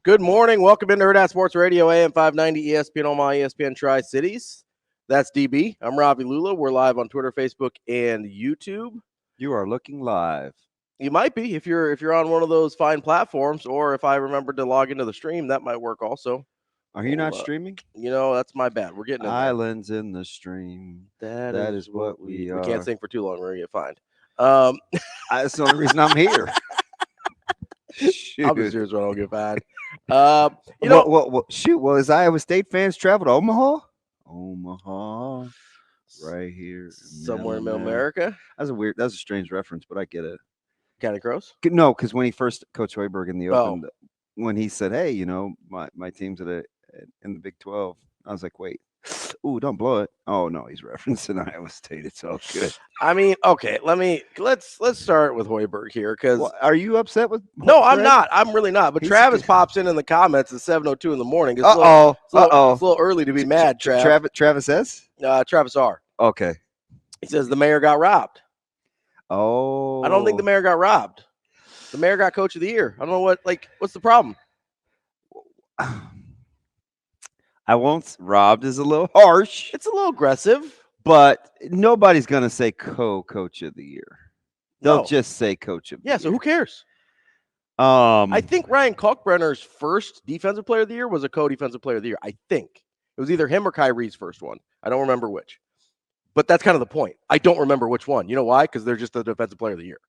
Good morning. Welcome into Hurrdat Sports Radio, AM 590, ESPN Omaha, ESPN Tri-Cities. That's DB. I'm Ravi Lulla. We're live on Twitter, Facebook, and YouTube. You are looking live. You might be if you're on one of those fine platforms, or if I remembered to log into the stream, that might work also. Are you not streaming? That's my bad. We're getting in there. Islands in the stream. That is what we are. We can't sing for too long. We're going to get fined. That's the only reason I'm here. I'll be serious when I don't get fined. Well, as Iowa State fans travel to Omaha, right here, somewhere in Middle America. That's a strange reference, but I get it. County Crows? No, because when he first coached Hoiberg in the Open, when he said, "Hey, my team's in the Big 12," I was like, "Wait, ooh, don't blow it." Oh no, he's referencing Iowa State. It's all good. I mean, okay, let's start with Hoiberg here because are you upset with? No, I'm not. I'm really not. But Travis pops in the comments at 7:02 in the morning. It's It's a little early to be mad. Travis S. Travis R. Okay. He says the mayor got robbed. Oh, I don't think the mayor got robbed. The mayor got coach of the year. I don't know what's the problem. Robbed is a little harsh. It's a little aggressive. But nobody's going to say coach of the year. They'll just say coach of the year. Yeah, so who cares? I think Ryan Kalkbrenner's first defensive player of the year was a co-defensive player of the year. I think. It was either him or Kyrie's first one. I don't remember which. But that's kind of the point. I don't remember which one. You know why? Because they're just the defensive player of the year.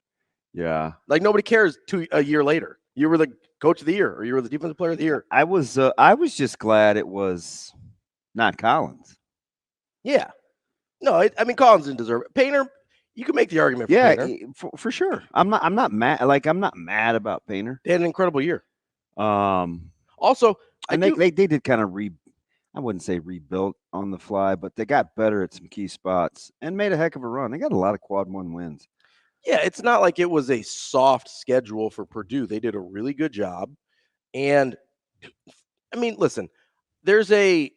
Yeah. Like nobody cares a year later. You were the coach of the year or you were the defensive player of the year. I was just glad it was not Collins. Yeah. No, I mean Collins didn't deserve it. Painter, you can make the argument for Painter. For sure. I'm not mad. I'm not mad about Painter. They had an incredible year. Also, they did kind of I wouldn't say rebuilt on the fly, but they got better at some key spots and made a heck of a run. They got a lot of quad one wins. Yeah, it's not like it was a soft schedule for Purdue. They did a really good job. And I mean, listen, there's a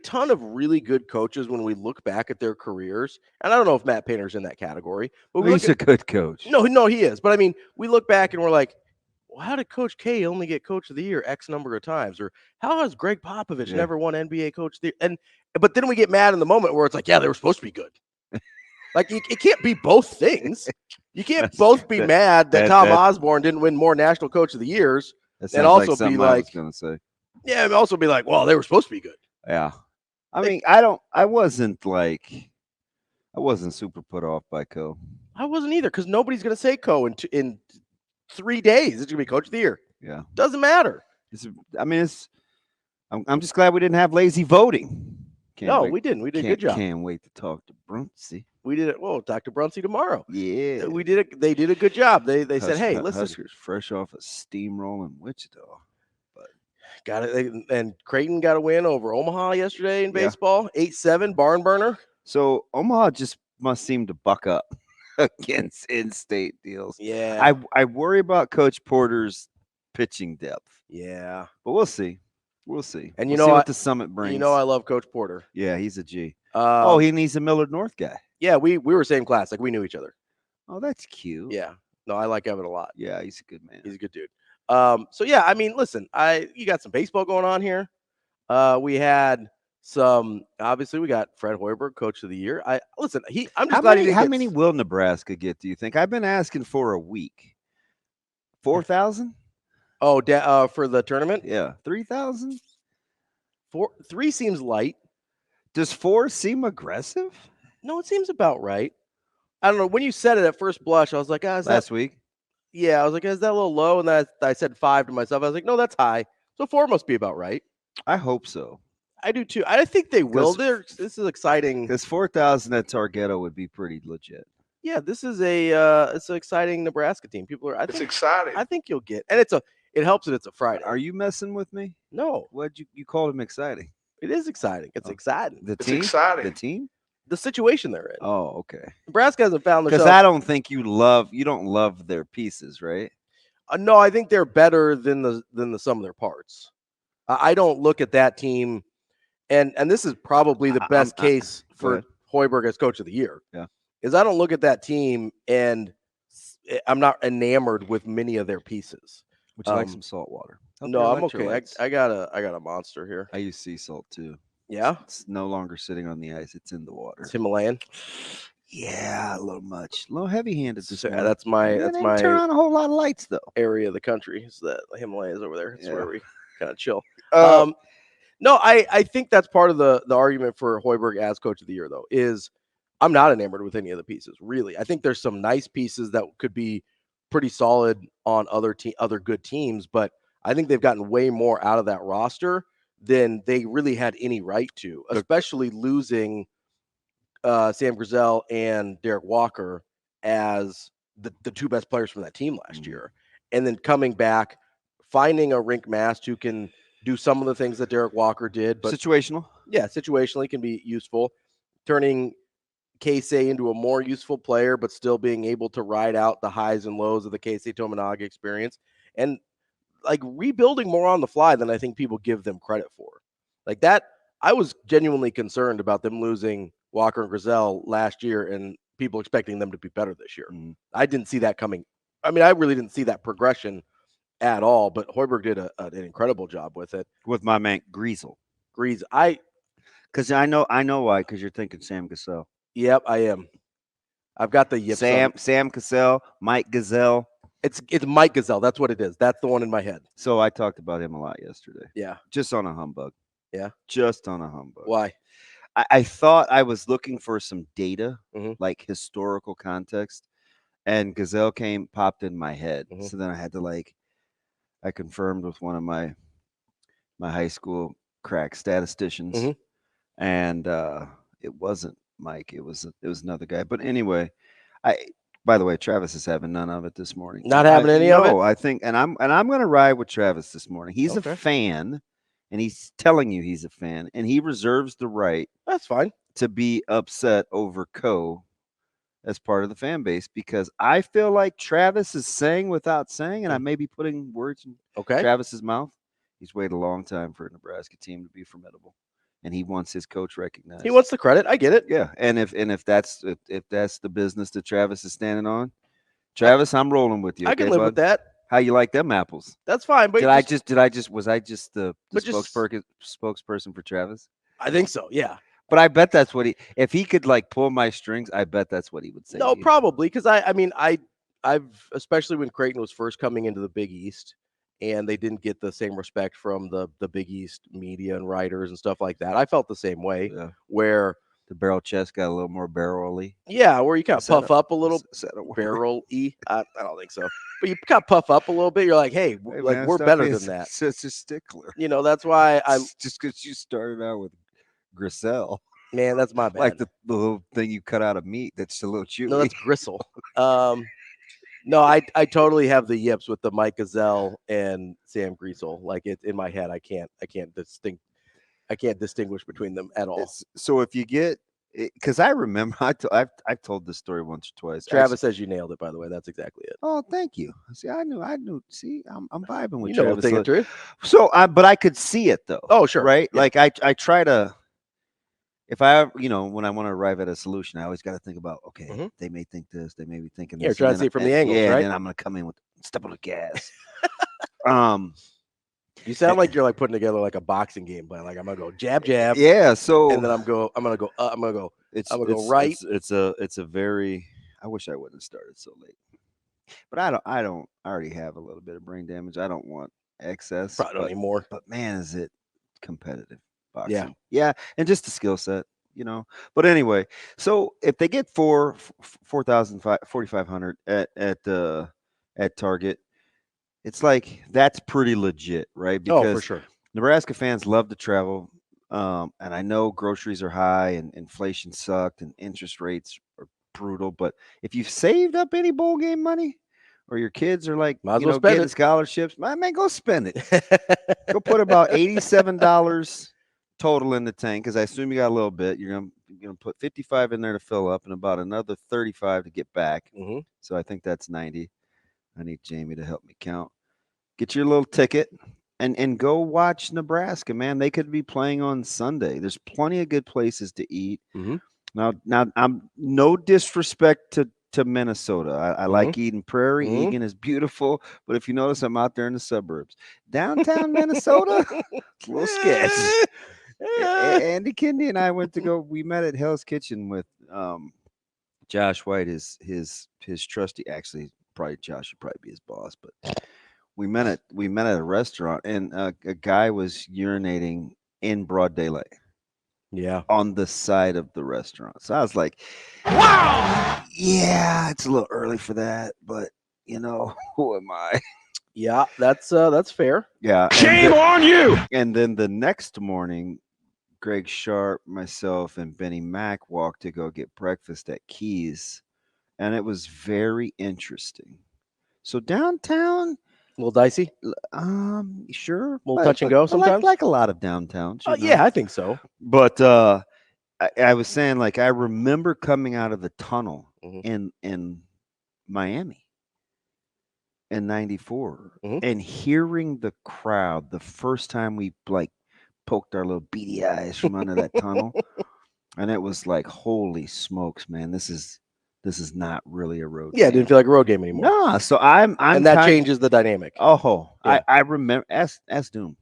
ton of really good coaches when we look back at their careers. And I don't know if Matt Painter's in that category. But he's a good coach. No, he is. But I mean, we look back and we're like, well, how did Coach K only get Coach of the Year X number of times? Or how has Greg Popovich never won NBA Coach of the Year? But then we get mad in the moment where it's like, yeah, they were supposed to be good. Like, it can't be both things. You can't both be mad that Tom Osborne didn't win more National Coach of the Years and also be like, yeah, and also be like, well, they were supposed to be good. Yeah. I mean, I wasn't super put off by Co. I wasn't either because nobody's going to say Co in 3 days. It's going to be Coach of the Year. Yeah. Doesn't matter. I'm just glad we didn't have lazy voting. We didn't. We did a good job. Can't wait to talk to Brunsey. We did it. Well, Dr. Brunsey tomorrow. Yeah. We did it. They did a good job. They said, hey, listen. Huskers fresh off a steamroll in Wichita. But got it. And Creighton got a win over Omaha yesterday in baseball. 8-7, barn burner. So Omaha just must seem to buck up against in-state deals. Yeah. I worry about Coach Porter's pitching depth. Yeah. But we'll see. We'll see. And we'll see what the summit brings. I love Coach Porter. Yeah, he's a G. He's a Millard North guy. Yeah, we were same class. Like, we knew each other. Oh, that's cute. Yeah. No, I like Evan a lot. Yeah, he's a good man. He's a good dude. So, yeah, I mean, listen, you got some baseball going on here. We had obviously, we got Fred Hoiberg, Coach of the Year. I'm just glad how many will Nebraska get, do you think? I've been asking for a week. 4,000? Oh, for the tournament? Yeah. 3,000? 3 seems light. Does 4 seem aggressive? No, it seems about right. I don't know. When you said it at first blush, I was like, last week? Yeah, I was like, is that a little low? And then I said 5 to myself. I was like, no, that's high. So 4 must be about right. I hope so. I do too. I think they will. This is exciting. Because 4,000 at Targetto would be pretty legit. Yeah, this is it's an exciting Nebraska team. It's exciting. I think you'll get, and it helps that it's a Friday. Are you messing with me? No. What'd you called him exciting? It is exciting. It's exciting. It's exciting. The team? The situation they're in. Oh, okay. Nebraska hasn't found themselves. Because I don't think you don't love their pieces, right? No, I think they're better than the sum of their parts. I don't look at that team, and this is probably the best case for Hoiberg as Coach of the Year. Yeah, is I don't look at that team and I'm not enamored with many of their pieces. Would you like some salt water? Help No, your I'm okay. electrolytes. I got a monster here. I use sea salt too. Yeah, It's no longer sitting on the ice; it's in the water. it's Himalayan. Yeah, a little much, a little heavy-handed this So, morning. that's my turn on a whole lot of lights though. area of the country. Is the Himalayas over there? It's where we kind of chill. Uh, No, I think that's part of the argument for Hoiberg as coach of the year, though, is I'm not enamored with any of the pieces, really. I think there's some nice pieces that could be pretty solid on other good teams, but I think they've gotten way more out of that roster than they really had any right to, especially losing Sam Grizzell and Derek Walker as the two best players from that team last year. And then coming back, finding a rink master who can do some of the things that Derek Walker did, but situational. Yeah, situationally can be useful. Turning Keisei into a more useful player, but still being able to ride out the highs and lows of the Keisei Tominaga experience, and like rebuilding more on the fly than I think people give them credit for. Like that, I was genuinely concerned about them losing Walker and Grizzell last year, and people expecting them to be better this year. I didn't see that coming. I mean, I really didn't see that progression at all. But Hoiberg did an incredible job with it. With my man Griesel. Because I know why. Because you're thinking Sam Cassell. Yep, I am. I've got the yips. Sam Cassell, Mike Gazelle. It's Mike Gazelle. That's what it is. That's the one in my head. So I talked about him a lot yesterday. Yeah. Just on a humbug. Yeah. Just on a humbug. Why? I thought I was looking for some data, like historical context, and Gazelle popped in my head. So then I had to I confirmed with one of my high school crack statisticians, and it wasn't Mike. It was another guy. But anyway, by the way, Travis is having none of it this morning. Not having any of it? No, I think, and I'm gonna ride with Travis this morning. He's a fan, and he's telling you he's a fan, and he reserves the right. That's fine. To be upset over as part of the fan base, because I feel like Travis is saying without saying, and I may be putting words in Travis's mouth. He's waited a long time for a Nebraska team to be formidable, and he wants his coach recognized. He wants the credit. I get it. Yeah, and if that's the business that Travis is standing on, Travis, I'm rolling with you. I can live with that. How you like them apples? That's fine. But was I just the spokesperson for Travis? I think so. Yeah. But I bet that's what if he could pull my strings, I bet that's what he would say. No, probably, because I've especially when Creighton was first coming into the Big East, and they didn't get the same respect from the Big East media and writers and stuff like that. I felt the same way, where the barrel chest got a little more barrel-y. Yeah, where you kind of puff up a little. Barrel-y? I don't think so. But you kind of puff up a little bit. You're like, hey, we're better than that. Such a stickler. That's why just because you started out with Griselle. Man, that's my bad. Like the little thing you cut out of meat that's a little chewy. No, that's gristle. No, I totally have the yips with the Mike Gazelle and Sam Griesel. Like it's in my head. I can't distinguish between them at all. So if you get, because I remember I've told this story once or twice. Travis says you nailed it. By the way, that's exactly it. Oh, thank you. See, I knew. See, I'm vibing with you. Travis. Know true. So but I could see it though. Oh, sure. Right. Yeah. Like I try to. If I, when I want to arrive at a solution, I always got to think about, they may think this, they may be thinking this. You're trying to see it from the angle, right? And then I'm going to come in with step on the gas. You sound like you're putting together a boxing game plan. Like I'm gonna go jab. Yeah. So and then I'm gonna go right. It's a very. I wish I wouldn't have started so late, but I already have a little bit of brain damage. I don't want excess. Probably don't anymore. But man, is it competitive. Boxing. Yeah, and just the skill set, But anyway, so if they get 4,500 at Target, it's that's pretty legit, right? Because for sure. Nebraska fans love to travel, and I know groceries are high and inflation sucked and interest rates are brutal. But if you've saved up any bowl game money, or your kids are getting scholarships, man, go spend it. Go put about $87. Total in the tank, because I assume you got a little bit. You're gonna put 55 in there to fill up, and about another 35 to get back. So I think that's 90. I need Jamie to help me count. Get your little ticket and go watch Nebraska, man. They could be playing on Sunday. There's plenty of good places to eat. Now I'm no disrespect to to Minnesota. I like Eden Prairie. Egan is beautiful, but if you notice, I'm out there in the suburbs. Downtown Minnesota, it's a little sketch. Andy Kendeigh and I we met at Hell's Kitchen with Josh White, his trusty. Actually, probably Josh should probably be his boss, but we met at a restaurant, and a guy was urinating in broad daylight. Yeah. On the side of the restaurant. So I was like, wow. Yeah, it's a little early for that, but who am I? Yeah, that's fair. Yeah. Shame on you. And then the next morning, Greg Sharp, myself, and Benny Mack walked to go get breakfast at Keys, and it was very interesting. So downtown, a little dicey. Sure. A little touch and go sometimes. Like a lot of downtowns. Yeah, I think so. But I was saying, like, I remember coming out of the tunnel in Miami in '94 and hearing the crowd the first time we poked our little beady eyes from under that tunnel, and it was like, holy smokes, man, this is not really a road game. It didn't feel like a road game anymore. No, so I'm and that changes the dynamic. Oh, yeah. I remember. Ask Doom.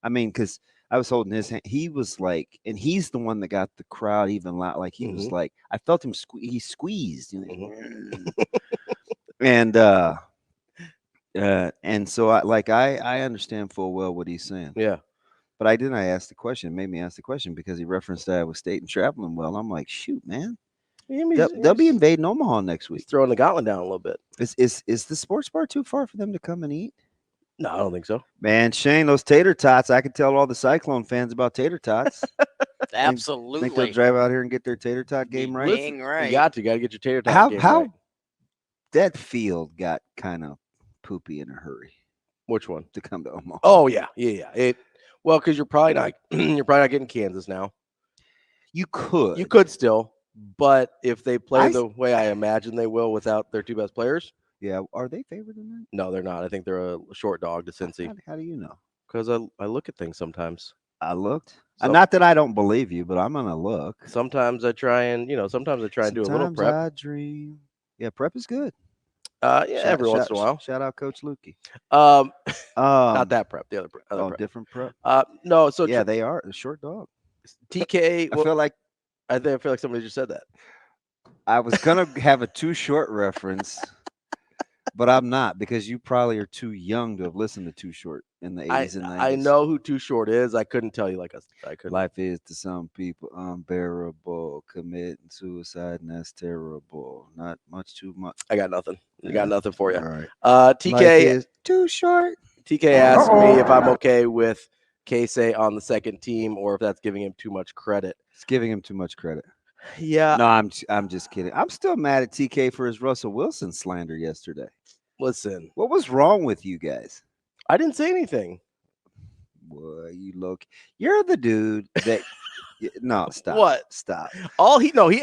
I mean, because I was holding his hand. He was like, and he's the one that got the crowd even loud. Like he was like, I felt him. He squeezed, and so I understand full well what he's saying. Yeah. But I asked the question. It made me ask the question because he referenced Iowa State and traveling well. I'm like, shoot, man. They'll be invading Omaha next week. He's throwing the gauntlet down a little bit. Is the sports bar too far for them to come and eat? No, I don't think so. Man, Shane, those tater tots. I could tell all the Cyclone fans about tater tots. Absolutely. Think they'll drive out here and get their tater tot game right? Dang right. You got to get your tater tot game right. That field got kind of poopy in a hurry. Which one? To come to Omaha. Oh, yeah. Well, because you're probably not getting Kansas now. You could still. But if they play the way I imagine they will without their two best players. Yeah. Are they favored in that? No, they're not. I think they're a short dog to Cincy. How do you know? Because I look at things sometimes. I looked. Not that I don't believe you, but I'm going to look. Sometimes I try and, do a little prep. I dream. Yeah, prep is good. Every once in a while. Shout out Coach Lukey. Not that prep. The other prep. Different prep. No. So yeah, they are a short dog. TK. I feel like somebody just said that. I was gonna have a Too Short reference, but I'm not because you probably are too young to have listened to Too Short in the 80s and 90s. I know who Too Short is. I couldn't tell you I could. Life is to some people unbearable, committing suicide, and that's terrible. Not much too much. I got nothing. I got nothing for you. All right. TK Life is too short. TK asked me if I'm okay with Casey on the second team or if that's giving him too much credit. It's giving him too much credit. Yeah. No, I'm just kidding. I'm still mad at TK for his Russell Wilson slander yesterday. Listen. What was wrong with you guys? I didn't say anything. Boy, you're the dude that no, stop. What? Stop. He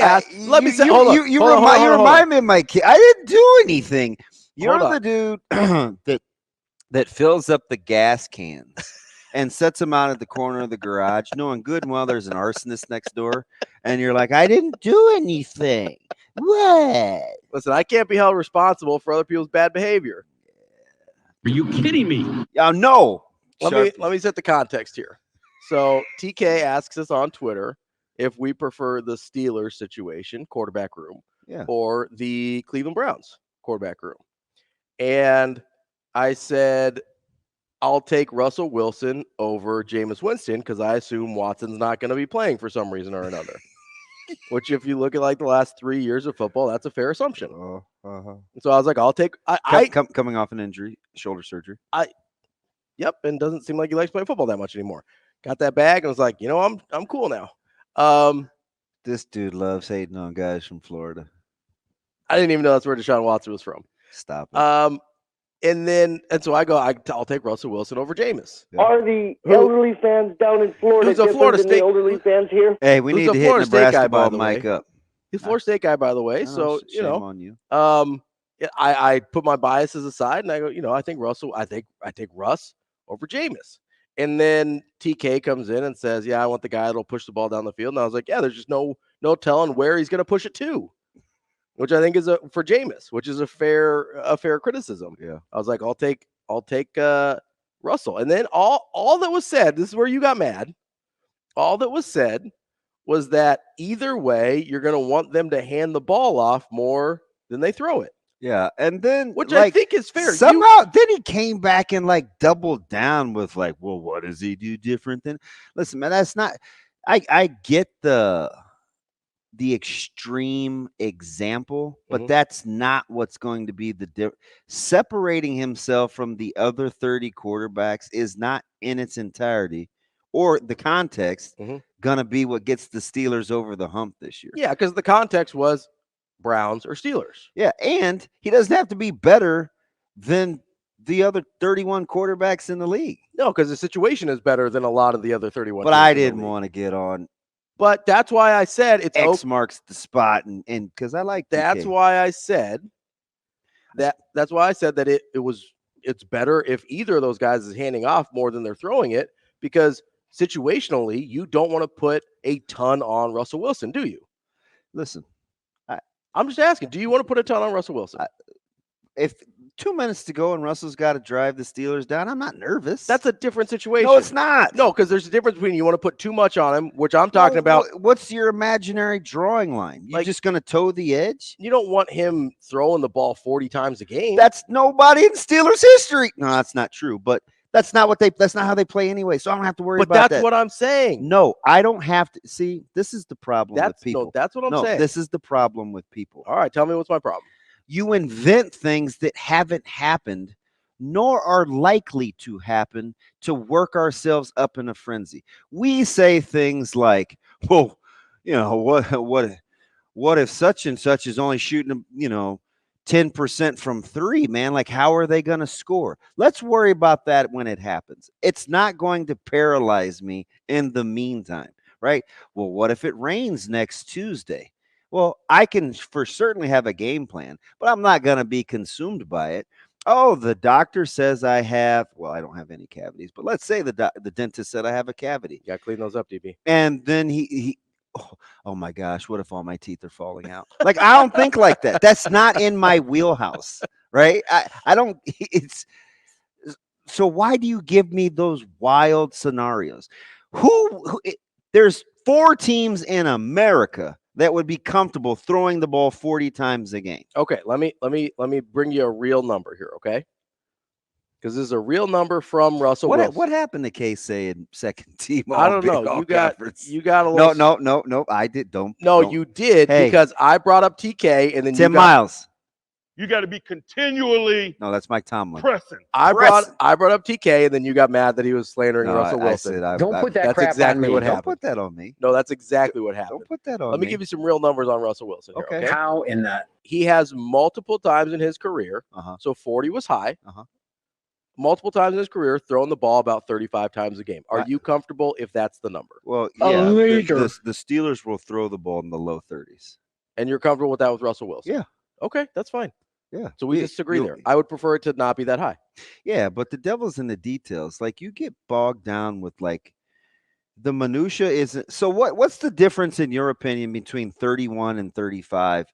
asked. Let me say hold on. You remind me of my kid. I didn't do anything. You're the dude that fills up the gas cans and sets them out at the corner of the garage, knowing good and well there's an arsonist next door. And you're like, I didn't do anything. What? Listen, I can't be held responsible for other people's bad behavior. Are you kidding me? No. Let me set the context here. So TK asks us on Twitter if we prefer the Steelers situation, quarterback room, or the Cleveland Browns quarterback room. And I said, I'll take Russell Wilson over Jameis Winston because I assume Watson's not going to be playing for some reason or another. Which, if you look at the last 3 years of football, that's a fair assumption. So I was like, I'll take. Coming off an injury, shoulder surgery. Yep, and doesn't seem like he likes playing football that much anymore. Got that bag and was like, I'm cool now. This dude loves hating on guys from Florida. I didn't even know that's where Deshaun Watson was from. Stop it. And so I go, I'll take Russell Wilson over Jameis. Yeah. Are the elderly fans down in Florida who's a Florida State the elderly fans here? Hey, we need to hit Nebraska ball mic up. He's a Florida State guy, by the way. So shame on you. I put my biases aside and I go, I think I take Russ over Jameis. And then TK comes in and says, I want the guy that'll push the ball down the field. And I was like, there's just no telling where he's going to push it to. which I think is for Jameis, which is a fair criticism. Yeah. I was like, I'll take Russell. And then all that was said, this is where you got mad. All that was said was that either way, you're going to want them to hand the ball off more than they throw it. Yeah, and then which I think is fair. Somehow, then he came back and doubled down with well, what does he do different than? Listen, man, that's not. I get the extreme example, but that's not what's going to be the separating himself from the other 30 quarterbacks is not in its entirety or the context gonna be what gets the Steelers over the hump this year. Yeah, because the context was Browns or Steelers. Yeah, and he doesn't have to be better than the other 31 quarterbacks in the league. No, because the situation is better than a lot of the other 31. But I didn't want to get on. But that's why I said it's X marks the spot, and because I like that's why I said that. That's why I said that it's better if either of those guys is handing off more than they're throwing it, because situationally you don't want to put a ton on Russell Wilson, do you? Listen, I'm just asking, do you want to put a ton on Russell Wilson? If 2 minutes to go and Russell's got to drive the Steelers down, I'm not nervous. That's a different situation. No, it's not. No, because there's a difference between you want to put too much on him, which I'm talking about. What's your imaginary drawing line? You're just going to toe the edge? You don't want him throwing the ball 40 times a game. That's nobody in Steelers history. No, that's not true, but that's not how they play anyway. So I don't have to worry about that. But that's what I'm saying. No, I don't have to. See, this is the problem with people. No, that's what I'm saying. This is the problem with people. All right, tell me what's my problem. You invent things that haven't happened, nor are likely to happen, to work ourselves up in a frenzy. We say things like, well, what if such and such is only shooting, 10% from three, man? Like, how are they going to score? Let's worry about that when it happens. It's not going to paralyze me in the meantime, right? Well, what if it rains next Tuesday? Well, I can for certainly have a game plan, but I'm not going to be consumed by it. Oh, the doctor says I don't have any cavities, but let's say the dentist said I have a cavity. You got to clean those up, DB. And then oh my gosh, what if all my teeth are falling out? Like, I don't think like that. That's not in my wheelhouse, right? I don't, so why do you give me those wild scenarios? There's 4 teams in America that would be comfortable throwing the ball 40 times a game. Okay, let me bring you a real number here, okay? Because this is a real number from Russell Wilson. What happened to K-Say in second team? I don't know. You got a little. No. I did. Don't. You did, because I brought up TK and then Tim Miles. You got to be continually. No, that's Mike Tomlin. Pressing. I brought up TK, and then you got mad that he was slandering Russell Wilson. Don't put that that's crap exactly on me. what Don't happened. put that on me. No, that's exactly what happened. Don't put that on me. Let me give you some real numbers on Russell Wilson here, okay? How in that? He has multiple times in his career, so 40 was high. Multiple times in his career, throwing the ball about 35 times a game. Are you comfortable if that's the number? Well, yeah, the Steelers will throw the ball in the low 30s. And you're comfortable with that with Russell Wilson? Yeah. Okay, that's fine. Yeah. So we disagree there. I would prefer it to not be that high. Yeah, but the devil's in the details. Like, you get bogged down with the minutia isn't. So what's the difference in your opinion between 31 and 35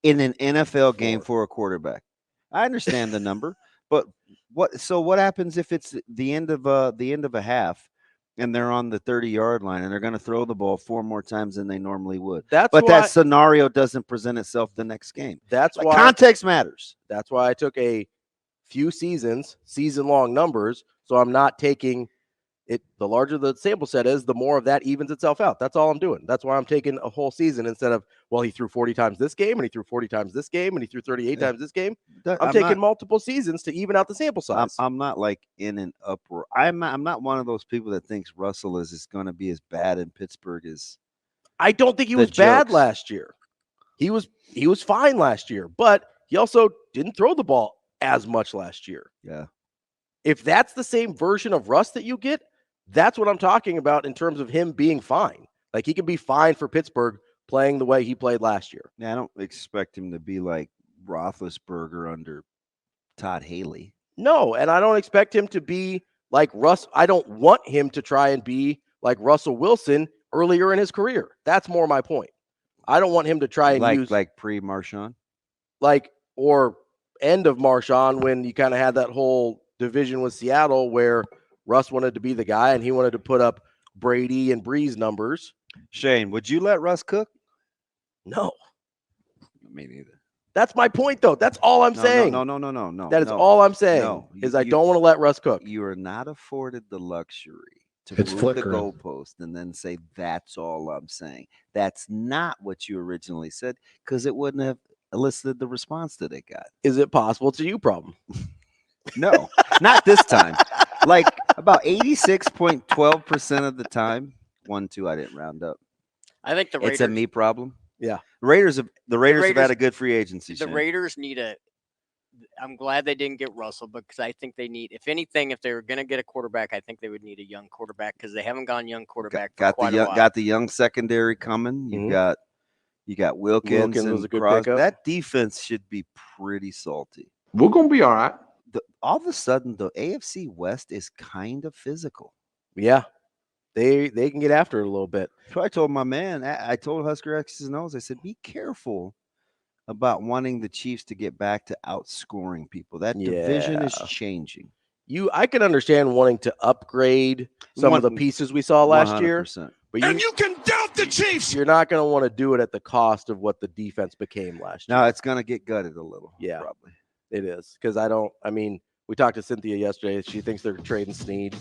in an NFL game for a quarterback? I understand the number, but what happens if it's the end of a half and they're on the 30-yard line and they're going to throw the ball 4 more times than they normally would? That scenario doesn't present itself the next game. That's why context matters. That's why I took a few season-long numbers, so I'm not taking it. The larger the sample set is, the more of that evens itself out. That's all I'm doing. That's why I'm taking a whole season instead of, well, he threw 40 times this game, and he threw 40 times this game, and he threw 38 times this game. I'm taking multiple seasons to even out the sample size. I'm not in an uproar. I'm not one of those people that thinks Russell is going to be as bad in Pittsburgh as. I don't think he was bad last year. He was fine last year, but he also didn't throw the ball as much last year. Yeah. If that's the same version of Russ that you get, that's what I'm talking about in terms of him being fine. Like, he can be fine for Pittsburgh playing the way he played last year. Yeah, I don't expect him to be like Roethlisberger under Todd Haley. No, and I don't expect him to be like Russ. I don't want him to try and be like Russell Wilson earlier in his career. That's more my point. I don't want him to try and use like pre-Marshawn, or end of Marshawn when you kind of had that whole division with Seattle where Russ wanted to be the guy and he wanted to put up Brady and Breeze numbers. Shane, would you let Russ cook? No. Me neither. That's my point, though. That's all I'm saying. No. That is all I'm saying. No, I don't want to let Russ cook. You are not afforded the luxury to It's move the flickering. goalpost and then say that's all I'm saying. That's not what you originally said because it wouldn't have elicited the response that it got. Is it possible it's a you problem? No, not this time. Like about 86.12% of the time. 1-2, I didn't round up. I think the Raiders. It's a me problem. Yeah. The Raiders have had a good free agency. The Shane. Raiders need a. I'm glad they didn't get Russell because I think they need, if anything, if they were going to get a quarterback, I think they would need a young quarterback because they haven't gone young quarterback for quite a while. Got the young secondary coming. You got Wilkins was and a good Crosby. pickup. That defense should be pretty salty. We're going to be all right. All of a sudden, the AFC West is kind of physical. Yeah. They can get after it a little bit. So I told my man, I told Husker X's and O's, I said, be careful about wanting the Chiefs to get back to outscoring people. That division is changing. I can understand wanting to upgrade some of the pieces we saw last year. But you can doubt the Chiefs. You're not going to want to do it at the cost of what the defense became last year. No, it's going to get gutted a little. Yeah, probably. It is. Because we talked to Cynthia yesterday. She thinks they're trading Snead,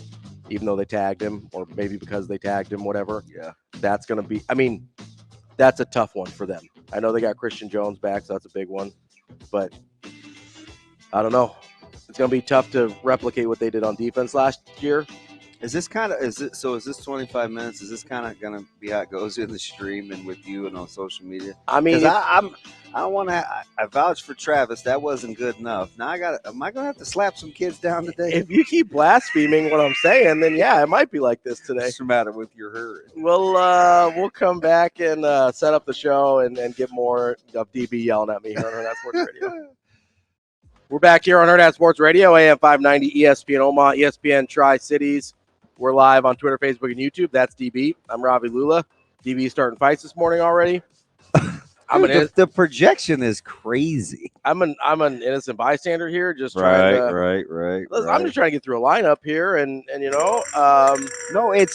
even though they tagged him, or maybe because they tagged him, whatever. Yeah. That's going to be, that's a tough one for them. I know they got Christian Jones back, so that's a big one. But I don't know. It's going to be tough to replicate what they did on defense last year. Is this 25 minutes? Is this kind of going to be how it goes in the stream and with you and on social media? I vouch for Travis. That wasn't good enough. Now am I going to have to slap some kids down today? If you keep blaspheming what I'm saying, then yeah, it might be like this today. What's the matter with your herd? We'll come back and set up the show and get more of DB yelling at me here on Hurrdat Sports Radio. We're back here on Hurrdat Sports Radio, AM 590, ESPN Omaha, ESPN Tri-Cities. We're live on Twitter, Facebook, and YouTube. That's DB. I'm Ravi Lulla. DB starting fights this morning already. The projection is crazy. I'm an innocent bystander here, just trying to. Right. I'm just trying to get through a lineup here, and No, it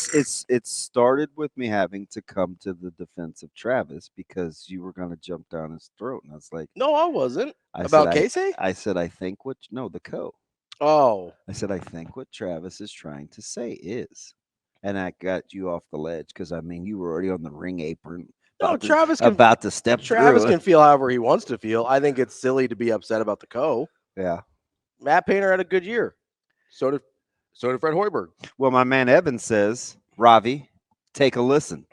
started with me having to come to the defense of Travis because you were going to jump down his throat, and I was like, no, I wasn't. About Casey? I said, I think the co. Oh. I said, I think what Travis is trying to say is, and I got you off the ledge because you were already on the ring apron. Travis can feel however he wants to feel. I think it's silly to be upset about the co. Yeah. Matt Painter had a good year. So did Fred Hoiberg. Well, my man Evan says, Ravi, take a listen.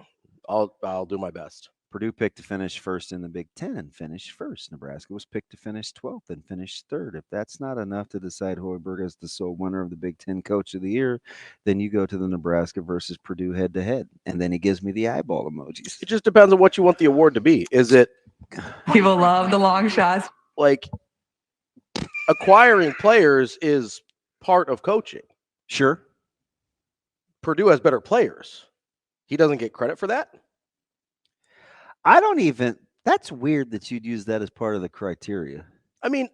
I'll do my best. Purdue picked to finish first in the Big Ten and finished first. Nebraska was picked to finish 12th and finished third. If that's not enough to decide Hoiberg as the sole winner of the Big Ten Coach of the Year, then you go to the Nebraska versus Purdue head-to-head. And then he gives me the eyeball emojis. It just depends on what you want the award to be. Is it people love the long shots? Like acquiring players is part of coaching. Sure. Purdue has better players. He doesn't get credit for that? That's weird that you'd use that as part of the criteria.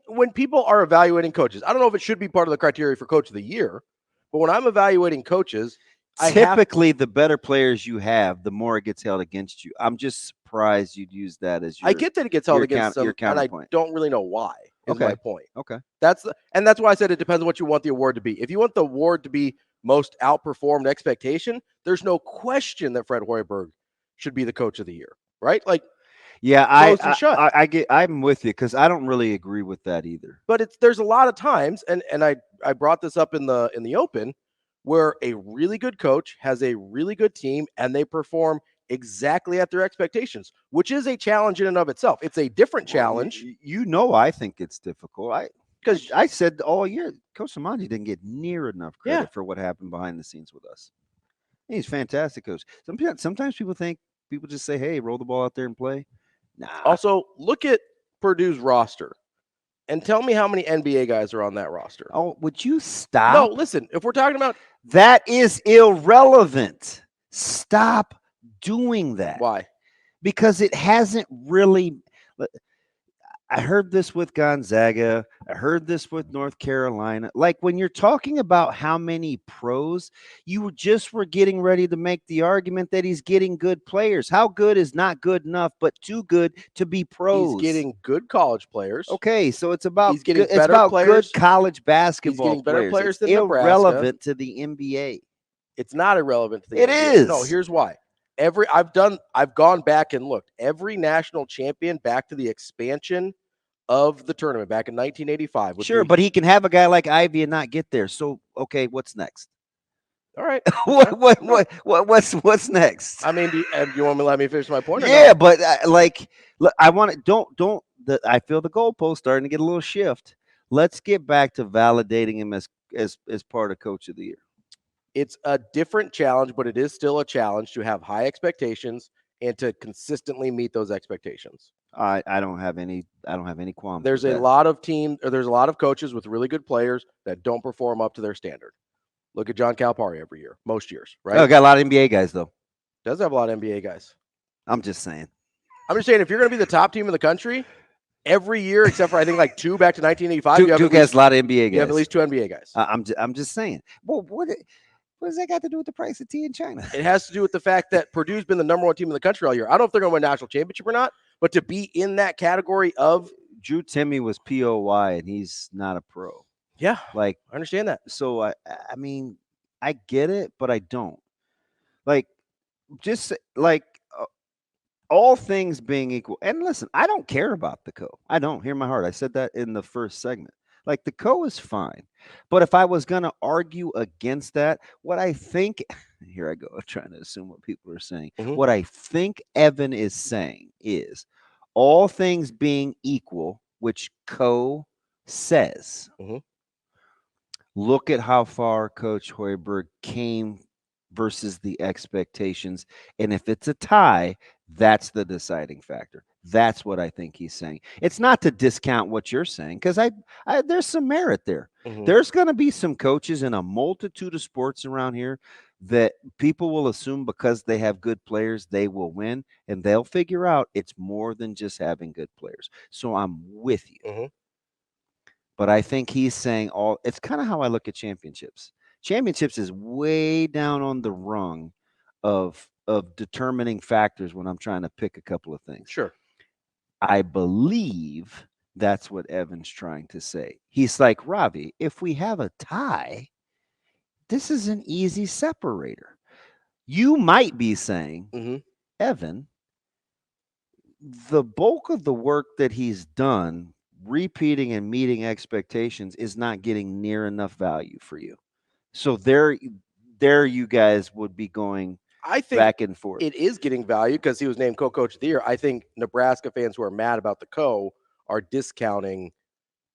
When people are evaluating coaches, I don't know if it should be part of the criteria for Coach of the Year, but when I'm evaluating coaches, typically the better players you have, the more it gets held against you. I'm just surprised you'd use that as your. I get that it gets held against them, and I don't really know why. Is my point. Okay. That's why I said it depends on what you want the award to be. If you want the award to be most outperformed expectation, there's no question that Fred Hoiberg should be the Coach of the Year. Right? Yeah, I'm with you because I don't really agree with that either. But there's a lot of times, and I brought this up in the open, where a really good coach has a really good team and they perform exactly at their expectations, which is a challenge in and of itself. It's a different challenge. I think it's difficult. Because I said all year, Coach Saman didn't get near enough credit for what happened behind the scenes with us. He's a fantastic coach. Sometimes people just say, hey, roll the ball out there and play. Nah. Also, look at Purdue's roster and tell me how many NBA guys are on that roster. Oh, would you stop? No, listen, if we're talking about. That is irrelevant. Stop doing that. Why? because it hasn't really. I heard this with Gonzaga. I heard this with North Carolina. Like when you're talking about how many pros, you just were getting ready to make the argument that he's getting good players. How good is not good enough, but too good to be pros? He's getting good college players. Okay, so it's about He's getting it's better about players. good college basketball. He's getting better players It's than Nebraska. irrelevant to the NBA. It's not irrelevant to the It NBA. is. No, here's why. I've gone back and looked. Every national champion back to the expansion of the tournament back in 1985. Sure, but he can have a guy like Ivy and not get there. So, okay, what's next? All right. What's next? I mean, do you want me to let me finish my point? Yeah, but look, I want to I feel the goalpost starting to get a little shift. Let's get back to validating him as part of Coach of the Year. It's a different challenge, but it is still a challenge to have high expectations and to consistently meet those expectations. I don't have any qualms. There's a lot of coaches with really good players that don't perform up to their standard. Look at John Calipari every year, most years, right? Oh, got a lot of NBA guys though. Does have a lot of NBA guys. I'm just saying if you're going to be the top team in the country every year, except for I think like 2 back to 1985, Duke has a lot of NBA guys. You have at least 2 NBA guys. I'm just saying. Well, what does that got to do with the price of tea in China? It has to do with the fact that Purdue's been the number 1 team in the country all year. I don't know if they're going to win a national championship or not, but to be in that category of Drew Timme was POY and he's not a pro. Yeah, like I understand that. So I mean, I get it, but I don't. Like, just like all things being equal. And listen, I don't care about the co. I don't. Hear my heart. I said that in the first segment. Like the co is fine. But if I was going to argue against that, what I think, here I go, I'm trying to assume what people are saying. Mm-hmm. What I think Evan is saying is all things being equal, which co says, look at how far Coach Hoiberg came versus the expectations. And if it's a tie, that's the deciding factor. That's what I think he's saying. It's not to discount what you're saying, because I there's some merit there. There's going to be some coaches in a multitude of sports around here that people will assume because they have good players, they will win, and they'll figure out it's more than just having good players. So I'm with you. But I think he's saying it's kind of how I look at championships. Championships is way down on the rung of determining factors when I'm trying to pick a couple of things. Sure. I believe that's what Evan's trying to say. He's like, Ravi, if we have a tie, this is an easy separator. You might be saying, Evan, the bulk of the work that he's done, repeating and meeting expectations, is not getting near enough value for you. So there you guys would be going back and forth. It is getting value because he was named co-coach of the year. I think Nebraska fans who are mad about the co are discounting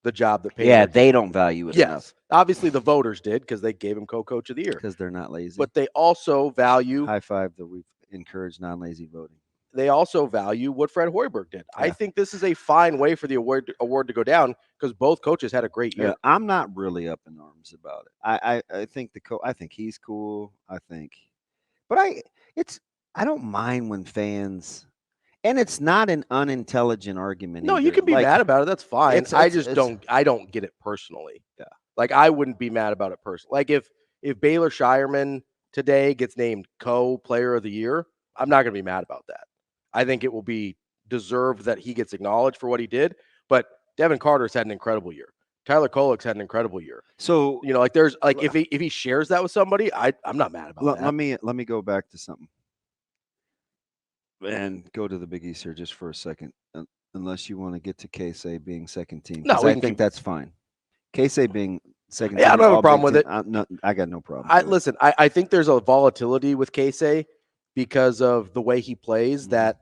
the job that paid. Yeah, they don't value it enough. Obviously the voters did because they gave him co-coach of the year. Because they're not lazy. But they also value high five that we've encouraged non-lazy voting. They also value what Fred Hoiberg did. Yeah. I think this is a fine way for the award to go down because both coaches had a great year. Yeah, I'm not really up in arms about it. I think I think he's cool. But I don't mind when fans, and it's not an unintelligent argument. No, either. You can be mad about it. That's fine. I don't get it personally. Yeah. Like I wouldn't be mad about it personally. Like if Baylor Shireman today gets named co-player of the year, I'm not going to be mad about that. I think it will be deserved that he gets acknowledged for what he did. But Devin Carter's had an incredible year. Tyler Kolek's had an incredible year. So like there's like if he shares that with somebody, I'm not mad about that. Let me go back to something and go to the Big East here just for a second, unless you want to get to K-Say being second team. No, I think that's fine. K-Say being second team. I don't have a problem with it. I got no problem. Listen, I think there's a volatility with K-Say because of the way he plays that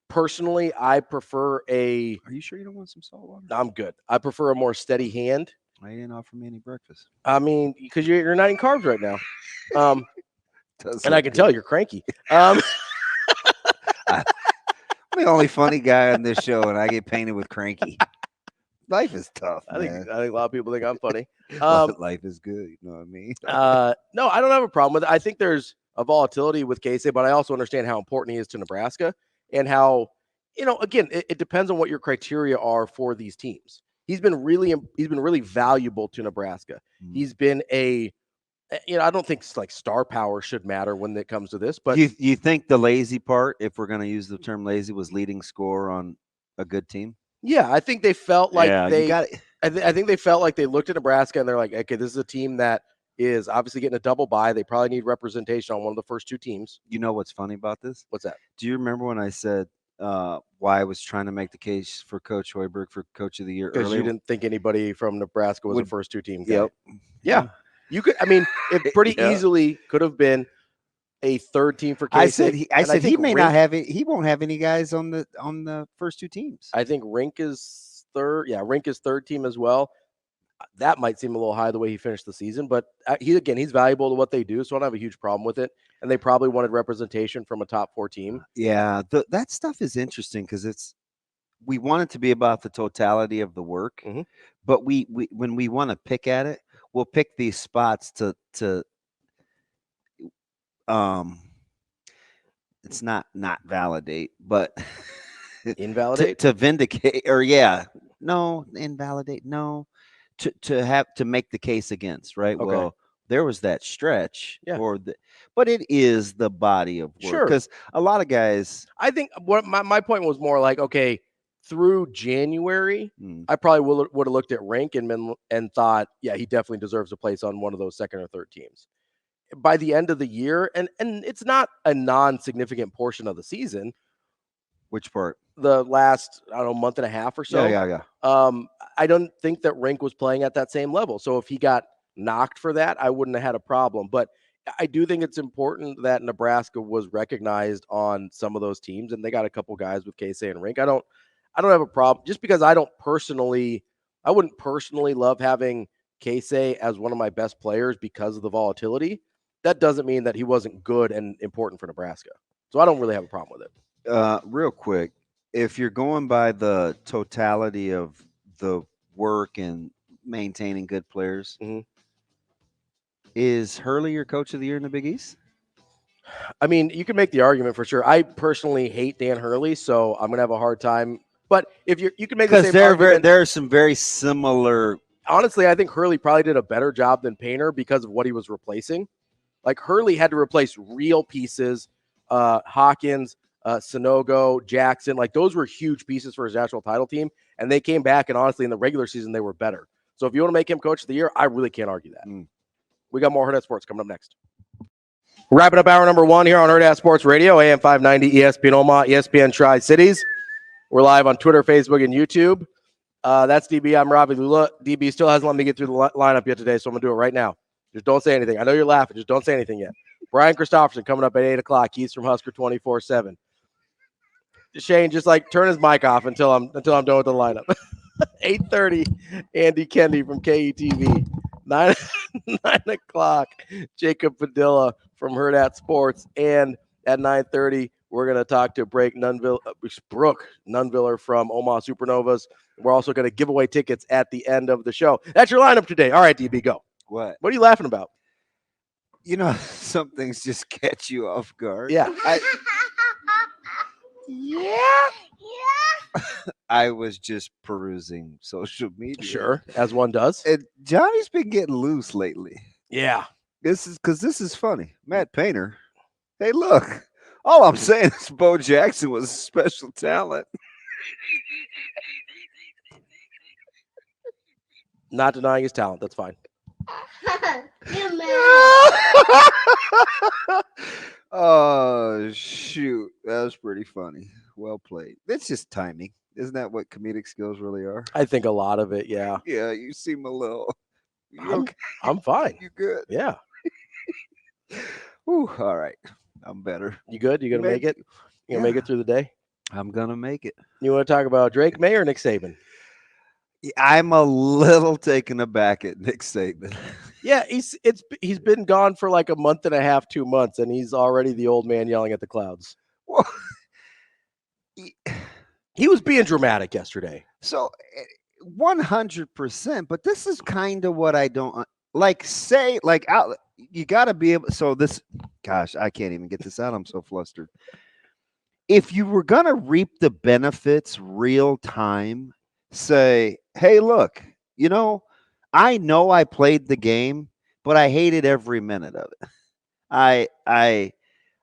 personally I prefer a. Are you sure you don't want some salt water? I'm good. I prefer a more steady hand. Why you didn't offer me any breakfast? I mean, because you're not eating carbs right now. And I can tell you're cranky. I'm the only funny guy on this show, and I get painted with cranky. Life is tough. I think a lot of people think I'm funny. Life is good. You know what I mean? No, I don't have a problem with it. I think there's a volatility with K-Say, but I also understand how important he is to Nebraska. and how, again, it depends on what your criteria are for these teams. He's been really valuable to Nebraska. He's been I don't think like star power should matter when it comes to this, but you think the lazy part, if we're going to use the term lazy, was leading scorer on a good team? Yeah, I think they felt like you got it. I think they felt like they looked at Nebraska and they're like, okay, this is a team that is obviously getting a double bye. They probably need representation on one of the first two teams. You know what's funny about this? What's that? Do you remember when I said why I was trying to make the case for Coach Hoiberg for Coach of the Year Because earlier? you didn't think anybody from Nebraska was a first two team guy. Yep. Yeah. You could. I mean, it pretty easily could have been a third team for K-State. I said he may not have it. He won't have any guys on the first two teams. I think Rink is third. Yeah, Rink is third team as well. That might seem a little high the way he finished the season, but he's valuable to what they do, so I don't have a huge problem with it. And they probably wanted representation from a top 4 team. Yeah, that stuff is interesting because we want it to be about the totality of the work, but we when we want to pick at it, we'll pick these spots to it's not validate, but invalidate to vindicate or invalidate to make the case against, right? Okay. Well, there was that stretch, Yeah. but it is the body of work because a lot of guys. I think what my point was more like, okay, through January, I probably would have looked at Rink and thought, yeah, he definitely deserves a place on one of those second or third teams. By the end of the year, and it's not a non-significant portion of the season. Which part? The last, month and a half or so. Yeah. I don't think that Rink was playing at that same level. So if he got knocked for that, I wouldn't have had a problem. But I do think it's important that Nebraska was recognized on some of those teams, and they got a couple guys with K-State and Rink. I don't have a problem just because I wouldn't personally love having K-State as one of my best players because of the volatility. That doesn't mean that he wasn't good and important for Nebraska. So I don't really have a problem with it. Real quick, if you're going by the totality of the work and maintaining good players, is Hurley your Coach of the Year in the Big East? I mean, you can make the argument for sure. I personally hate Dan Hurley, so I'm gonna have a hard time. But if you can make the same argument, there are some very similar. Honestly, I think Hurley probably did a better job than Painter because of what he was replacing. Like Hurley had to replace real pieces, Hawkins, Sonogo, Jackson. Like those were huge pieces for his national title team, and they came back. And honestly, in the regular season, they were better. So if you want to make him Coach of the Year, I really can't argue that. We got more Hurrdat Sports coming up next. Wrapping up hour number 1 here on Hurrdat Sports Radio, AM 590, ESPN Omaha, ESPN Tri-Cities. We're live on Twitter, Facebook, and YouTube. That's DB. I'm Ravi. Lulla. DB still hasn't let me get through the lineup yet today, so I'm going to do it right now. Just don't say anything. I know you're laughing. Just don't say anything yet. Brian Christopherson coming up at 8 o'clock. He's from Husker 24/7. Shane, just turn his mic off until I'm done with the lineup. 8:30, Andy Kendeigh from KETV. 9 o'clock, Jacob Padilla from Hurrdat Sports. And at 9:30, we're going to talk to Brooke Nunviller from Omaha Supernovas. We're also going to give away tickets at the end of the show. That's your lineup today. All right, DB, go. What are you laughing about? Some things just catch you off guard. Yeah. I was just perusing social media. Sure, as one does. And Johnny's been getting loose lately. Yeah. This is funny. Matt Painter. Hey, look. All I'm saying is Bo Jackson was a special talent. Not denying his talent. That's fine. Oh, shoot. That was pretty funny. Well played. It's just timing. Isn't that what comedic skills really are? I think a lot of it, yeah. Yeah, you seem a little. I'm fine. You good? Yeah. Ooh, all right. I'm better. You good? You gonna make it? You gonna make it through the day? I'm gonna make it. You want to talk about Drake May or Nick Saban? I'm a little taken aback at Nick Saban. Yeah, he's been gone for like a month and a half, 2 months, and he's already the old man yelling at the clouds. Well, he was being dramatic yesterday. So 100%, but this is kind of what I don't like. Say like out. You got to be able. So this, gosh, I can't even get this out. I'm so flustered. if you were going to reap the benefits real time, say, hey, look, I know I played the game, but I hated every minute of it. I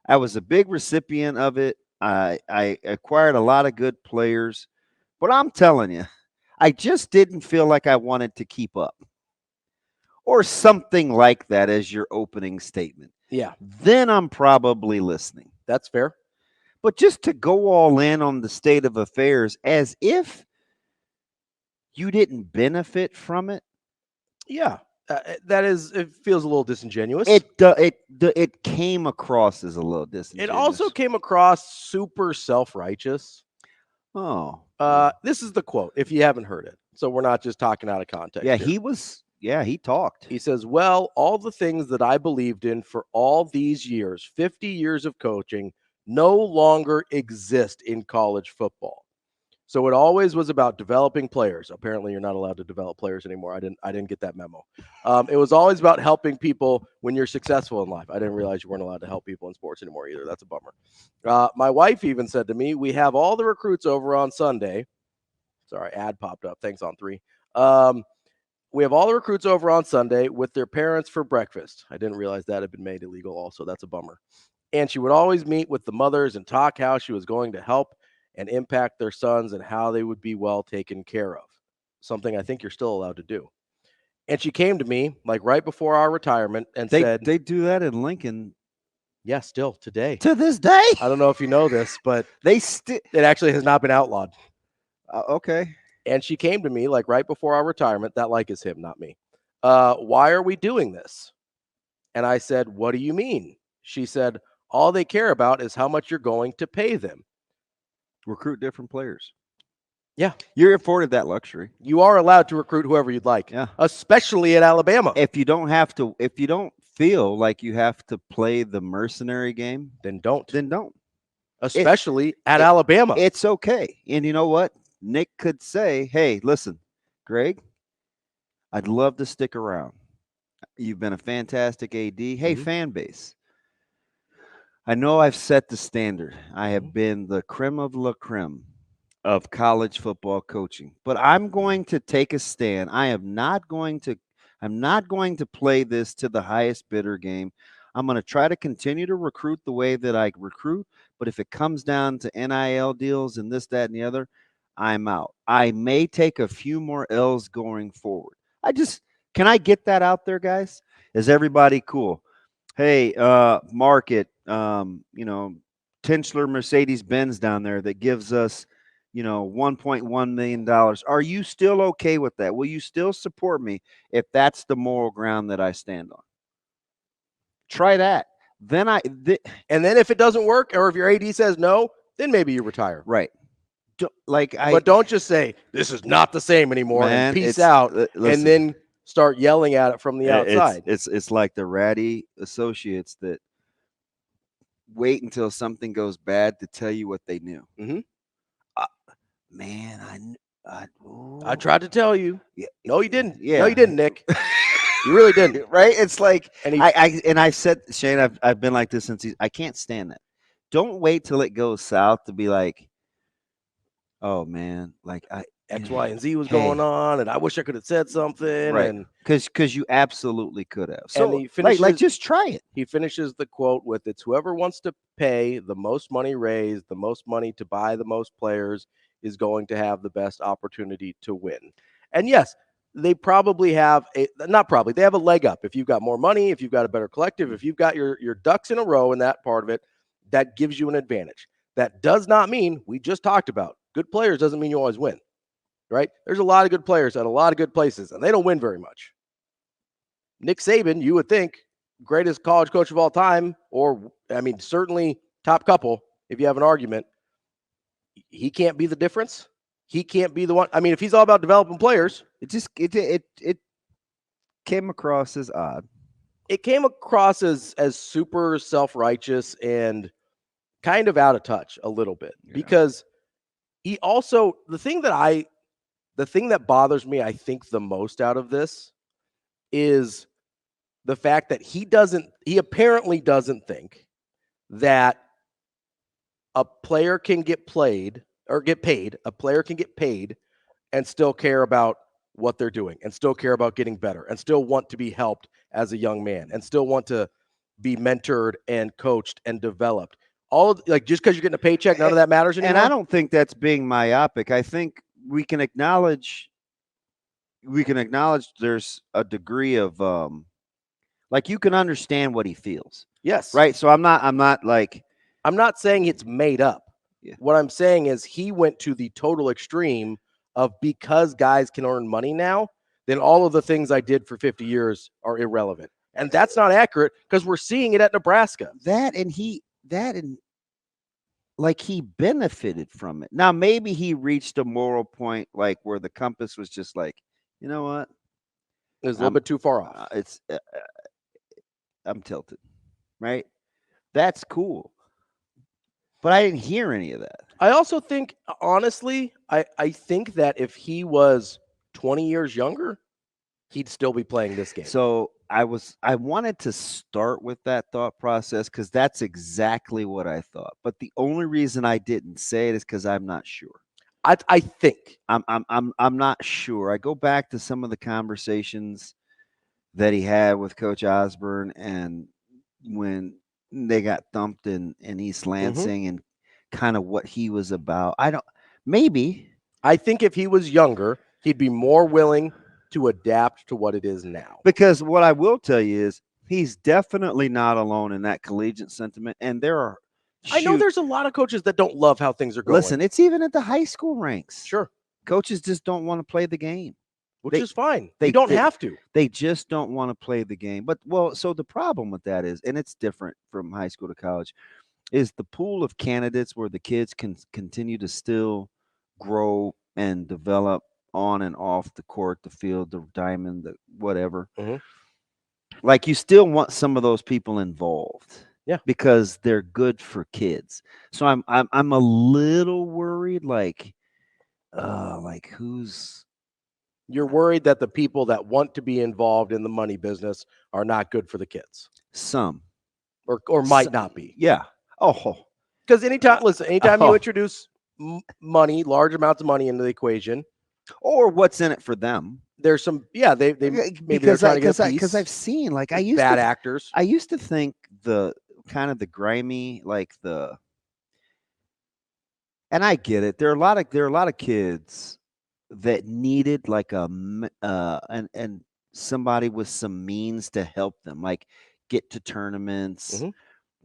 was a big recipient of it. I acquired a lot of good players, but I'm telling you, I just didn't feel like I wanted to keep up. Or something like that as your opening statement. Yeah. Then I'm probably listening. That's fair. But just to go all in on the state of affairs as if you didn't benefit from it. Yeah. It feels a little disingenuous. It came across as a little disingenuous. It also came across super self-righteous. Oh. This is the quote, if you haven't heard it. So we're not just talking out of context. Yeah, he talked. He says, well, all the things that I believed in for all these years, 50 years of coaching, no longer exist in college football. So it always was about developing players. Apparently, you're not allowed to develop players anymore. I didn't get that memo. It was always about helping people when you're successful in life. I didn't realize you weren't allowed to help people in sports anymore either. That's a bummer. My wife even said to me, we have all the recruits over on Sunday. Sorry, ad popped up. Thanks on 3. We have all the recruits over on Sunday with their parents for breakfast. I didn't realize that had been made illegal also. That's a bummer. And she would always meet with the mothers and talk how she was going to help and impact their sons and how they would be well taken care of. Something I think you're still allowed to do. And she came to me like right before our retirement and said, they do that in Lincoln. Yeah, still today. To this day. I don't know if you know this, but it actually has not been outlawed. Okay. And she came to me like right before our retirement. That like is him, not me. Why are we doing this? And I said, what do you mean? She said, all they care about is how much you're going to pay them. Recruit different players. Yeah. You're afforded that luxury. You are allowed to recruit whoever you'd like. Yeah. Especially at Alabama. If you don't feel like you have to play the mercenary game, then don't. Especially at Alabama. It's okay. And you know what? Nick could say, hey, listen, Greg, I'd love to stick around. You've been a fantastic AD. Hey, fan base. I know I've set the standard. I have been the creme of la creme of college football coaching, but I'm going to take a stand. I'm not going to play this to the highest bidder game. I'm going to try to continue to recruit the way that I recruit, but if it comes down to NIL deals and this, that, and the other, I'm out. I may take a few more L's going forward. Can I get that out there, guys? Is everybody cool? Hey, market, Tinchler Mercedes-Benz down there that gives us, $1.1 million. Are you still okay with that? Will you still support me if that's the moral ground that I stand on? Try that. And then if it doesn't work, or if your AD says no, then maybe you retire. Right. But don't just say, this is not the same anymore, and peace out, and then start yelling at it from the outside. It's like the ratty associates that wait until something goes bad to tell you what they knew. Mm-hmm. I tried to tell you. Yeah. No, you didn't. Yeah. No, you didn't, Nick. You really didn't. Right? It's like, and I said, Shane, I've been like this since I can't stand that. Don't wait till it goes south to be like, oh man, like X, Y, and Z was going on, and I wish I could have said something. Right. And because you absolutely could have. So he finishes, like just try it. He finishes the quote with, it's whoever wants to pay the most money raised, the most money to buy the most players is going to have the best opportunity to win. And yes, they probably have they have a leg up. If you've got more money, if you've got a better collective, if you've got your ducks in a row in that part of it, that gives you an advantage. That does not mean, we just talked about, good players doesn't mean you always win, right? There's a lot of good players at a lot of good places, and they don't win very much. Nick Saban, you would think, greatest college coach of all time, or, certainly top couple, if you have an argument, he can't be the difference. He can't be the one. If he's all about developing players. It came across as odd. It came across as super self-righteous and kind of out of touch a little bit, because he also, the thing that bothers me, I think, the most out of this is the fact that he apparently doesn't think that a player can get paid, a player can get paid and still care about what they're doing and still care about getting better and still want to be helped as a young man and still want to be mentored and coached and developed. Just because you're getting a paycheck, none of that matters anymore. And I don't think that's being myopic. I think we can acknowledge there's a degree of you can understand what he feels. Yes. Right. So I'm not saying it's made up. Yeah. What I'm saying is he went to the total extreme of, because guys can earn money now, then all of the things I did for 50 years are irrelevant. And that's not accurate, because we're seeing it at Nebraska. He benefited from it. Now, maybe he reached a moral point where the compass was just you know what? It was a little bit too far off. I'm tilted, right? That's cool. But I didn't hear any of that. I also think, honestly, I think that if he was 20 years younger, he'd still be playing this game. So I wanted to start with that thought process because that's exactly what I thought. But the only reason I didn't say it is because I'm not sure. I think I'm not sure. I go back to some of the conversations that he had with Coach Osborne, and when they got thumped in East Lansing, and kind of what he was about. I think if he was younger, he'd be more willing to adapt to what it is now. Because what I will tell you is he's definitely not alone in that collegiate sentiment. And there are, I know there's a lot of coaches that don't love how things are going. Listen, it's even at the high school ranks. Sure. Coaches just don't want to play the game. Which is fine. They don't have to. They just don't want to play the game. So the problem with that is, and it's different from high school to college, is the pool of candidates where the kids can continue to still grow and develop on and off the court, the field, the diamond, the whatever. You still want some of those people involved. Yeah. Because they're good for kids. So I'm a little worried, who's. You're worried that the people that want to be involved in the money business are not good for the kids. Some. Or might not be. Yeah. Oh. Because anytime you introduce money, large amounts of money into the equation, or what's in it for them, there's some, they because I've seen bad actors. I used to think the kind of the grimy, and I get it. There are a lot of kids that needed and somebody with some means to help them, get to tournaments,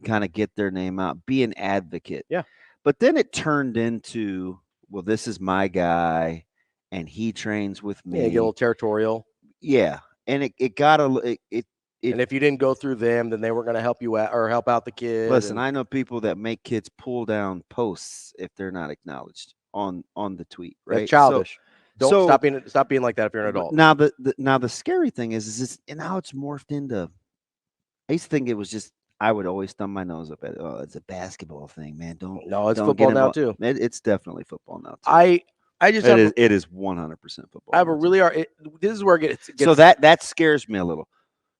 kind of get their name out, be an advocate. Yeah. But then it turned into, well, this is my guy and he trains with me. Yeah, get a little territorial. Yeah. And it got and if you didn't go through them, then they weren't going to help you out or help out the kid. Listen, I know people that make kids pull down posts if they're not acknowledged on the tweet, right? That's childish. Stop being like that if you're an adult. Now the scary thing is now it's morphed into. I used to think it was just, I would always thumb my nose up at it. Oh, it's a basketball thing, man. No, it's football now too. It's definitely football now too. It is 100% football. I have this is where it gets so that scares me a little,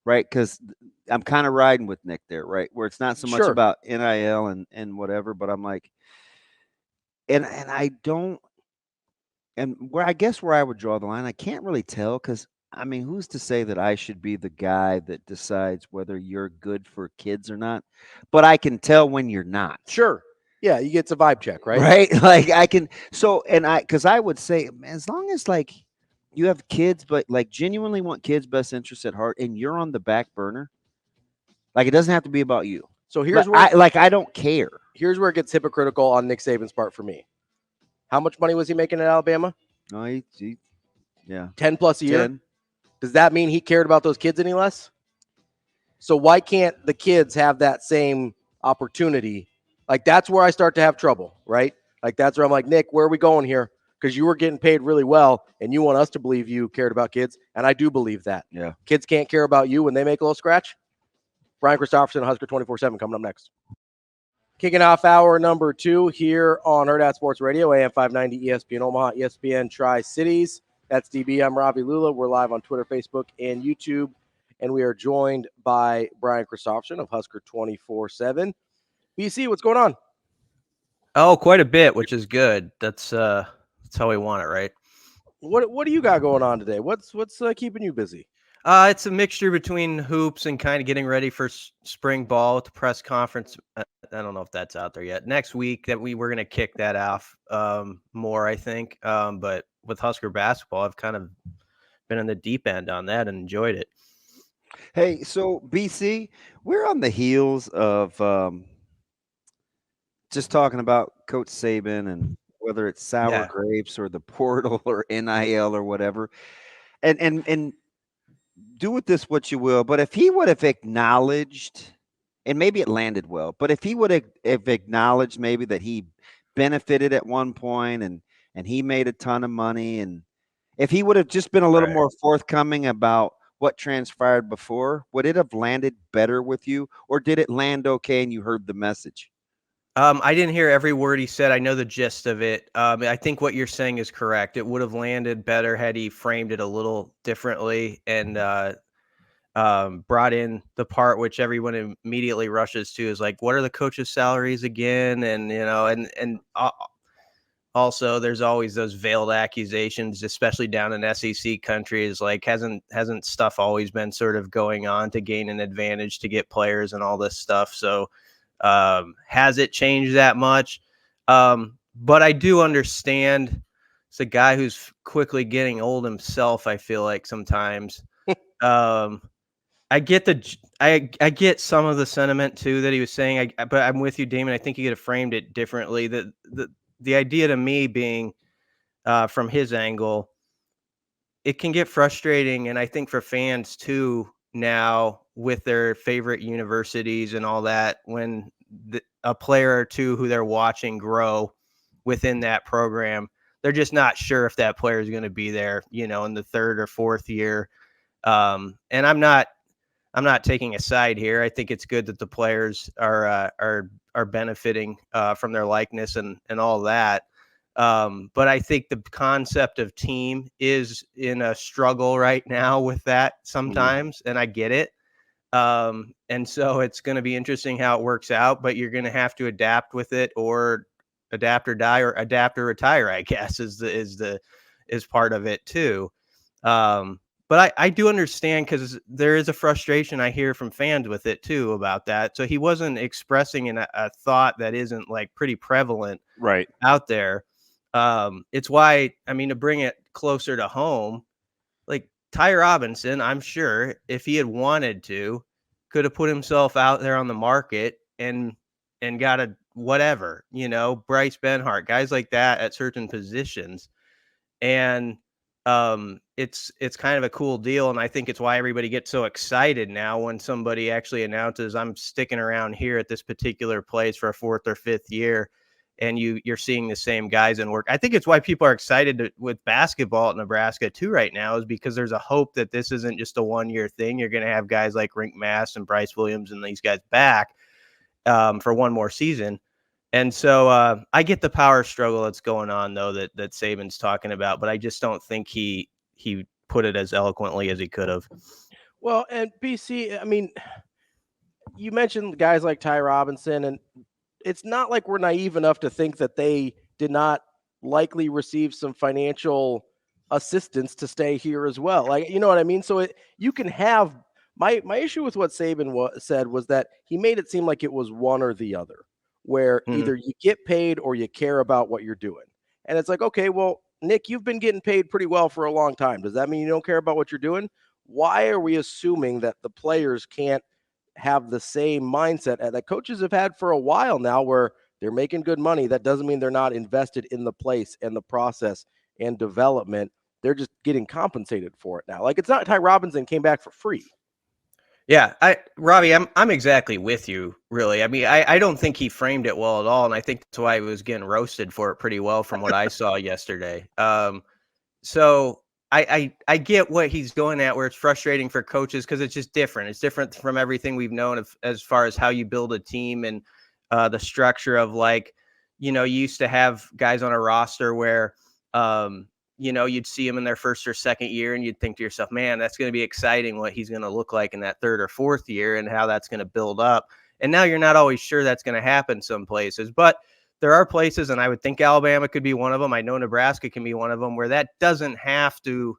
right? Because I'm kind of riding with Nick there, right? Where it's not so much about NIL and whatever, but I'm like, and I don't. And where I would draw the line, I can't really tell, because I mean, who's to say that I should be the guy that decides whether you're good for kids or not? But I can tell when you're not. Sure. Yeah, you get a vibe check, right? Right? I can. So, because I would say, as long as you have kids, but genuinely want kids' best interests at heart, and you're on the back burner, it doesn't have to be about you. So here's where I don't care. Here's where it gets hypocritical on Nick Saban's part for me. How much money was he making at Alabama? Oh, yeah. 10 plus a year. 10. Does that mean he cared about those kids any less? So why can't the kids have that same opportunity? That's where I start to have trouble, right? That's where I'm like, Nick, where are we going here? Because you were getting paid really well, and you want us to believe you cared about kids, and I do believe that. Yeah. Kids can't care about you when they make a little scratch. Brian Christopherson, Husker 24/7, coming up next. Kicking off hour number 2 here on Hurrdat Sports Radio, AM 590, ESPN Omaha, ESPN Tri-Cities. That's DB. I'm Ravi, Lulla. We're live on Twitter, Facebook, and YouTube. And we are joined by Brian Christopherson of Husker 24/7. BC, what's going on? Oh, quite a bit, which is good. That's how we want it, right? What do you got going on today? What's keeping you busy? It's a mixture between hoops and kind of getting ready for spring ball at the press conference. I don't know if that's out there yet. Next week that we're going to kick that off more, I think. But with Husker basketball, I've kind of been in the deep end on that and enjoyed it. Hey, so BC, we're on the heels of just talking about Coach Saban and whether it's sour grapes or the portal or NIL or whatever. And do with this what you will, but if he would have acknowledged, and maybe it landed well, but if he would have acknowledged maybe that he benefited at one point and he made a ton of money, and if he would have just been a little more forthcoming about what transpired before, would it have landed better with you, or did it land okay and you heard the message? I didn't hear every word he said. I know the gist of it. I think what you're saying is correct. It would have landed better had he framed it a little differently and brought in the part which everyone immediately rushes to is like, what are the coaches' salaries again? And, and also there's always those veiled accusations, especially down in SEC countries. Like, hasn't stuff always been sort of going on to gain an advantage to get players and all this stuff? So, has it changed that much? But I do understand it's a guy who's quickly getting old himself. I feel like sometimes, I get I get some of the sentiment too that he was saying, but I'm with you, Damon. I think he could have framed it differently. The idea to me being, from his angle, it can get frustrating. And I think for fans too, now with their favorite universities and all that, when a player or two who they're watching grow within that program, they're just not sure if that player is going to be there, in the third or fourth year. And I'm not taking a side here. I think it's good that the players are benefiting from their likeness and all that. But I think the concept of team is in a struggle right now with that sometimes, and I get it. And so it's going to be interesting how it works out, but you're going to have to adapt with it, or adapt or die, or adapt or retire, I guess, is part of it too. But I do understand, because there is a frustration I hear from fans with it too about that. So he wasn't expressing a thought that isn't like pretty prevalent out there. It's why, to bring it closer to home, like Ty Robinson, I'm sure if he had wanted to, could have put himself out there on the market and got a whatever, Bryce Benhart, guys like that at certain positions. And it's kind of a cool deal, and I think it's why everybody gets so excited now when somebody actually announces, I'm sticking around here at this particular place for a fourth or fifth year, and you're seeing the same guys in work. I think it's why people are excited with basketball at Nebraska too right now, is because there's a hope that this isn't just a 1-year thing. You're going to have guys like Rink Mass and Bryce Williams and these guys back for one more season. And so I get the power struggle that's going on, though, that Saban's talking about, but I just don't think he put it as eloquently as he could have. Well, and BC, you mentioned guys like Ty Robinson, and it's not like we're naive enough to think that they did not likely receive some financial assistance to stay here as well. Like, you know what I mean? So you can have my issue with what Saban said was that he made it seem like it was one or the other, where either you get paid or you care about what you're doing. And it's like, okay, well, Nick, you've been getting paid pretty well for a long time. Does that mean you don't care about what you're doing? Why are we assuming that the players can't have the same mindset that coaches have had for a while now, where they're making good money? That doesn't mean they're not invested in the place and the process and development. They're just getting compensated for it now. Like, it's not Ty Robinson came back for free. Yeah, Ravi, I'm exactly with you, really. I don't think he framed it well at all, and I think that's why he was getting roasted for it pretty well from what I saw yesterday. So I get what he's going at, where it's frustrating for coaches because it's just different. It's different from everything we've known as far as how you build a team and the structure of, like, you used to have guys on a roster where you'd see him in their first or second year and you'd think to yourself, man, that's going to be exciting what he's going to look like in that third or fourth year and how that's going to build up. And now you're not always sure that's going to happen some places. But there are places, and I would think Alabama could be one of them. I know Nebraska can be one of them, where that doesn't have to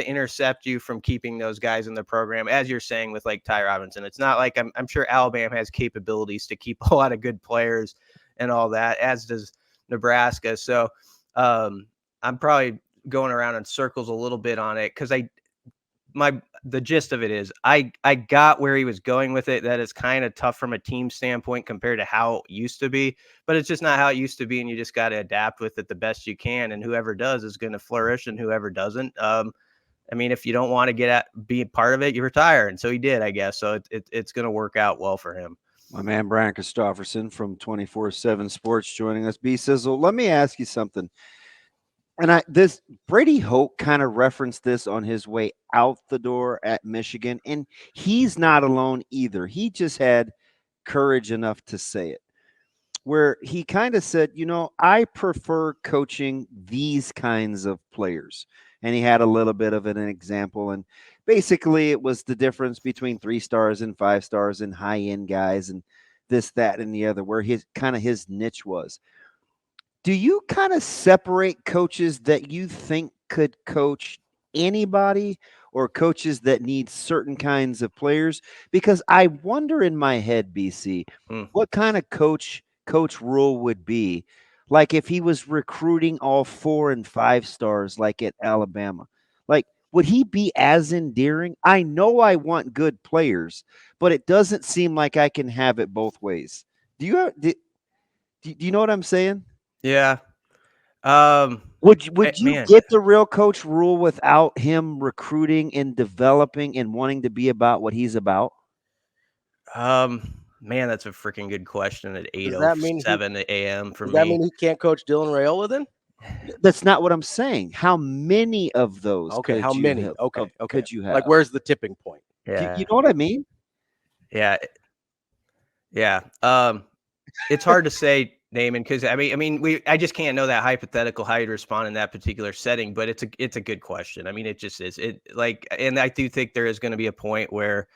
intercept you from keeping those guys in the program, as you're saying with like Ty Robinson. It's not like I'm sure Alabama has capabilities to keep a lot of good players and all that, as does Nebraska. So I'm probably going around in circles a little bit on it, because the gist of it is I got where he was going with it, that it's kind of tough from a team standpoint compared to how it used to be, but it's just not how it used to be, and you just got to adapt with it the best you can, and whoever does is going to flourish, and whoever doesn't, I mean, if you don't want to be a part of it, you retire, and so he did, I guess. So it's going to work out well for him. My man Brian Christopherson from 24/7 Sports joining us. B Sizzle, let me ask you something. And this Brady Hoke kind of referenced this on his way out the door at Michigan, and he's not alone either. He just had courage enough to say it, where he kind of said, I prefer coaching these kinds of players. And he had a little bit of an example, and basically it was the difference between 3 stars and 5 stars and high-end guys and this, that, and the other, where his niche was. Do you kind of separate coaches that you think could coach anybody, or coaches that need certain kinds of players? Because I wonder in my head, BC, what kind of Coach Rule would be like if he was recruiting all 4 and 5 stars like at Alabama. Like, would he be as endearing? I know I want good players, but it doesn't seem like I can have it both ways. Do you know what I'm saying? Yeah. Would you get the real Coach Rule without him recruiting and developing and wanting to be about what he's about? Man, that's a freaking good question at 8:07 a.m. for me. Does that mean he can't coach Dylan Raiola then? That's not what I'm saying. How many of those? Okay, how many? Okay. Could you have? Like, where's the tipping point? Yeah. You know what I mean? Yeah. Yeah. It's hard to say, Damon, because I mean, I just can't know that hypothetical how you'd respond in that particular setting, but it's a good question. I mean, it just is. And I do think there is going to be a point where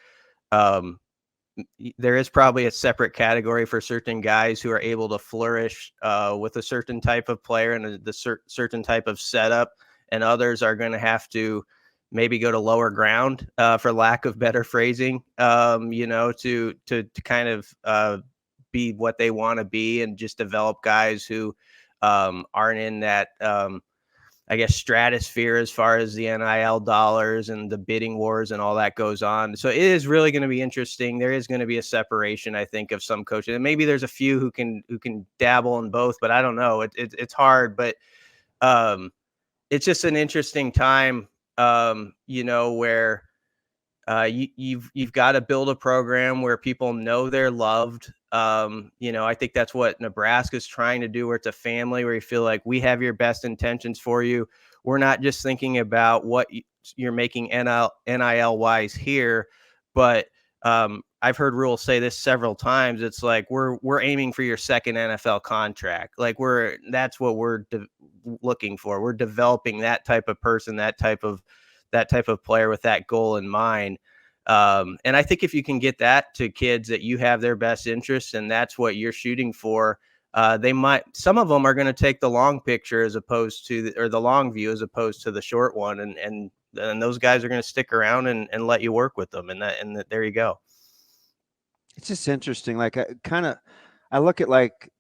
there is probably a separate category for certain guys who are able to flourish with a certain type of player and the certain type of setup, and others are going to have to maybe go to lower ground, for lack of better phrasing, to kind of be what they want to be, and just develop guys who aren't in that I guess stratosphere as far as the NIL dollars and the bidding wars and all that goes on. So it is really going to be interesting. There is going to be a separation, I think, of some coaches, and maybe there's a few who can dabble in both, but I don't know. It's hard, but it's just an interesting time, where you've got to build a program where people know they're loved. I think that's what Nebraska's trying to do, where it's a family, where you feel like we have your best intentions for you. We're not just thinking about what you're making NIL wise here, but I've heard Rule say this several times. It's like we're aiming for your second NFL contract. Like that's what we're looking for. We're developing that type of person, that type of player with that goal in mind. And I think if you can get that to kids that you have their best interests and that's what you're shooting for, some of them are going to take the long picture as opposed to the long view as opposed to the short one. And those guys are going to stick around and let you work with them. And there you go. It's just interesting. Like I look at like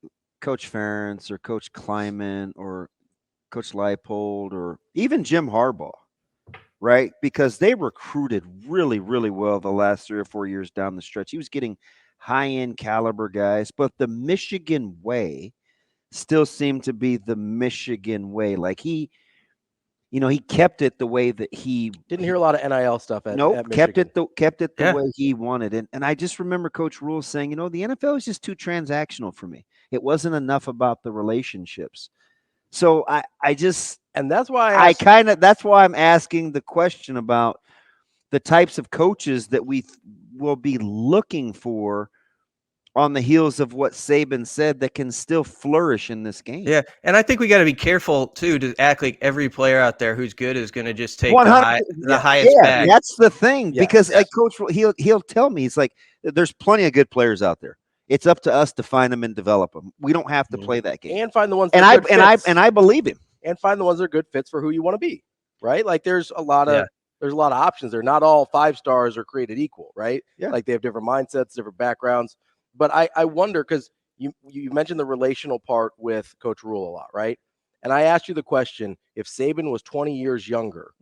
Coach Ferentz or Coach Kleiman or Coach Leipold or even Jim Harbaugh. Right? Because they recruited really, really well the last 3 or 4 years down the stretch. He was getting high-end caliber guys, but the Michigan way still seemed to be the Michigan way. Like he kept it the way that he didn't hear a lot of NIL stuff at Michigan. kept it the way he wanted. And I just remember Coach Rule saying, the NFL is just too transactional for me. It wasn't enough about the relationships. So and that's why that's why I'm asking the question about the types of coaches that we will be looking for on the heels of what Saban said that can still flourish in this game. Yeah, and I think we got to be careful too to act like every player out there who's good is going to just take the highest bag. That's the thing, because like Coach, he'll tell me, he's like, there's plenty of good players out there, It's up to us to find them and develop them. We don't have to play that game. And find the ones and that I good and I fits. and I believe him. And find the ones that are good fits for who you want to be, right? Like there's a lot of options. They're not all 5 stars are created equal, right? Yeah. Like they have different mindsets, different backgrounds. But I wonder, because you mentioned the relational part with Coach Rule a lot, right? And I asked you the question, if Saban was 20 years younger,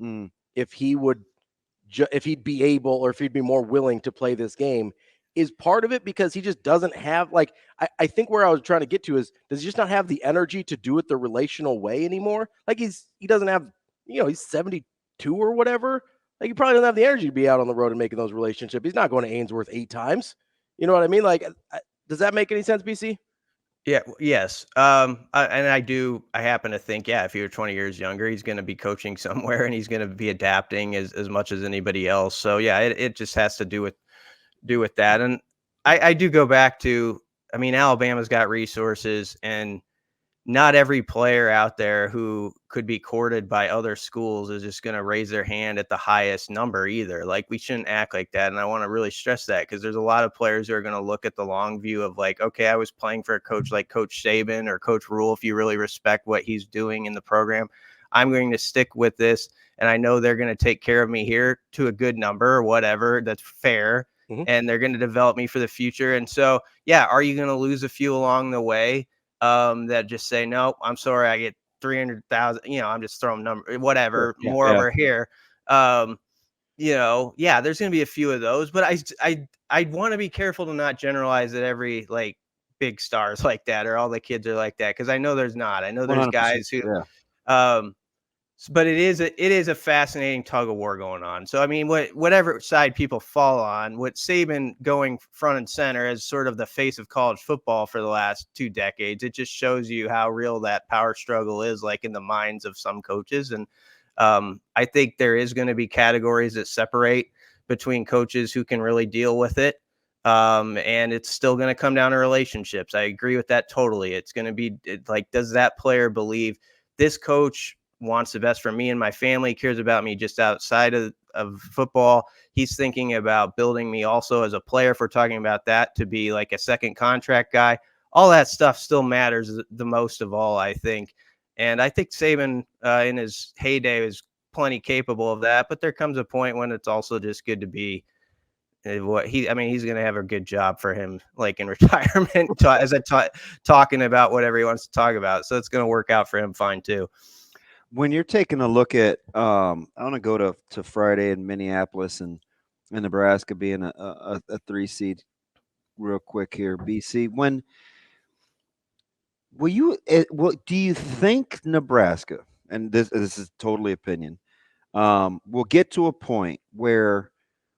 if he'd be able, or if he'd be more willing to play this game. Is part of it because he just doesn't have, like, I think where I was trying to get to is, does he just not have the energy to do it the relational way anymore? Like he doesn't have, he's 72 or whatever. Like he probably doesn't have the energy to be out on the road and making those relationships. He's not going to Ainsworth 8 times. You know what I mean? Like, does that make any sense, BC? Yeah. Yes. I happen to think, if he were 20 years younger, he's going to be coaching somewhere and he's going to be adapting as much as anybody else. So yeah, it just has to do with that. And I do go back to, Alabama's got resources, and not every player out there who could be courted by other schools is just going to raise their hand at the highest number either. Like, we shouldn't act like that. And I want to really stress that, because there's a lot of players who are going to look at the long view of like, okay, I was playing for a coach like Coach Saban or Coach Rule. If you really respect what he's doing in the program, I'm going to stick with this. And I know they're going to take care of me here to a good number or whatever. That's fair. And they're going to develop me for the future. And so, are you going to lose a few along the way that just say, no, I'm sorry, I get 300,000, I'm just throwing number, whatever, more over here. There's going to be a few of those, but I want to be careful to not generalize that every like big stars like that or all the kids are like that. Cause I know there's not. I know there's guys who, but it is a fascinating tug of war going on. So, whatever side people fall on, what Saban going front and center as sort of the face of college football for the last 2 decades, it just shows you how real that power struggle is, like in the minds of some coaches. And I think there is going to be categories that separate between coaches who can really deal with it. And it's still going to come down to relationships. I agree with that totally. It's going to be like, does that player believe this coach wants the best for me and my family, cares about me just outside of football? He's thinking about building me also as a player, if we're talking about that, to be like a second contract guy. All that stuff still matters the most of all, I think. And I think Saban in his heyday is plenty capable of that. But there comes a point when it's also just good to be he's going to have a good job for him, like in retirement, talking about whatever he wants to talk about. So it's going to work out for him fine too. When you're taking a look at, I want to go to Friday in Minneapolis and Nebraska being a 3 seed real quick here, BC. Do you think Nebraska, and this is totally opinion, will get to a point where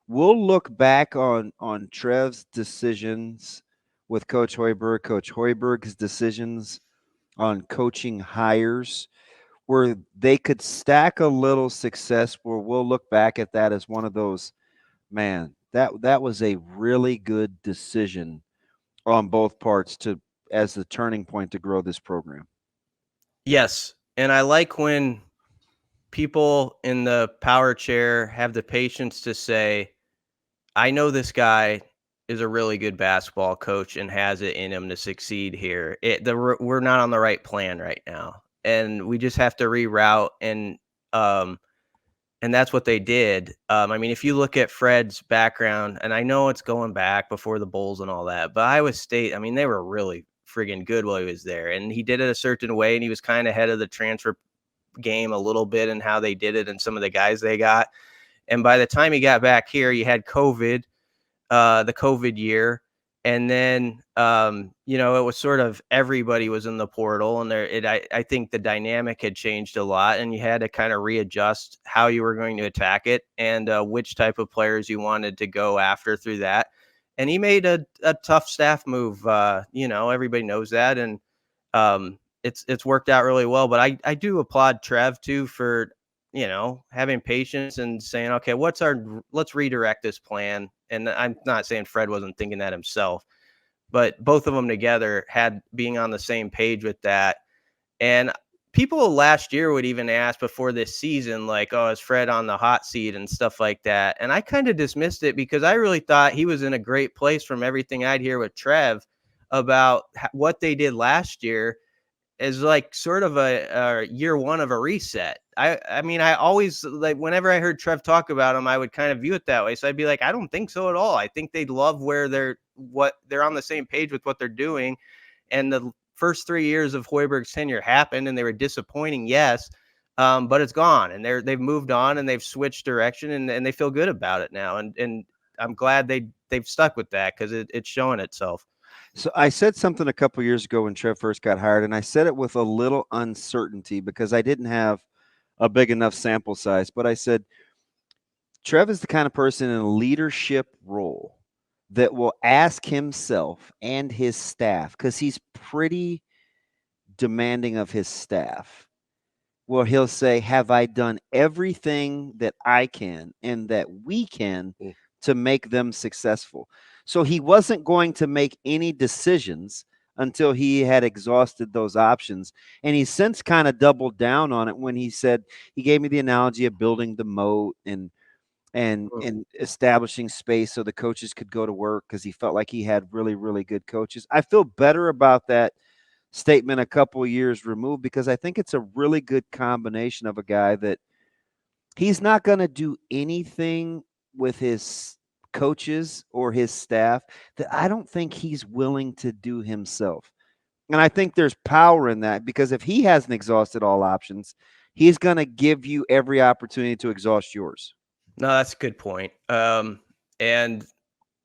we'll look back on Trev's decisions with Coach Hoiberg, Coach Hoiberg's decisions on coaching hires, where they could stack a little success, where we'll look back at that as one of those, man, that was a really good decision on both parts as the turning point to grow this program? Yes. And I like when people in the power chair have the patience to say, I know this guy is a really good basketball coach and has it in him to succeed here. We're not on the right plan right now, and we just have to reroute. And that's what they did. If you look at Fred's background, and I know it's going back before the Bulls and all that, but Iowa State, they were really friggin' good while he was there, and he did it a certain way, and he was kind of ahead of the transfer game a little bit and how they did it and some of the guys they got. And by the time he got back here, you had COVID, the COVID year. And then, it was sort of everybody was in the portal, and I think the dynamic had changed a lot, and you had to kind of readjust how you were going to attack it and which type of players you wanted to go after through that. And he made a tough staff move. Everybody knows that. And it's worked out really well. But I do applaud Trev too for, having patience and saying, okay, let's redirect this plan. And I'm not saying Fred wasn't thinking that himself, but both of them together being on the same page with that. And people last year would even ask before this season, like, oh, is Fred on the hot seat and stuff like that? And I kind of dismissed it because I really thought he was in a great place from everything I'd hear with Trev. about what they did last year is like sort of a year one of a reset. I mean, I always, like, whenever I heard Trev talk about them, I would kind of view it that way. So I'd be like, I don't think so at all. I think they love where they're on the same page with what they're doing. And the first 3 years of Hoiberg's tenure happened and they were disappointing. Yes. But it's gone and they've moved on and they've switched direction and they feel good about it now. And I'm glad they've stuck with that because it's showing itself. So I said something a couple years ago when Trev first got hired, and I said it with a little uncertainty because I didn't have a big enough sample size. But I said, Trev is the kind of person in a leadership role that will ask himself and his staff, because he's pretty demanding of his staff, where he'll say, have I done everything that I can and that we can to make them successful? So he wasn't going to make any decisions until he had exhausted those options. And he's since kind of doubled down on it when he said, he gave me the analogy of building the moat and establishing space so the coaches could go to work, because he felt like he had really, really good coaches. I feel better about that statement a couple of years removed, because I think it's a really good combination of a guy that he's not going to do anything with his coaches or his staff that I don't think he's willing to do himself. And I think there's power in that, because if he hasn't exhausted all options, he's going to give you every opportunity to exhaust yours. No, that's a good point. And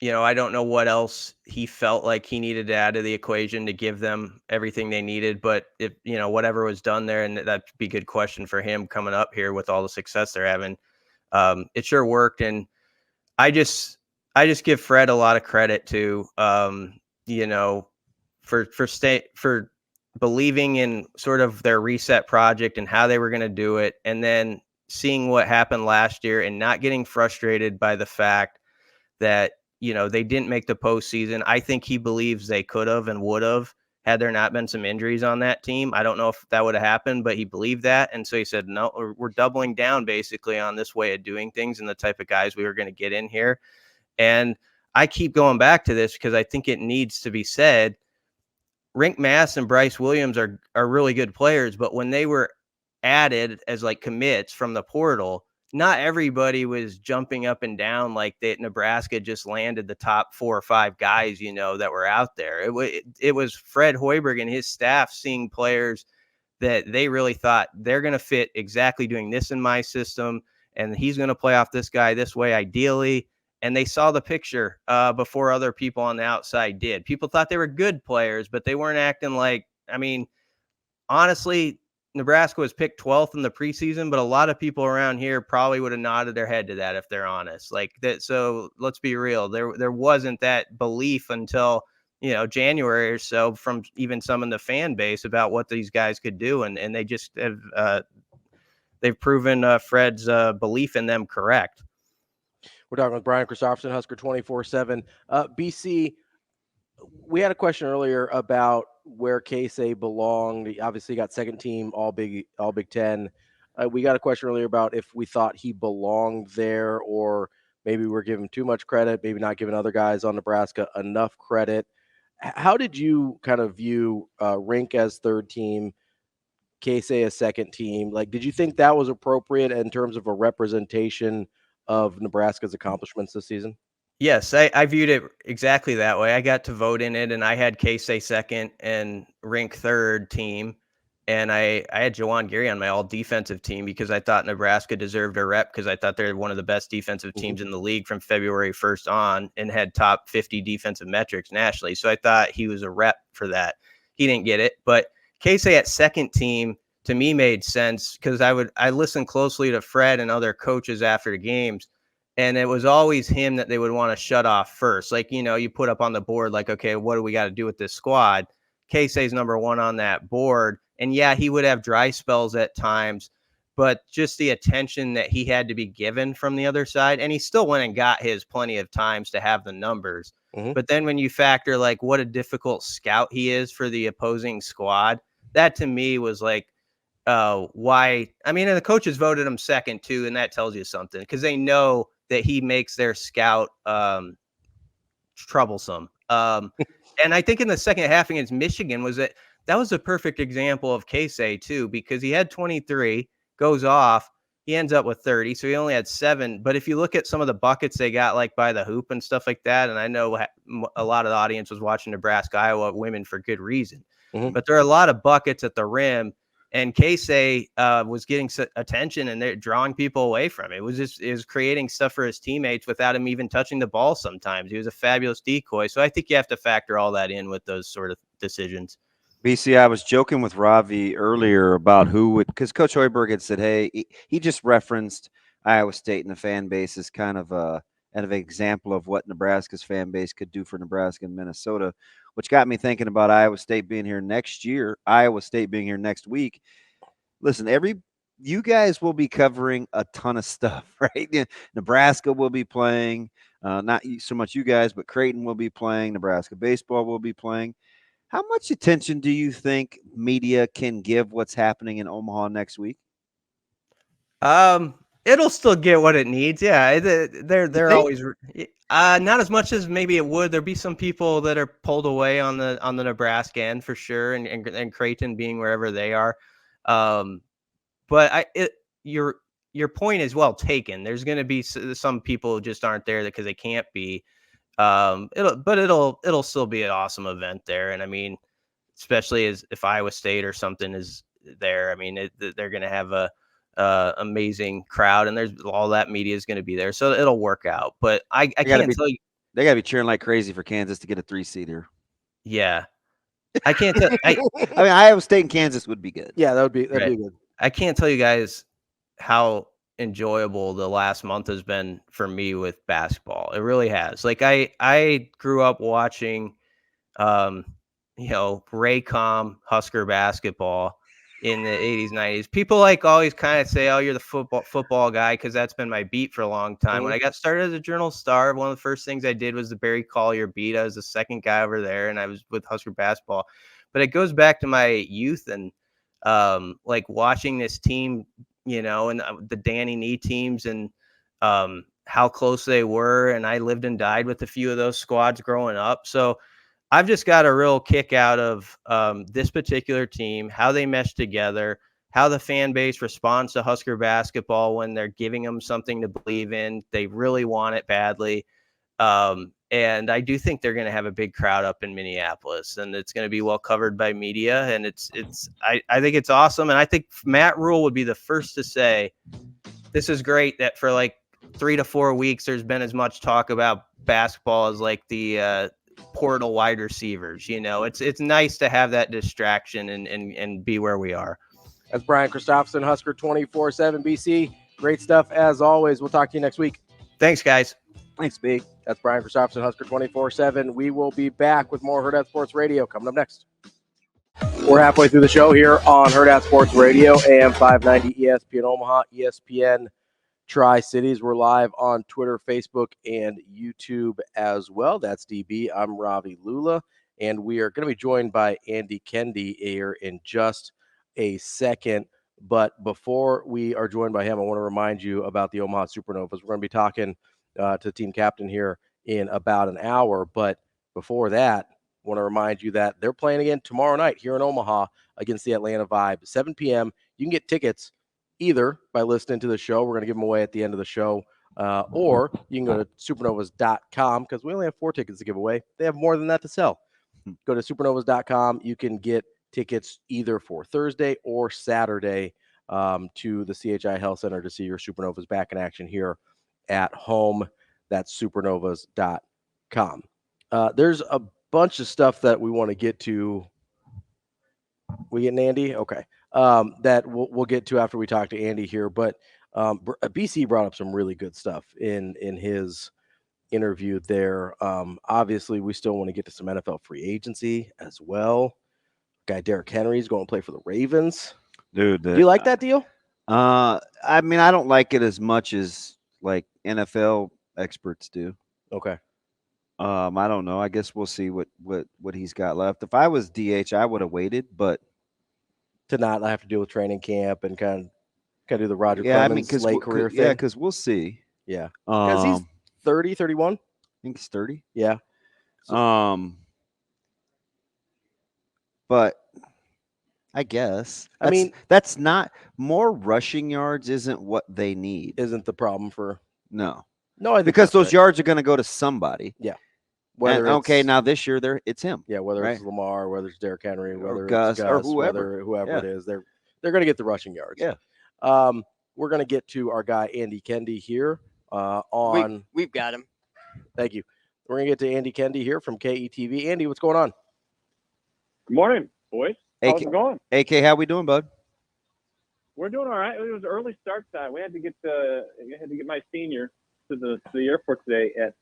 I don't know what else he felt like he needed to add to the equation to give them everything they needed. But if, whatever was done there, and that'd be a good question for him coming up here with all the success they're having. It sure worked. And I just give Fred a lot of credit to, for believing in sort of their reset project and how they were going to do it. And then seeing what happened last year and not getting frustrated by the fact that, they didn't make the postseason. I think he believes they could have and would have had there not been some injuries on that team. I don't know if that would have happened, but he believed that. And so he said, no, we're doubling down basically on this way of doing things and the type of guys we were going to get in here. And I keep going back to this because I think it needs to be said. Rink Mass and Bryce Williams are really good players, but when they were added as like commits from the portal, not everybody was jumping up and down like that. Nebraska just landed the top 4 or 5 guys, that were out there. It was Fred Hoiberg and his staff seeing players that they really thought they're going to fit exactly doing this in my system. And he's going to play off this guy this way, ideally. And they saw the picture before other people on the outside did. People thought they were good players, but they weren't acting like, honestly, Nebraska was picked 12th in the preseason, but a lot of people around here probably would have nodded their head to that if they're honest. Like that. So let's be real. There wasn't that belief until, January or so from even some in the fan base about what these guys could do. And they just have, they've proven Fred's belief in them correct. We're talking with Brian Christopherson, Husker 24/7. BC, we had a question earlier about where Kendeigh belonged. He obviously got second team All Big Ten. We got a question earlier about if we thought he belonged there, or maybe we're giving too much credit, maybe not giving other guys on Nebraska enough credit. How did you kind of view Rink as third team, Kendeigh as second team? Like, did you think that was appropriate in terms of a representation of Nebraska's accomplishments this season? Yes, I viewed it exactly that way. I got to vote in it, and I had Kendeigh second and Rink third team. And I had Juwan Gary on my all defensive team because I thought Nebraska deserved a rep, because I thought they're one of the best defensive teams in the league from February 1st on and had top 50 defensive metrics nationally. So I thought he was a rep for that. He didn't get it, but Kendeigh at second team to me made sense because I listened closely to Fred and other coaches after the games. And it was always him that they would want to shut off first. Like, you put up on the board, like, okay, what do we got to do with this squad? Keisei's number one on that board. And yeah, he would have dry spells at times, but just the attention that he had to be given from the other side. And he still went and got his plenty of times to have the numbers. Mm-hmm. But then when you factor like what a difficult scout he is for the opposing squad, that to me was like, why? And the coaches voted him second too. And that tells you something, because they know that he makes their scout troublesome. And I think in the second half against Michigan that was a perfect example of Keisei too, because he had 23, goes off, he ends up with 30, so he only had 7. But if you look at some of the buckets they got, like by the hoop and stuff like that, and I know a lot of the audience was watching Nebraska, Iowa women for good reason, but there are a lot of buckets at the rim, and Keisei was getting attention, and they're drawing people away from it. It was creating stuff for his teammates without him even touching the ball sometimes. He was a fabulous decoy. So I think you have to factor all that in with those sort of decisions. BC, I was joking with Ravi earlier about who would, because Coach Hoiberg had said, hey, he just referenced Iowa State and the fan base as kind of an example of what Nebraska's fan base could do for Nebraska and Minnesota, which got me thinking about Iowa State being here next year, Iowa State being here next week. Listen, you guys will be covering a ton of stuff, right? Nebraska will be playing, not so much you guys, but Creighton will be playing, Nebraska baseball will be playing. How much attention do you think media can give what's happening in Omaha next week? It'll still get what it needs. Yeah, they're always not as much as maybe it would. There'll be some people that are pulled away on the Nebraska end for sure, and Creighton being wherever they are. But your point is well taken. There's going to be some people who just aren't there because they can't be. It'll still be an awesome event there, and I mean, especially if Iowa State or something is there. I mean, they're going to have a amazing crowd, and there's all that media is going to be there, so it'll work out. But I can't tell you, they got to be cheering like crazy for Kansas to get a 3-seater. Yeah, I can't tell. I mean, Iowa State and Kansas would be good. Yeah, that'd be good. I can't tell you guys how enjoyable the last month has been for me with basketball. It really has. Like I grew up watching, Raycom Husker basketball in the 80s, 90s. People always kind of say, oh, you're the football guy, because that's been my beat for a long time. When I got started as a Journal Star, one of the first things I did was the Barry Collier beat. I was the second guy over there, and I was with Husker basketball. But it goes back to my youth and watching this team, and the Danny Nee teams, and how close they were. And I lived and died with a few of those squads growing up. So I've just got a real kick out of this particular team, how they mesh together, how the fan base responds to Husker basketball when they're giving them something to believe in. They really want it badly. And I do think they're going to have a big crowd up in Minneapolis, and it's going to be well covered by media. And I think it's awesome. And I think Matt Rule would be the first to say, this is great that for 3 to 4 weeks, there's been as much talk about basketball as the portal wide receivers. It's nice to have that distraction and be where we are. That's Brian Christopherson, Husker 24/7 BC. Great stuff as always. We'll talk to you next week. Thanks, guys. Thanks, Big. That's Brian Christopherson, Husker 24/7. We will be back with more Hurrdat Sports Radio coming up next. We're halfway through the show here on Hurrdat Sports Radio, AM 590 ESPN Omaha, ESPN Tri-Cities. We're live on Twitter, Facebook, and YouTube as well. That's DB. I'm Ravi Lulla, and we are going to be joined by Andy Kendeigh here in just a second. But before we are joined by him, I want to remind you about the Omaha Supernovas. We're going to be talking to the team captain here in about an hour. But before that, I want to remind you that they're playing again tomorrow night here in Omaha against the Atlanta Vibe, 7 p.m. You can get tickets either by listening to the show. We're going to give them away at the end of the show, or you can go to supernovas.com, because we only have 4 tickets to give away. They have more than that to sell. Go to supernovas.com. You can get tickets either for Thursday or Saturday to the CHI Health Center to see your Supernovas back in action here at home. That's supernovas.com. There's a bunch of stuff that we want to get to. We getting Andy? Okay. That we'll get to after we talk to Andy here. But BC brought up some really good stuff in his interview there. Obviously, we still want to get to some NFL free agency as well. Guy Derrick Henry is going to play for the Ravens. Dude, do you like that deal? I mean, I don't like it as much as NFL experts do. Okay. I don't know. I guess we'll see what he's got left. If I was DH, I would have waited, but to not have to deal with training camp and kind of do the Roger Clemens late career thing. Yeah, because we'll see. Yeah. Because he's 30, 31. I think he's 30. Yeah. But I guess that's not more rushing yards isn't what they need. Isn't the problem for no. I think because those right. yards are going to go to somebody. Yeah. Now this year it's him. Yeah, whether right? it's Lamar, whether it's Derrick Henry, whether Gus, it's or whoever it is, they're going to get the rushing yards. Yeah. We're going to get to our guy Andy Kendeigh here We've got him. Thank you. We're going to get to Andy Kendeigh here from KETV. Andy, what's going on? Good morning, boys. How's it going? AK, how we doing, bud? We're doing all right. It was early start time. We had to get my senior to the airport today at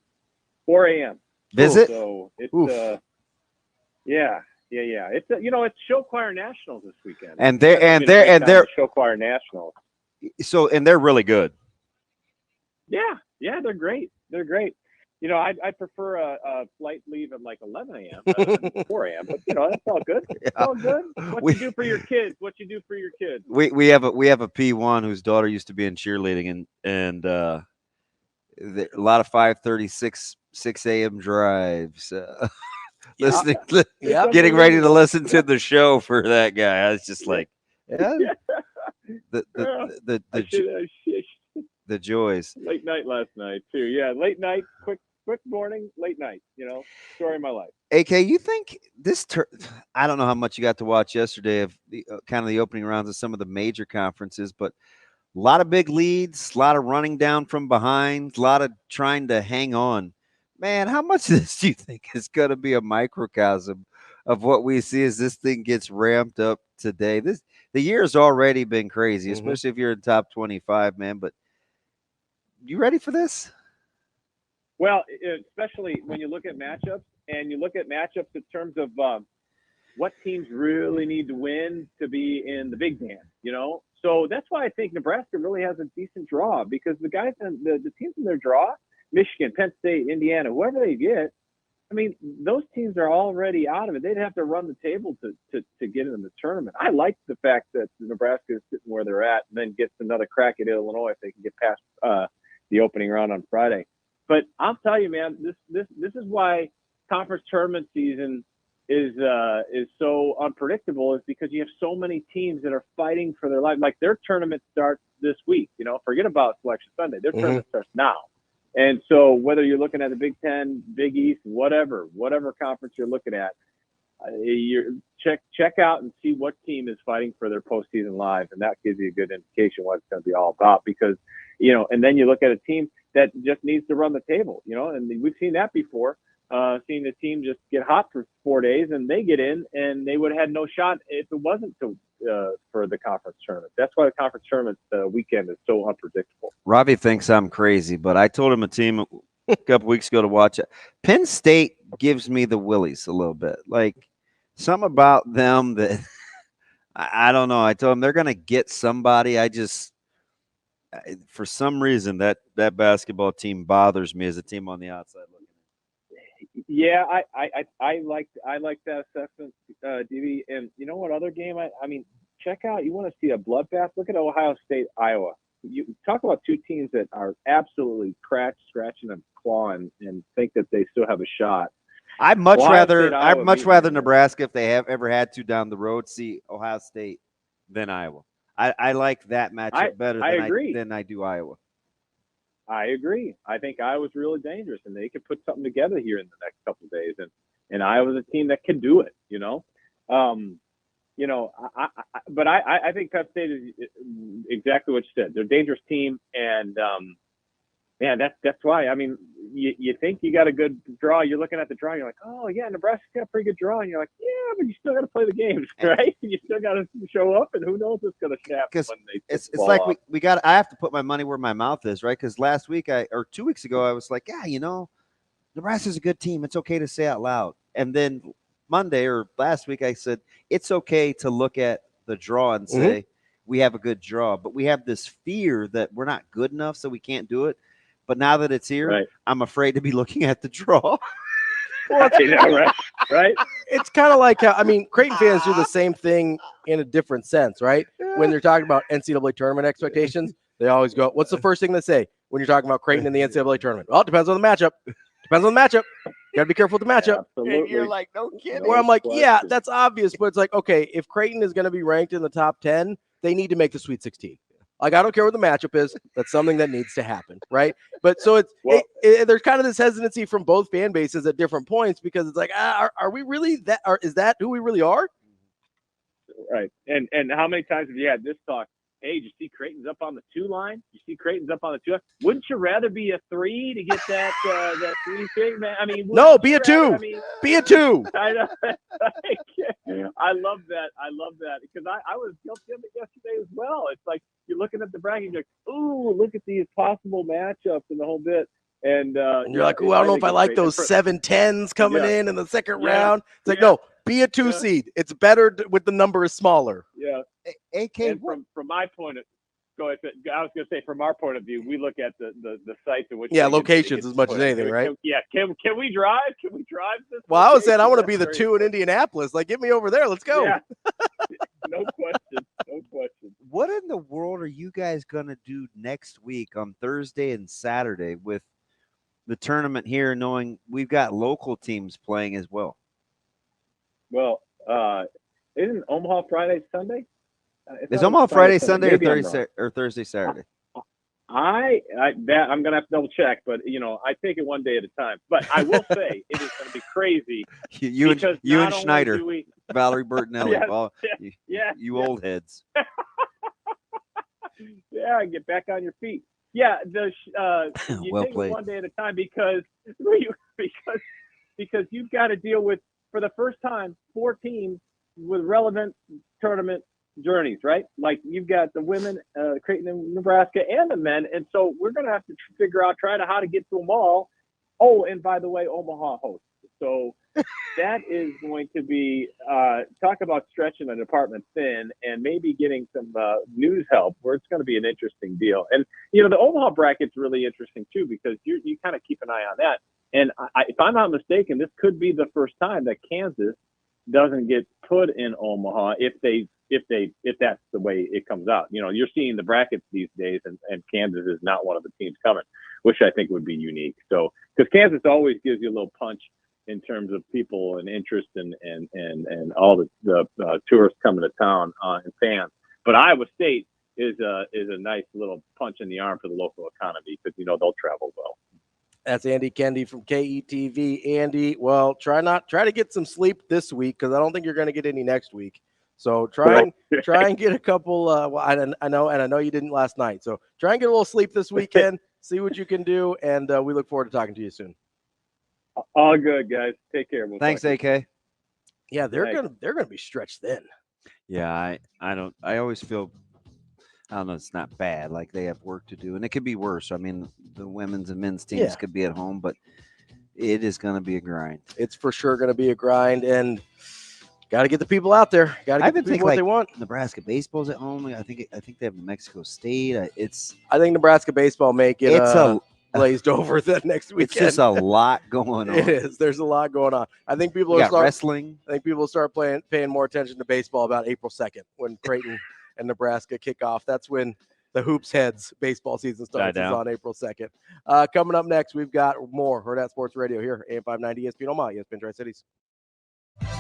4 a.m. Visit? So it's yeah. It's it's show choir nationals this weekend. And they're show choir nationals. So they're really good. Yeah, they're great. They're great. I prefer a flight leave at like 11 a.m. rather than 4 a.m. But that's all good. It's all good. What you do for your kids? We have a P1 whose daughter used to be in cheerleading, and a lot of 5:36, 6 a.m. drives. Listening, getting ready to listen to the show for that guy. I was just like, the joys. Late night last night too. Yeah, late night, quick morning, late night. Story of my life. AK, you think this? I don't know how much you got to watch yesterday of the kind of the opening rounds of some of the major conferences, but a lot of big leads, a lot of running down from behind, a lot of trying to hang on. Man, how much of this do you think is going to be a microcosm of what we see as this thing gets ramped up today? The year has already been crazy, especially if you're in top 25, man. But you ready for this? Well, especially when you look at matchups and you look at matchups in terms of what teams really need to win to be in the big dance, So that's why I think Nebraska really has a decent draw, because the guys and the teams in their draw, Michigan, Penn State, Indiana, whoever they get, I mean, those teams are already out of it. They'd have to run the table to get in the tournament. I like the fact that Nebraska is sitting where they're at and then gets another crack at Illinois if they can get past the opening round on Friday. But I'll tell you, man, this is why conference tournament season is so unpredictable, is because you have so many teams that are fighting for their life. Like their tournament starts this week. Forget about Selection Sunday. Their tournament starts now. And so whether you're looking at the Big Ten, Big East, whatever conference you're looking at, you check out and see what team is fighting for their postseason lives, and that gives you a good indication what it's going to be all about. Because and then you look at a team that just needs to run the table, and we've seen that before. Seeing the team just get hot for 4 days and they get in, and they would have had no shot if it wasn't for the conference tournament. That's why the conference tournament weekend is so unpredictable. Ravi thinks I'm crazy, but I told him a team a couple weeks ago to watch it. Penn State gives me the willies a little bit. Like something about them that I don't know. I told them they're going to get somebody. For some reason, that basketball team bothers me as a team on the outside looking. Yeah, I like that assessment, DB. And you know what other game? I mean, check out. You want to see a bloodbath? Look at Ohio State, Iowa. You talk about two teams that are absolutely scratching and clawing and think that they still have a shot. I'd much rather Nebraska, if they have ever had to down the road, see Ohio State than Iowa. I like that matchup better than I do Iowa. I agree. I think Iowa's really dangerous, and they could put something together here in the next couple of days. And Iowa's a team that can do it. But I think Penn State is exactly what you said. They're a dangerous team, and man, that's why. I mean, you think you got a good draw. You're looking at the draw. You're like, oh yeah, Nebraska's got a pretty good draw. And you're like, yeah, but you still got to play the games, right? You still got to show up, and who knows what's going to snap when they. It's like we got. I have to put my money where my mouth is, right? Because last week or 2 weeks ago, I was like, yeah, Nebraska's a good team. It's okay to say out loud. And then Monday or last week, I said it's okay to look at the draw and say we have a good draw, but we have this fear that we're not good enough, so we can't do it. But now that it's here, I'm afraid to be looking at the draw. Right. It's kind of like how, Creighton fans do the same thing in a different sense, right? When they're talking about NCAA tournament expectations, they always go, what's the first thing they say when you're talking about Creighton in the NCAA tournament? Well, it depends on the matchup. Got to be careful with the matchup. And you're Absolutely. like, no kidding. Where I'm like, yeah, question. that's obvious, but it's like, okay, if Creighton is going to be ranked in the top 10, they need to make the Sweet 16. Like, I don't care what the matchup is. That's something that needs to happen, right? But so it's Well- there's kind of this hesitancy from both fan bases at different points because it's like, are we really that? Is that who we really are? Right. And how many times have you had this talk? Hey, did you see Creighton's up on the 2 line? You see Creighton's up on the 2 line? Wouldn't you rather be a 3 to get that 3 thing, man? I mean, No, wouldn't be you a 2. rather- I mean, Be a 2. I know. I love that. I love that because I was guilty of it yesterday as well. It's like you're looking at the bracket, you're like, ooh, look at these possible matchups and the whole bit. And you're like, ooh, I don't know if I like those 7-10s coming Yeah. in the second Yeah. round. It's like, Yeah. no, be a 2 Yeah. seed. It's better with the number is smaller. Yeah. AK, And from my point of I was going to say, from our point of view, we look at the sites in which locations as much as anything, right? Can we drive? Can we drive this? Well, I was saying I want to location? be the That's 2 in very Indianapolis. Like, get me over there. Let's go. Yeah. No question. No question. what in the world are you guys gonna do next week on Thursday and Saturday with the tournament here, knowing we've got local teams playing as well? Well, isn't Omaha Friday Sunday? Is Omaha Friday, Sunday, or Maybe I'm Thursday, Saturday? I'm gonna have to double check, but I take it one day at a time. But I will say it is gonna be crazy. You because and not only Schneider, do we- Valerie Bertinelli, Yes, well, yeah, you yeah. old heads. Yeah, get back on your feet. Yeah, you Well take played. it one day at a time because you've got to deal with, for the first time, 4 teams with relevant tournament journeys, right? Like you've got the women, Creighton and Nebraska, and the men, and so we're going to have to figure out how to get to them all. Oh, and by the way, Omaha hosts. So that is going to be talk about stretching the department thin and maybe getting some news help, where it's going to be an interesting deal. And the Omaha bracket's really interesting too, because you kind of keep an eye on that. And if I'm not mistaken, this could be the first time that Kansas doesn't get put in Omaha if that's the way it comes out. You're seeing the brackets these days, and Kansas is not one of the teams coming, which I think would be unique. So because Kansas always gives you a little punch in terms of people and interest and all the tourists coming to town and fans. But Iowa State is a nice little punch in the arm for the local economy because they'll travel well. That's Andy Kendeigh from KETV. Andy, well, try to get some sleep this week because I don't think you're going to get any next week. So try and get a couple. I know you didn't last night. So try and get a little sleep this weekend. See what you can do, and we look forward to talking to you soon. All good, guys. Take care. Thanks, AK. Yeah, they're gonna be stretched thin. Yeah, I always feel, I don't know, it's not bad. Like they have work to do, and it could be worse. I mean, the women's and men's teams could be at home, but it is going to be a grind. It's for sure going to be a grind, and got to get the people out there. Got to get the people what they want. Nebraska baseball's at home. I think they have New Mexico State. I think Nebraska baseball may get glazed over that next weekend. It's just a lot going on. It is. There's a lot going on. I think people wrestling. I think people will start paying more attention to baseball about April 2nd when Creighton and Nebraska kick off. That's when the Hoops Heads baseball season starts. It's on April 2nd. Coming up next, we've got more Hurrdat Sports Radio here, AM 590 ESPN Omaha, ESPN Tri-Cities.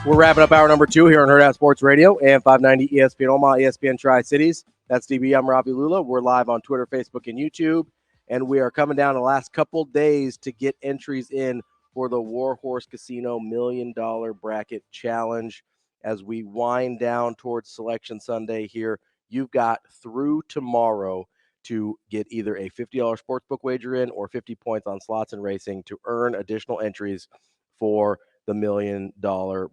We're wrapping up hour number 2 here on Hurrdat Sports Radio, AM 590 ESPN Omaha, ESPN Tri-Cities. That's DB. I'm Ravi Lulla. We're live on Twitter, Facebook, and YouTube. And we are coming down the last couple days to get entries in for the Warhorse Casino $1 Million Bracket Challenge. As we wind down towards Selection Sunday here, you've got through tomorrow to get either a $50 sportsbook wager in or 50 points on slots and racing to earn additional entries for the $1 Million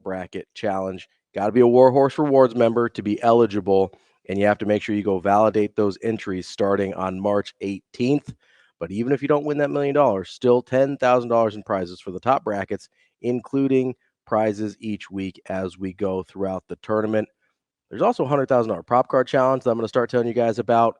Bracket Challenge. Got to be a Warhorse Rewards member to be eligible, and you have to make sure you go validate those entries starting on March 18th. But even if you don't win that $1 million, still $10,000 in prizes for the top brackets, including prizes each week as we go throughout the tournament. There's also a $100,000 prop card challenge that I'm going to start telling you guys about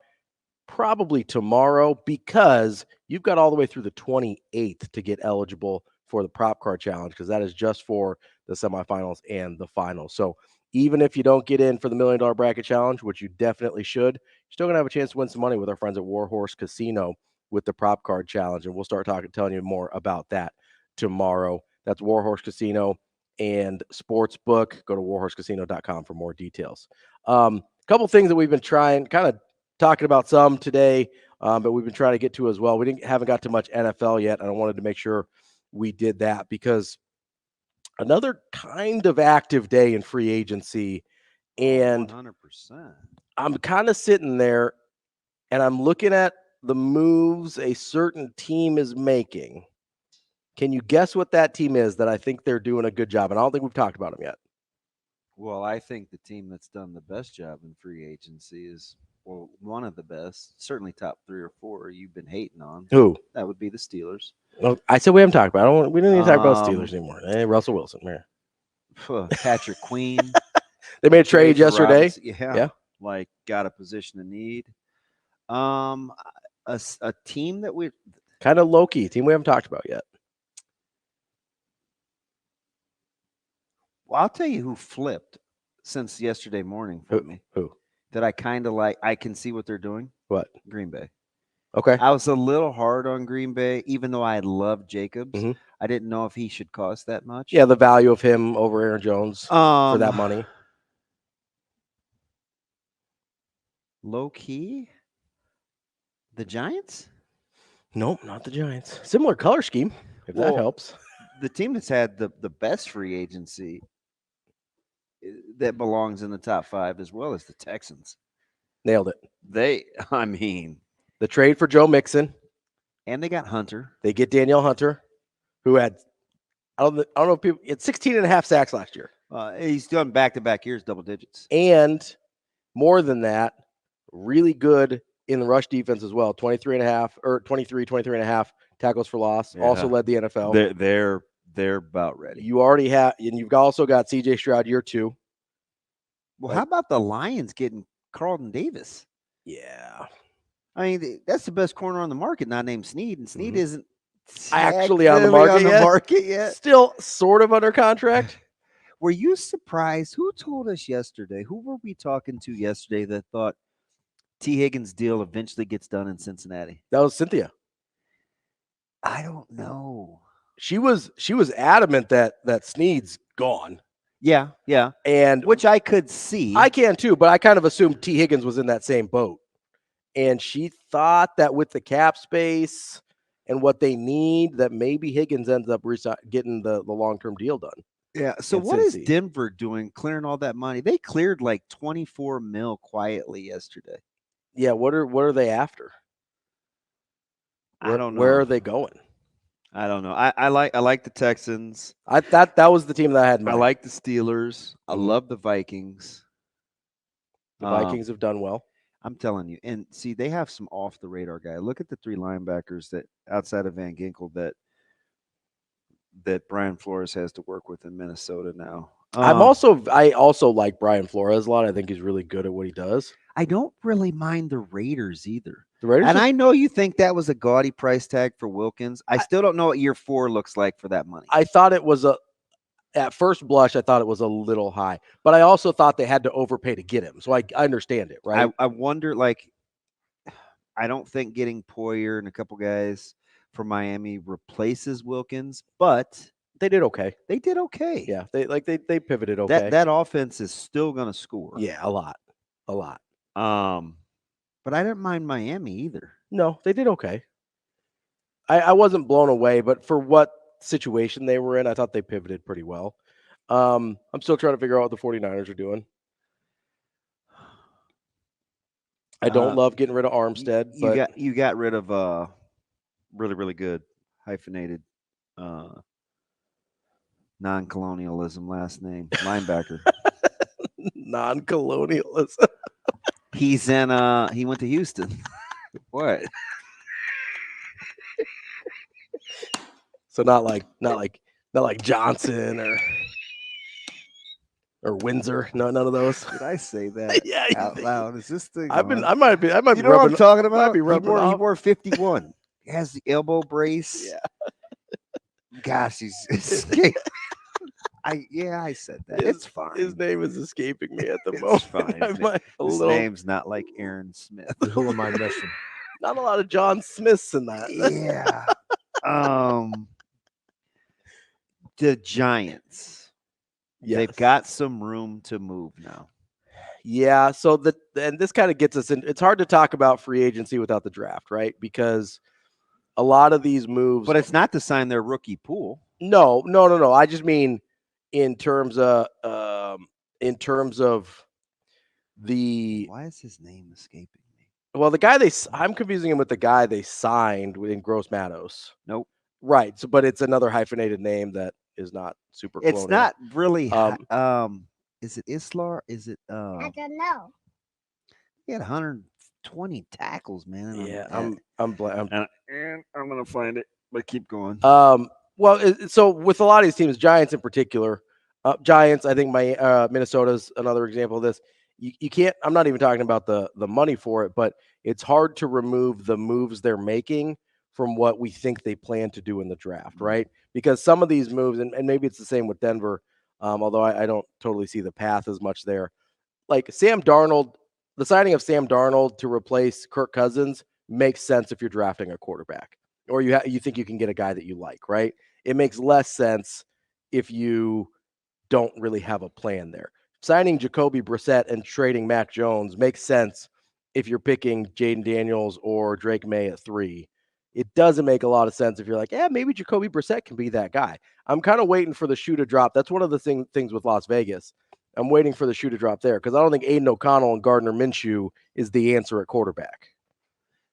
probably tomorrow, because you've got all the way through the 28th to get eligible for the prop card challenge, because that is just for the semifinals and the finals. So even if you don't get in for the $1 million bracket challenge, which you definitely should, you're still going to have a chance to win some money with our friends at Warhorse Casino with the prop card challenge. And we'll start telling you more about that tomorrow. That's Warhorse Casino and Sportsbook. Go to warhorsecasino.com for more details. Couple things that we've been trying, kind of talking about some today, but we've been trying to get to as well. We haven't got to much NFL yet, and I wanted to make sure we did that because another kind of active day in free agency, and 100%. I'm kind of sitting there and I'm looking at the moves a certain team is making. Can you guess what that team is that I think they're doing a good job? And I don't think we've talked about them yet. Well, I think the team that's done the best job in free agency is, well, one of the best, certainly top 3 or 4 you've been hating on. Who? That would be the Steelers. Well, I said we haven't talked about it. We didn't even talk about Steelers anymore. Hey, Russell Wilson, man. Patrick Queen. They made a trade yesterday. Yeah. Like, got a position of need. A team that we kind of low-key team we haven't talked about yet. Well, I'll tell you who flipped since yesterday morning for me. Who? That I kind of like. I can see what they're doing. What? Green Bay. Okay. I was a little hard on Green Bay, even though I loved Jacobs. Mm-hmm. I didn't know if he should cost that much. Yeah, the value of him over Aaron Jones for that money. Low key? The Giants? Nope, not the Giants. Similar color scheme, if that helps. The team that's had the best free agency that belongs in the top 5 as well as the Texans. Nailed it. The trade for Joe Mixon. And they got Hunter. They get Danielle Hunter, who had, I don't know if people, had 16.5 sacks last year. He's done back-to-back years, double digits. And more than that, really good in the rush defense as well. 23.5 tackles for loss. Yeah. Also led the NFL. They're about ready. You already have, and you've also got CJ Stroud year 2. Well, how about the Lions getting Carlton Davis? Yeah. I mean, that's the best corner on the market, not named Snead, and Snead isn't actually on the market yet. Still sort of under contract. Were you surprised? Who told us yesterday? Who were we talking to yesterday that thought T. Higgins' deal eventually gets done in Cincinnati? That was Cynthia. I don't know. She was adamant that Snead's gone. Yeah. And which I could see. I can too, but I kind of assumed T. Higgins was in that same boat. And she thought that with the cap space and what they need, that maybe Higgins ends up getting the long-term deal done. Yeah. So what is Denver doing clearing all that money? They cleared like $24 million quietly yesterday. Yeah. What are they after? I don't know. Where are they going? I don't know. I like the Texans. I thought that was the team that I had in mind. I like the Steelers. I love the Vikings. The Vikings have done well. I'm telling you. And see, they have some off the radar guy. Look at the 3 linebackers that outside of Van Ginkel that Brian Flores has to work with in Minnesota now. I also like Brian Flores a lot. I think he's really good at what he does. I don't really mind the Raiders either. The Raiders, and I know you think that was a gaudy price tag for Wilkins. I still don't know what year 4 looks like for that money. I thought it was at first blush, I thought it was a little high, but I also thought they had to overpay to get him. So I understand it, right? I wonder, I don't think getting Poyer and a couple guys from Miami replaces Wilkins, but they did okay. Yeah, they pivoted okay. That offense is still going to score. Yeah, a lot. But I didn't mind Miami either. No, they did okay. I wasn't blown away, but for what situation they were in, I thought they pivoted pretty well. I'm still trying to figure out what the 49ers are doing. I don't love getting rid of Armstead. You got rid of really, really good hyphenated non-colonialism last name linebacker. Non-colonialism. He's in he went to Houston. What? So not like Johnson or Windsor. No, none of those. Did I say that out loud? Is this thing? I might be. You know what I'm talking about? He wore 51. He has the elbow brace. Yeah. Gosh, he's escaping. I said that. It's fine. His name is escaping me at the moment. Fine. His name's not like Aaron Smith. Who am I missing? Not a lot of John Smiths in that. Yeah. The Giants. Yes. They've got some room to move now. Yeah. So and this kind of gets us in. It's hard to talk about free agency without the draft, right? Because a lot of these moves. But it's not to sign their rookie pool. No. I just mean in terms of the. Why is his name escaping me? Well, the guy I'm confusing him with the guy they signed in Gross Matos. Nope. Right. So, but it's another hyphenated name that is not super. It's colonial. not really. Is it Islar? Is it? I don't know. He had 120 tackles, man. Yeah, I'm gonna find it, but keep going. Well, so with a lot of these teams, Giants in particular, Giants, I think Minnesota's another example of this. You can't. I'm not even talking about the money for it, but it's hard to remove the moves they're making from what we think they plan to do in the draft, right? Because some of these moves, and maybe it's the same with Denver, although I don't totally see the path as much there. Like Sam Darnold, the signing of Sam Darnold to replace Kirk Cousins makes sense if you're drafting a quarterback, or you think you can get a guy that you like, right? It makes less sense if you don't really have a plan there. Signing Jacoby Brissett and trading Mac Jones makes sense if you're picking Jaden Daniels or Drake May at 3. It doesn't make a lot of sense if you're like, maybe Jacoby Brissett can be that guy. I'm kind of waiting for the shoe to drop. That's one of the things with Las Vegas. I'm waiting for the shoe to drop there because I don't think Aiden O'Connell and Gardner Minshew is the answer at quarterback.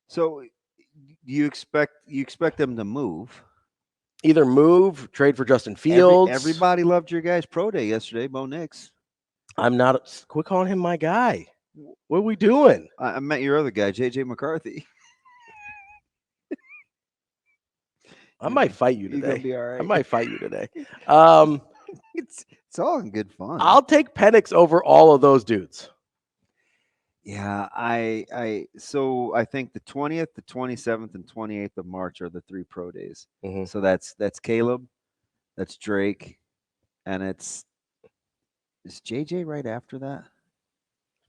So you expect them to move? Either move, trade for Justin Fields. Everybody loved your guy's pro day yesterday, Bo Nix. I'm not. Quit calling him my guy. What are we doing? I met your other guy, JJ McCarthy. I might fight you today. You're gonna be all right. I might fight you today. It's all in good fun. I'll take Penix over all of those dudes. Yeah, so I think the 20th, the 27th, and 28th of March are the 3 pro days. Mm-hmm. So that's Caleb, that's Drake, and is JJ right after that?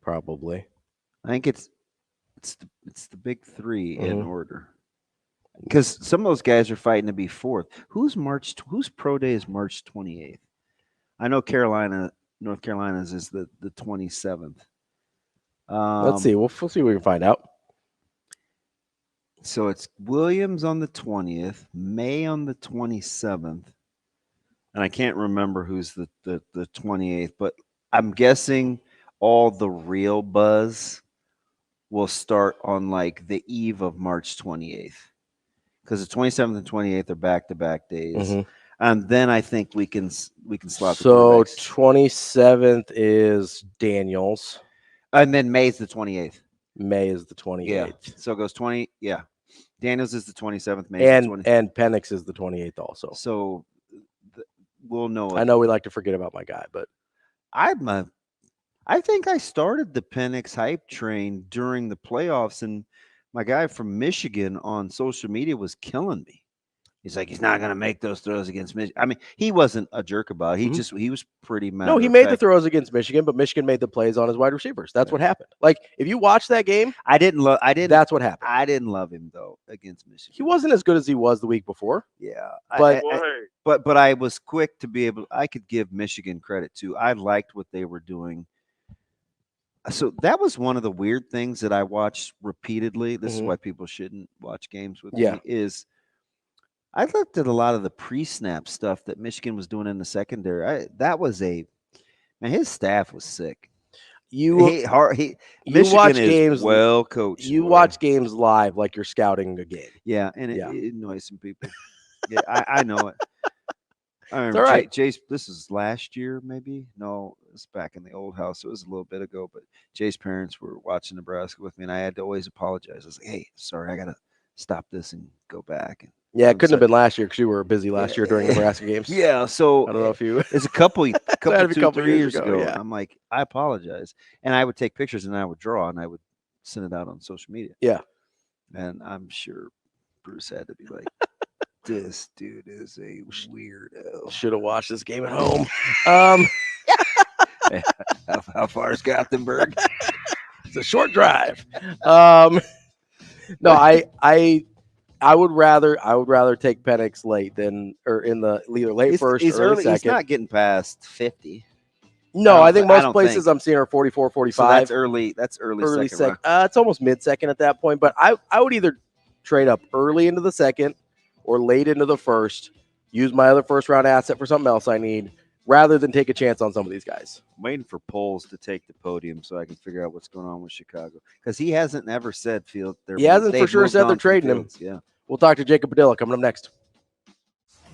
Probably. I think it's the big 3 in order. Because some of those guys are fighting to be 4th. Whose pro day is March 28th? I know North Carolina's is the 27th. Let's see. We'll see what we can find out. So it's Williams on the 20th, May on the 27th, and I can't remember who's the 28th, but I'm guessing all the real buzz will start on like the eve of March 28th. Because the 27th and 28th are back-to-back days. Mm-hmm. And then I think we can slot. So 27th is Daniels. And then May's the 28th. May is the 28th. Yeah. So it goes 20. Yeah. Daniels is the 27th. May's the 28th. And Penix is the 28th also. So we'll know. I know we like to forget about my guy, but I think I started the Penix hype train during the playoffs, and my guy from Michigan on social media was killing me. He's like, he's not going to make those throws against Michigan. I mean, he wasn't a jerk about it. He was pretty mad. No, he made the throws against Michigan, but Michigan made the plays on his wide receivers. That's what happened. Like, if you watch that game, that's what happened. I didn't love him though against Michigan. He wasn't as good as he was the week before. Yeah. But I was quick to be able, I could give Michigan credit too. I liked what they were doing. So that was one of the weird things that I watched repeatedly. This is why people shouldn't watch games with me, is I looked at a lot of the pre-snap stuff that Michigan was doing in the secondary. His staff was sick. Michigan watch is games well coached. You watch games live like you're scouting a game. Yeah, and it annoys some people. Yeah, I know it. I remember all right. Jay's, this is last year, maybe? No, it was back in the old house. It was a little bit ago, but Jay's parents were watching Nebraska with me, and I had to always apologize. I was like, hey, sorry, I got to stop this and go back. And yeah, it couldn't have been last year because you were busy last year during Nebraska games. Yeah, so I don't know if you. It's a couple 3 years ago. Yeah. I'm like, I apologize, and I would take pictures and I would draw and I would send it out on social media. Yeah, and I'm sure Bruce had to be like, this dude is a weirdo. Should have watched this game at home. How far is Gothenburg? It's a short drive. No, I I would rather take Penix late than or in the either late first or early second. He's not getting past 50. No, I think most places I'm seeing are 44, 45. So that's early. That's early second. It's almost mid-second at that point. But I would either trade up early into the second or late into the first, use my other first-round asset for something else I need, rather than take a chance on some of these guys. I'm waiting for Poles to take the podium so I can figure out what's going on with Chicago, because he hasn't ever said he hasn't for sure said they're trading him. Yeah. We'll talk to Jacob Padilla coming up next.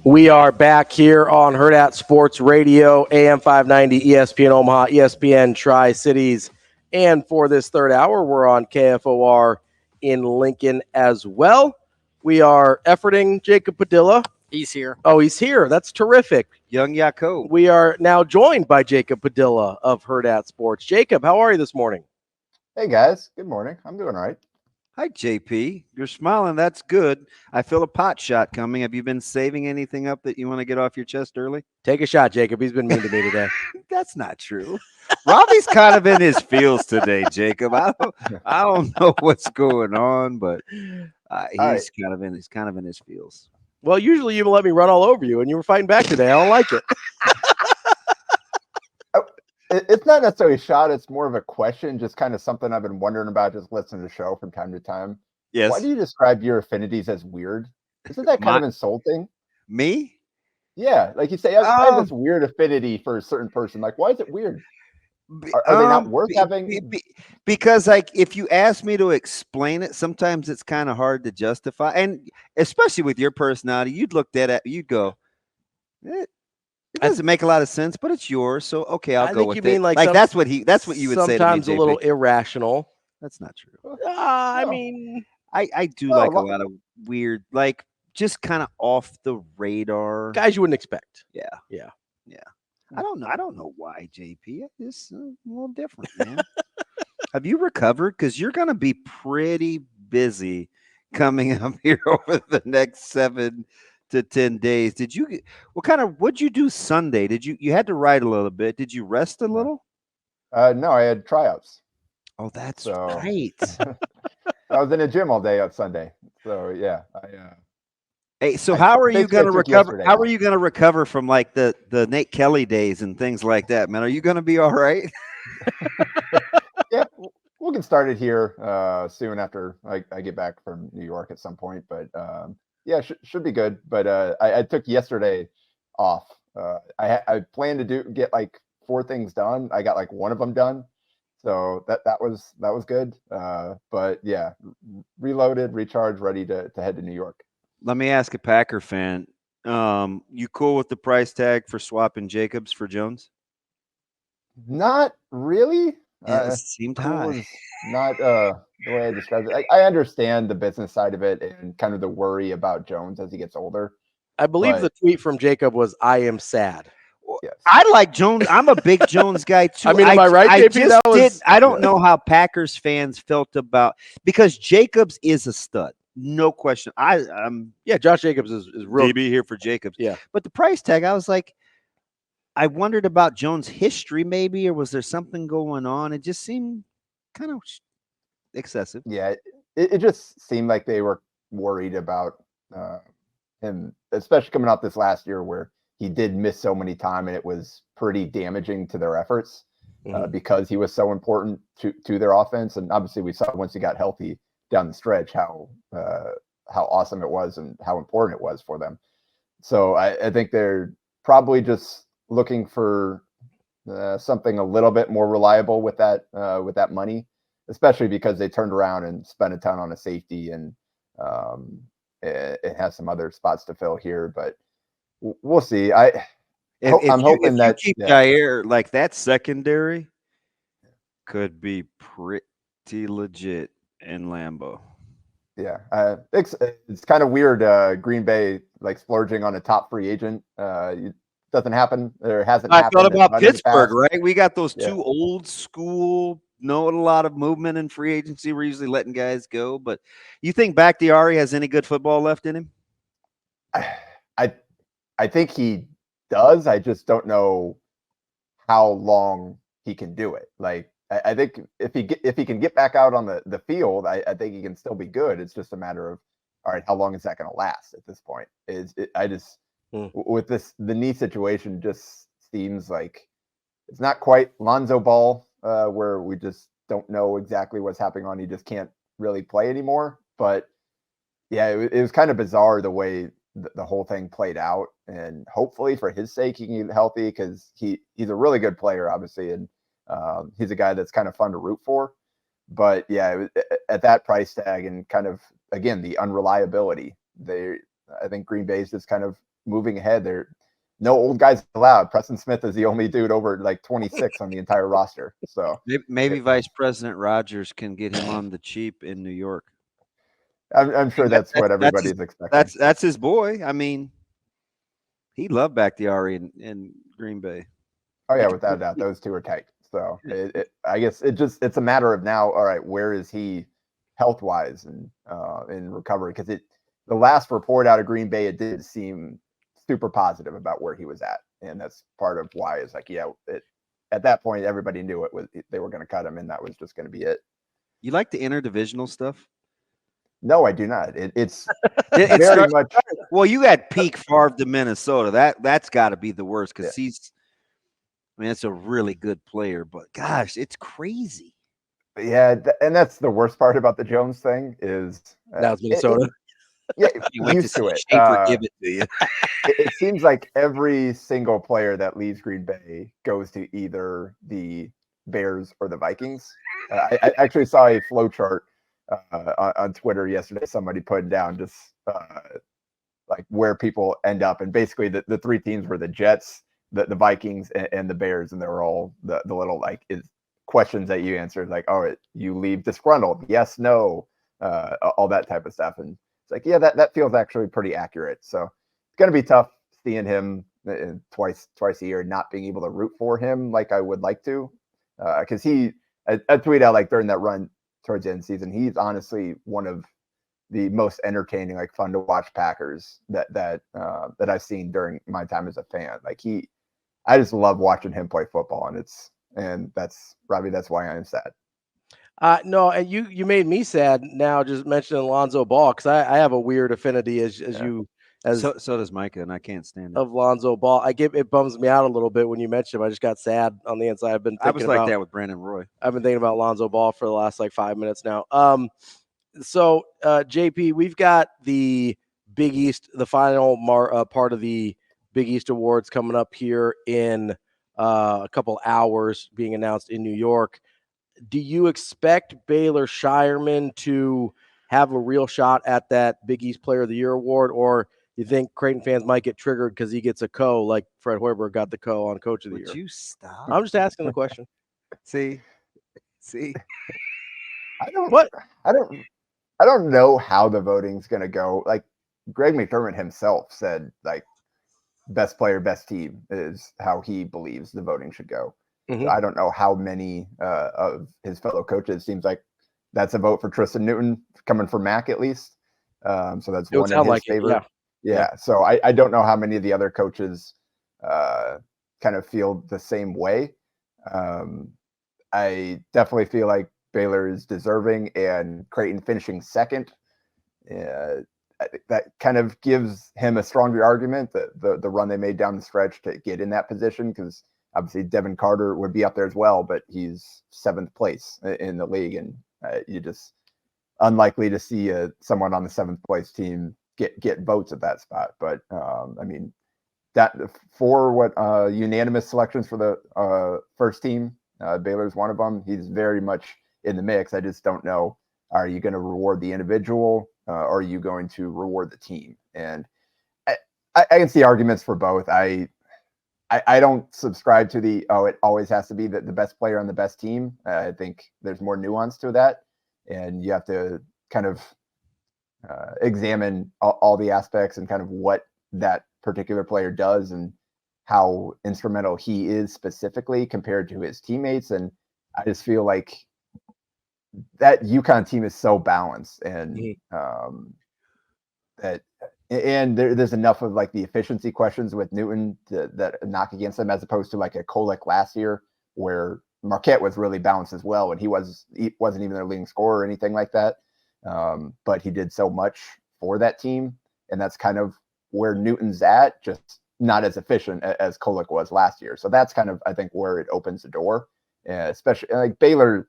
We are back here on Hurrdat Sports Radio, AM 590, ESPN Omaha, ESPN Tri-Cities. And for this third hour, we're on KFOR in Lincoln as well. We are efforting Jacob Padilla. He's here. Oh, he's here. That's terrific. Young Yaakov. We are now joined by Jacob Padilla of Hurrdat Sports. Jacob, how are you this morning? Hey, guys. Good morning. I'm doing all right. Hi, JP. You're smiling. That's good. I feel a pot shot coming. Have you been saving anything up that you want to get off your chest early? Take a shot, Jacob. He's been mean to me today. That's not true. Ravi's kind of in his feels today, Jacob. I don't know what's going on, but he's kind of in his feels. Well, usually you let me run all over you, and you were fighting back today. I don't like it. It's not necessarily a shot. It's more of a question, just kind of something I've been wondering about, just listening to the show from time to time. Yes. Why do you describe your affinities as weird? Isn't that kind of insulting? Me? Yeah. Like you say, I have this weird affinity for a certain person. Like, why is it weird? Are they not worth having? Because, like, if you ask me to explain it, sometimes it's kind of hard to justify. And especially with your personality, you'd look at it, you'd go, it doesn't make a lot of sense, but it's yours. So, okay, I'll go with it. Mean like that's what you would say to me, sometimes a little irrational. That's not true. I mean, I do like a lot of weird, like, just kind of off the radar guys you wouldn't expect. Yeah. I don't know why, JP. It's a little different, man. Have you recovered? Because you're going to be pretty busy coming up here over the next 7 to 10 days. What'd you do Sunday? You had to ride a little bit. Did you rest a little? No, I had tryouts. Oh, that's right. I was in a gym all day on Sunday. So yeah, hey, so how are you going to recover? How are you going to recover from like the Nate Kelly days and things like that, man? Are you going to be all right? Yeah, we'll get started here soon after I get back from New York at some point. But yeah, should be good. But I took yesterday off. I planned to get like 4 things done. I got like 1 of them done. So that was good. But yeah, reloaded, recharged, ready to head to New York. Let me ask a Packer fan. You cool with the price tag for swapping Jacobs for Jones? Not really. It seemed high. Not the way I described it. I understand the business side of it and kind of the worry about Jones as he gets older. I believe the tweet from Jacob was, "I am sad." Yes. I like Jones. I'm a big Jones guy too. I mean, am I right, JP? I don't know how Packers fans felt about, because Jacobs is a stud. No question. Josh Jacobs is real. DB here for Jacobs. Yeah. But the price tag, I was like, I wondered about Jones' history maybe, or was there something going on? It just seemed kind of excessive. Yeah, it just seemed like they were worried about him, especially coming off this last year where he did miss so many times and it was pretty damaging to their efforts because he was so important to their offense. And obviously we saw once he got healthy down the stretch how awesome it was and how important it was for them. So I think they're probably just looking for something a little bit more reliable with that money, especially because they turned around and spent a ton on a safety, and it has some other spots to fill here, but we'll see. I'm hoping that you keep Jair, like that secondary could be pretty legit in Lambeau. Yeah, it's kind of weird. Green Bay like splurging on a top free agent. Doesn't happen. Or hasn't happened. I thought about Pittsburgh, right? We got those 2 old school, not a lot of movement in free agency. We're usually letting guys go. But you think Bakhtiari has any good football left in him? I think he does. I just don't know how long he can do it. Like I think if he can get back out on the field, I think he can still be good. It's just a matter of all right, how long is that going to last at this point? With the knee situation just seems like it's not quite Lonzo Ball, where we just don't know exactly what's happening on. He just can't really play anymore. But yeah, it was kind of bizarre the way the whole thing played out. And hopefully for his sake, he can get healthy, because he's a really good player, obviously. And he's a guy that's kind of fun to root for. But yeah, at that price tag and kind of, again, the unreliability, I think Green Bay is just kind of moving ahead. No old guys allowed. Preston Smith is the only dude over like 26 on the entire roster. So maybe Vice President Rogers can get him on the cheap in New York. I'm sure that's what everybody's expecting. That's his boy. I mean, he loved Bakhtiari in Green Bay. Oh yeah, without a doubt, those two are tight. So I guess it's a matter of now. All right, where is he health wise and in recovery? Because the last report out of Green Bay, it did seem super positive about where he was at, and that's part of why it's like, yeah, at that point everybody knew they were going to cut him, and that was just going to be it. You like the interdivisional stuff? No, I do not. It's very much. Well, you had peak Favre to Minnesota. That's got to be the worst, because it's a really good player, but gosh, it's crazy. Yeah, and that's the worst part about the Jones thing is now it's Minnesota. You used to it. Give it to you. It seems like every single player that leaves Green Bay goes to either the Bears or the Vikings. I actually saw a flow chart on Twitter yesterday. Somebody put down just like where people end up, and basically the three teams were the Jets, the Vikings, and the Bears, and they were all the little like questions that you answered, like, oh, you leave disgruntled, yes, no, all that type of stuff. And it's like, yeah, that feels actually pretty accurate. So it's going to be tough seeing him twice a year, not being able to root for him like I would like to, because I tweeted out like during that run towards the end of the season, he's honestly one of the most entertaining, like fun to watch Packers that I've seen during my time as a fan. Like I just love watching him play football, and that's Ravi. That's why I am sad. No, and you made me sad now just mentioning Lonzo Ball, because I have a weird affinity so does Micah, and I can't stand it. Of Lonzo Ball. It bums me out a little bit when you mention him. I just got sad on the inside. I was like that with Brandon Roy. I've been thinking about Lonzo Ball for the last like 5 minutes now. So JP, we've got the Big East, the final part of the Big East Awards coming up here in a couple hours, being announced in New York. Do you expect Baylor Shireman to have a real shot at that Big East Player of the Year award, or you think Creighton fans might get triggered because he gets a co, like Fred Hoiberg got the co on Coach of the Year? Would you stop? I'm just asking the question. See. I don't know how the voting's going to go. Like Greg McDermott himself said, like best player, best team is how he believes the voting should go. Mm-hmm. I don't know how many of his fellow coaches, seems like that's a vote for Tristan Newton coming from Mac at least. So that's one in his favor. Yeah. So I don't know how many of the other coaches kind of feel the same way. I definitely feel like Baylor is deserving, and Creighton finishing second. I think that kind of gives him a stronger argument that the run they made down the stretch to get in that position, because obviously Devin Carter would be up there as well, but he's 7th place in the league, and you just unlikely to see someone on the 7th place team get votes at that spot. But I mean, that for what unanimous selections for the first team, Baylor's one of them. He's very much in the mix. I just don't know, are you going to reward the individual or are you going to reward the team? And I can see arguments for both. I don't subscribe to it always has to be the best player on the best team. I think there's more nuance to that, and you have to kind of examine all the aspects and kind of what that particular player does and how instrumental he is specifically compared to his teammates. And I just feel like that UConn team is so balanced, and there's enough of like the efficiency questions with Newton that knock against them, as opposed to like a Kolek last year where Marquette was really balanced as well, and he wasn't even their leading scorer or anything like that. But he did so much for that team. And that's kind of where Newton's at, just not as efficient as Kolek was last year. So that's kind of, I think, where it opens the door, especially like Baylor.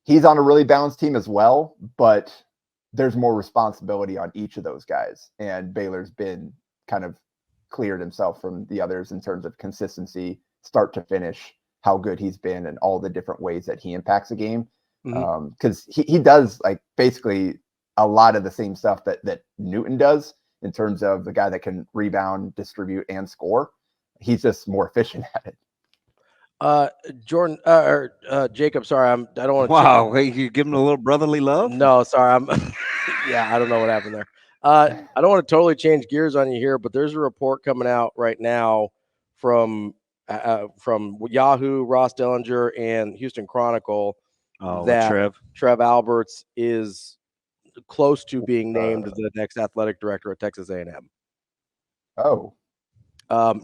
He's on a really balanced team as well, but there's more responsibility on each of those guys. And Baylor's been kind of cleared himself from the others in terms of consistency, start to finish, how good he's been, and all the different ways that he impacts a game. Because he does like basically a lot of the same stuff that Newton does in terms of the guy that can rebound, distribute, and score. He's just more efficient at it. Jordan or Jacob, sorry, I don't want to. Wow, hey, you giving a little brotherly love? No, sorry, I'm. Yeah, I don't know what happened there. I don't want to totally change gears on you here, but there's a report coming out right now from Yahoo, Ross Dellinger, and Houston Chronicle that Trev Alberts is close to being named the next athletic director at Texas A&M. Oh,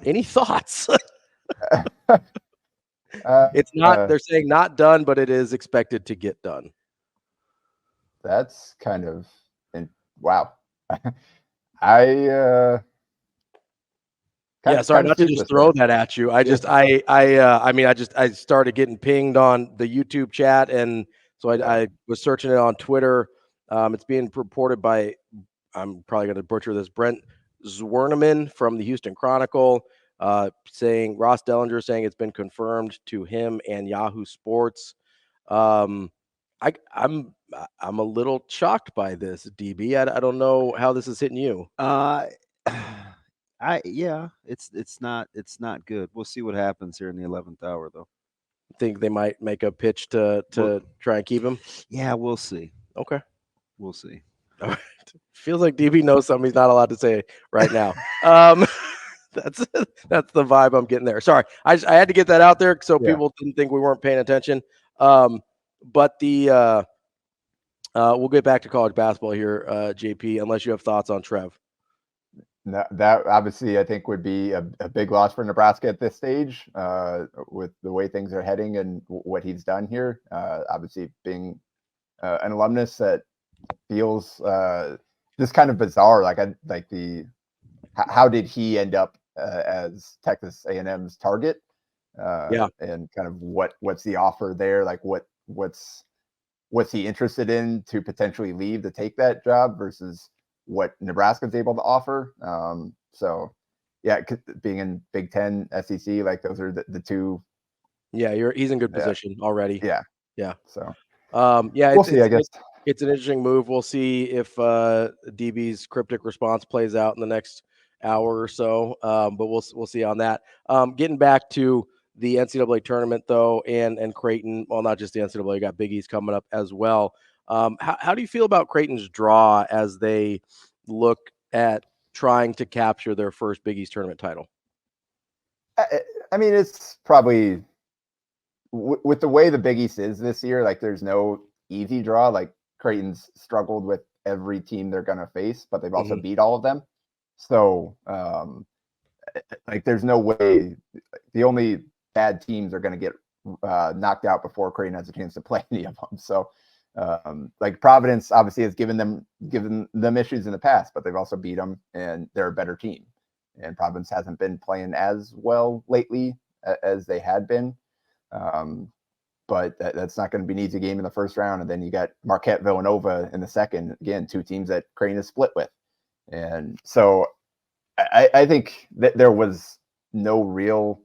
any thoughts? It's not. They're saying not done, but it is expected to get done. That's kind of wow. Sorry, not to just throw that at you. I started getting pinged on the YouTube chat, and so I was searching it on Twitter. It's being reported by, I'm probably going to butcher this, Brent Zwerneman from the Houston Chronicle. Saying Ross Dellinger saying it's been confirmed to him and Yahoo Sports. I'm a little shocked by this, DB. I don't know how this is hitting you. It's not good. We'll see what happens here in the 11th hour, though. Think they might make a pitch to try and keep him? Yeah, we'll see. Okay, we'll see. All right. Feels like DB knows something he's not allowed to say right now. That's the vibe I'm getting there. Sorry, I had to get that out there so people didn't think we weren't paying attention. But we'll get back to college basketball here, JP, unless you have thoughts on Trev. No, that obviously I think would be a big loss for Nebraska at this stage, with the way things are heading and what he's done here. Obviously being an alumnus that feels just kind of bizarre. How did he end up as Texas A&M's target? And kind of what's the offer there? Like what's he interested in to potentially leave to take that job versus what Nebraska's able to offer? Being in Big Ten, SEC, like those are the two. Yeah, he's in good position already. Yeah. So we'll see. I guess it's an interesting move. We'll see if DB's cryptic response plays out in the next hour or so. But we'll see on that. Getting back to the NCAA tournament though, and Creighton. Well, not just the NCAA, you got Big East coming up as well. How do you feel about Creighton's draw as they look at trying to capture their first Big East tournament title? I mean, it's probably with the way the Big East is this year, like there's no easy draw. Like Creighton's struggled with every team they're going to face, but they've also beat all of them. So like there's no way the only bad teams are going to get knocked out before Creighton has a chance to play any of them. So like Providence obviously has given them issues in the past, but they've also beat them and they're a better team. And Providence hasn't been playing as well lately as they had been. But that's not going to be an easy game in the first round. And then you got Marquette Villanova in the second, again, two teams that Creighton is split with. And so I think that there was no real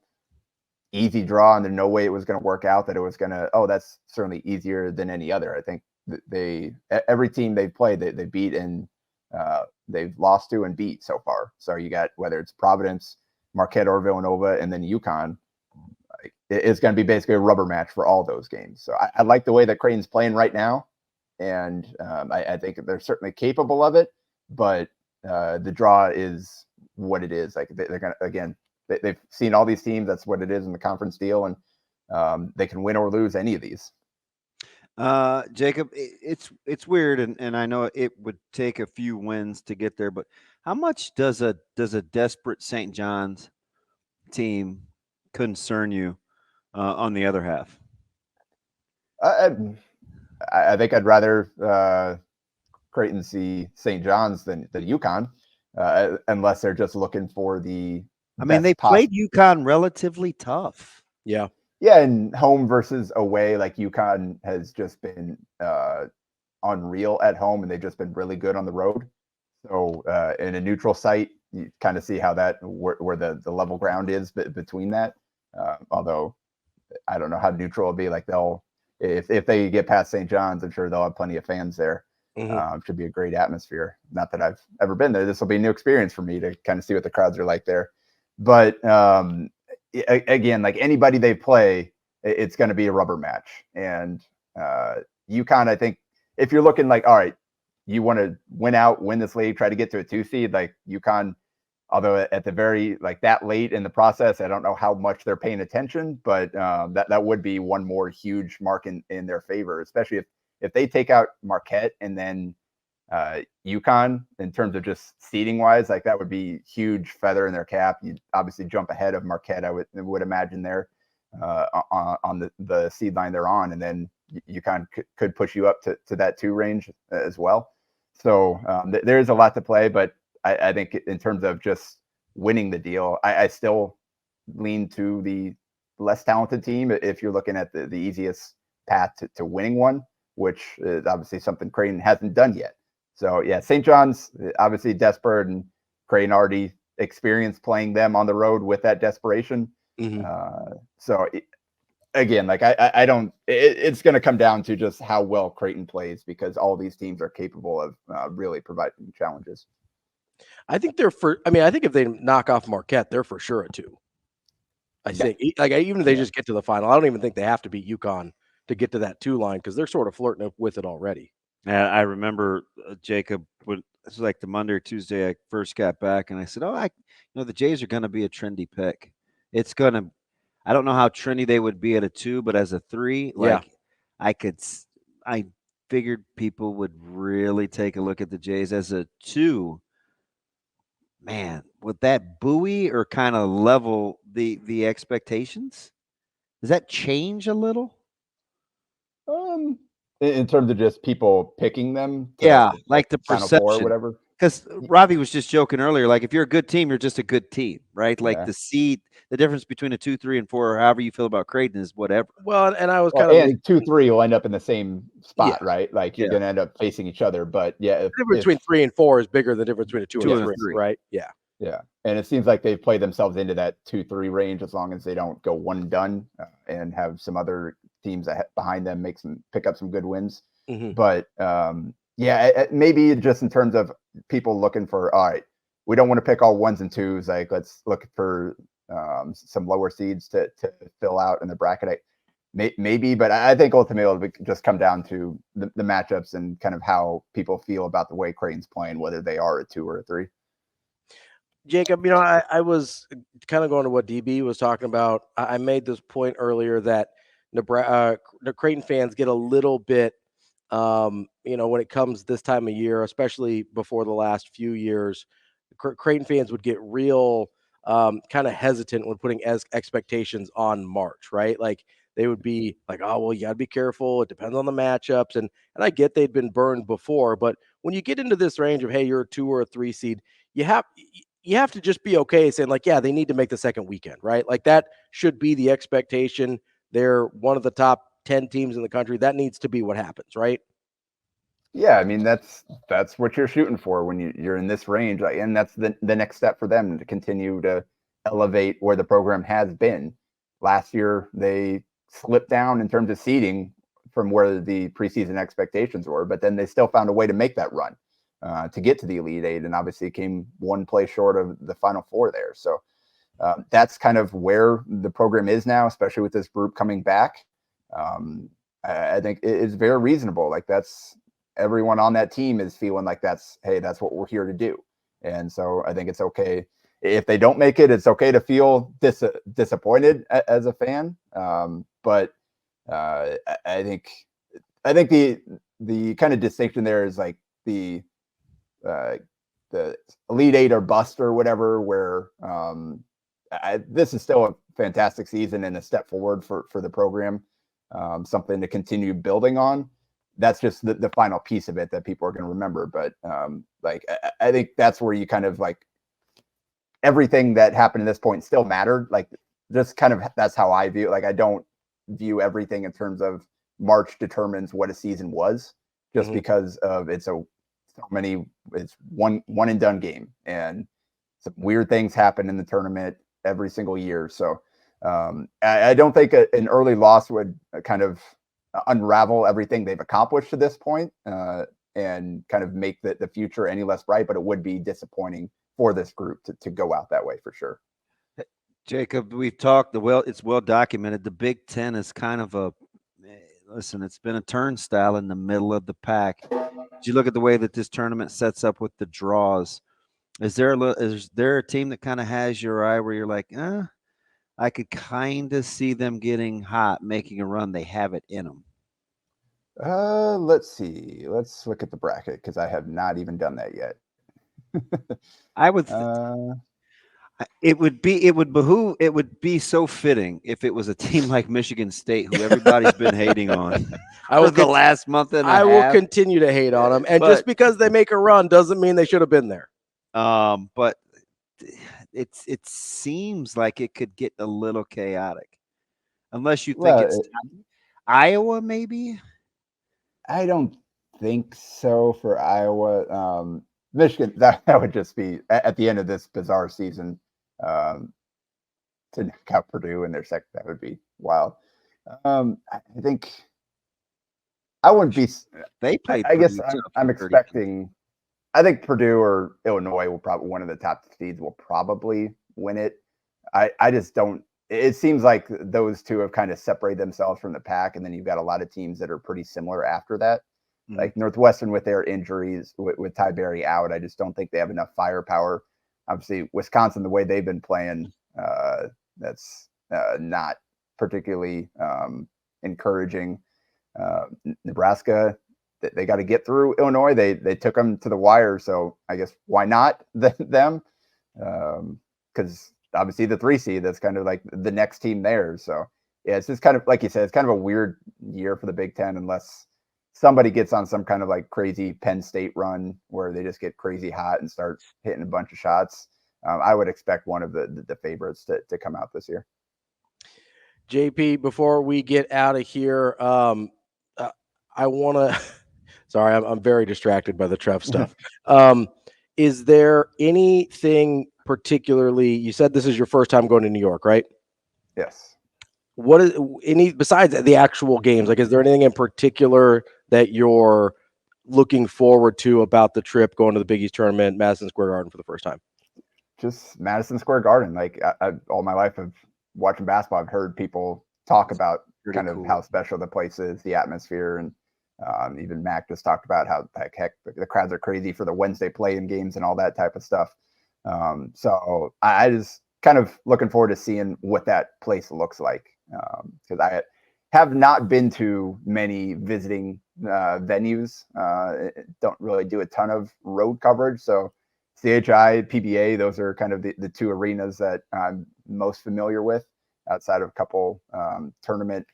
easy draw, and there's no way it was going to work out that it was going to, that's certainly easier than any other. I think every team they've played, they beat and they've lost to and beat so far. So you got, whether it's Providence, Marquette, or Villanova, and then UConn, it's going to be basically a rubber match for all those games. So I like the way that Creighton's playing right now. And I think they're certainly capable of it, but the draw is what it is. Like they're going to, again, they've seen all these teams. That's what it is in the conference deal. And they can win or lose any of these. Jacob, it's weird. And I know it would take a few wins to get there, but how much does a desperate St. John's team concern you on the other half? I think I'd rather Creighton see St. John's than UConn, unless they're just looking for the. I mean, they played UConn relatively tough. Yeah. Yeah, and home versus away, like UConn has just been unreal at home, and they've just been really good on the road. So in a neutral site, you kind of see how where the level ground is between that. Although I don't know how neutral it'll be. Like if they get past St. John's, I'm sure they'll have plenty of fans there. Should be a great atmosphere. Not that I've ever been there. This will be a new experience for me to kind of see what the crowds are like there. But again, like anybody they play, it's going to be a rubber match. And UConn, I think, if you're looking like, all right, you want to win this league, try to get to a 2 seed, like UConn, although at the very like that late in the process, I don't know how much they're paying attention, but that would be one more huge mark in their favor, especially if they take out Marquette and then UConn in terms of just seeding wise, like that would be huge feather in their cap. You'd obviously jump ahead of Marquette, I would imagine there on the seed line they're on, and then UConn could push you up to that 2 range as well. So there is a lot to play, but I think in terms of just winning the deal, I still lean to the less talented team if you're looking at the easiest path to winning one, which is obviously something Creighton hasn't done yet. So yeah, St. John's obviously desperate, and Creighton already experienced playing them on the road with that desperation. So again, like I don't. It's going to come down to just how well Creighton plays, because all these teams are capable of really providing challenges. I think I think if they knock off Marquette, they're for sure a 2. I think like even if they just get to the final, I don't even think they have to beat UConn to get to that 2 line, because they're sort of flirting with it already. I remember Jacob this was like the Monday or Tuesday I first got back, and I said, the Jays are going to be a trendy pick. It's going to, I don't know how trendy they would be at a 2, but as a 3, like I figured people would really take a look at the Jays as a 2. Man, would that buoy or kind of level the expectations? Does that change a little? In terms of just people picking them, like the perception or whatever. Because Ravi was just joking earlier, like if you're a good team, you're just a good team, right? Like the seed, the difference between a 2, 3, and 4, or however you feel about Creighton is whatever. Well, and I was and 2, 3 will end up in the same spot, right? Like you're going to end up facing each other. But the difference between 3 and 4 is bigger than the difference between a 2 and a 3, right? Yeah. Yeah, and it seems like they've played themselves into that 2-3 range, as long as they don't go one and done and have some other teams behind them pick up some good wins. But maybe just in terms of people looking for, all right, we don't want to pick all 1s and 2s. Like let's look for some lower seeds to fill out in the bracket. Maybe, but I think ultimately it'll just come down to the matchups and kind of how people feel about the way Creighton's playing, whether they are a 2 or a 3. Jacob, I was kind of going to what DB was talking about. I made this point earlier that the Creighton fans get a little bit, when it comes this time of year, especially before the last few years, Creighton fans would get real kind of hesitant when putting expectations on March, right? Like they would be like, oh, well, you got to be careful. It depends on the matchups. And I get they'd been burned before, but when you get into this range of, hey, you're a 2 or a 3 seed, you have to just be okay saying like, yeah, they need to make the second weekend, right? Like that should be the expectation. They're one of the top 10 teams in the country. That needs to be what happens, right? Yeah, I mean, that's what you're shooting for when you're in this range. And that's the next step for them to continue to elevate where the program has been. Last year, they slipped down in terms of seeding from where the preseason expectations were, but then they still found a way to make that run. To get to the Elite Eight, and obviously came one play short of the Final Four there. So that's kind of where the program is now, especially with this group coming back. I think it is very reasonable. Like that's everyone on that team is feeling like that's what we're here to do. And so I think it's okay if they don't make it. It's okay to feel disappointed as a fan. But I think the kind of distinction there is like the Elite Eight or bust or whatever, where this is still a fantastic season and a step forward for the program, something to continue building on. that's just the final piece of it that people are going to remember. But like I think that's where you kind of like everything that happened at this point still mattered. Like just kind of that's how I view it. Like I don't view everything in terms of March determines what a season was, just because of it's one and done game, and some weird things happen in the tournament every single year. So I don't think an early loss would kind of unravel everything they've accomplished to this point, and kind of make the future any less bright, but it would be disappointing for this group to go out that way for sure. Jacob, we've talked it's well documented. The Big Ten is kind of listen, it's been a turnstile in the middle of the pack. As you look at the way that this tournament sets up with the draws, is there a team that kind of has your eye where you're like, I could kind of see them getting hot, making a run. They have it in them. Let's see. Let's look at the bracket because I have not even done that yet. I would. It would be so fitting if it was a team like Michigan State, who everybody's been hating on for the last month and a half. I will continue to hate on them, and just because they make a run doesn't mean they should have been there. But it seems like it could get a little chaotic, unless you think it's Iowa, maybe. I don't think so for Iowa. Michigan, that would just be at the end of this bizarre season to knock out Purdue in their second. That would be wild. I think I wouldn't be. They played. I guess I'm expecting. I think Purdue or Illinois will probably one of the top seeds will probably win it. I just don't. It seems like those two have kind of separated themselves from the pack, and then you've got a lot of teams that are pretty similar after that. Like Northwestern with their injuries, with Ty Berry out, I just don't think they have enough firepower. Obviously, Wisconsin, the way they've been playing, that's not particularly encouraging. Nebraska, they got to get through Illinois. They took them to the wire, so I guess why not them? Because obviously the 3 seed, that's kind of like the next team there. So yeah, it's just kind of like you said, it's kind of a weird year for the Big Ten unless somebody gets on some kind of like crazy Penn State run where they just get crazy hot and start hitting a bunch of shots. I would expect one of the favorites to come out this year. JP, before we get out of here, I want to. Sorry, I'm very distracted by the Trev stuff. Is there anything particularly? You said this is your first time going to New York, right? Yes. What is any besides the actual games? Like, is there anything in particular that you're looking forward to about the trip going to the Big East tournament, Madison Square Garden for the first time? Just Madison Square Garden. Like I all my life of watching basketball, I've heard people talk about kind of how special the place is, the atmosphere, and even Mac just talked about how heck the crowds are crazy for the Wednesday play-in games and all that type of stuff. So I just kind of looking forward to seeing what that place looks like, because I have not been to many visiting venues. Don't really do a ton of road coverage. So CHI, PBA, those are kind of the two arenas that I'm most familiar with outside of a couple tournament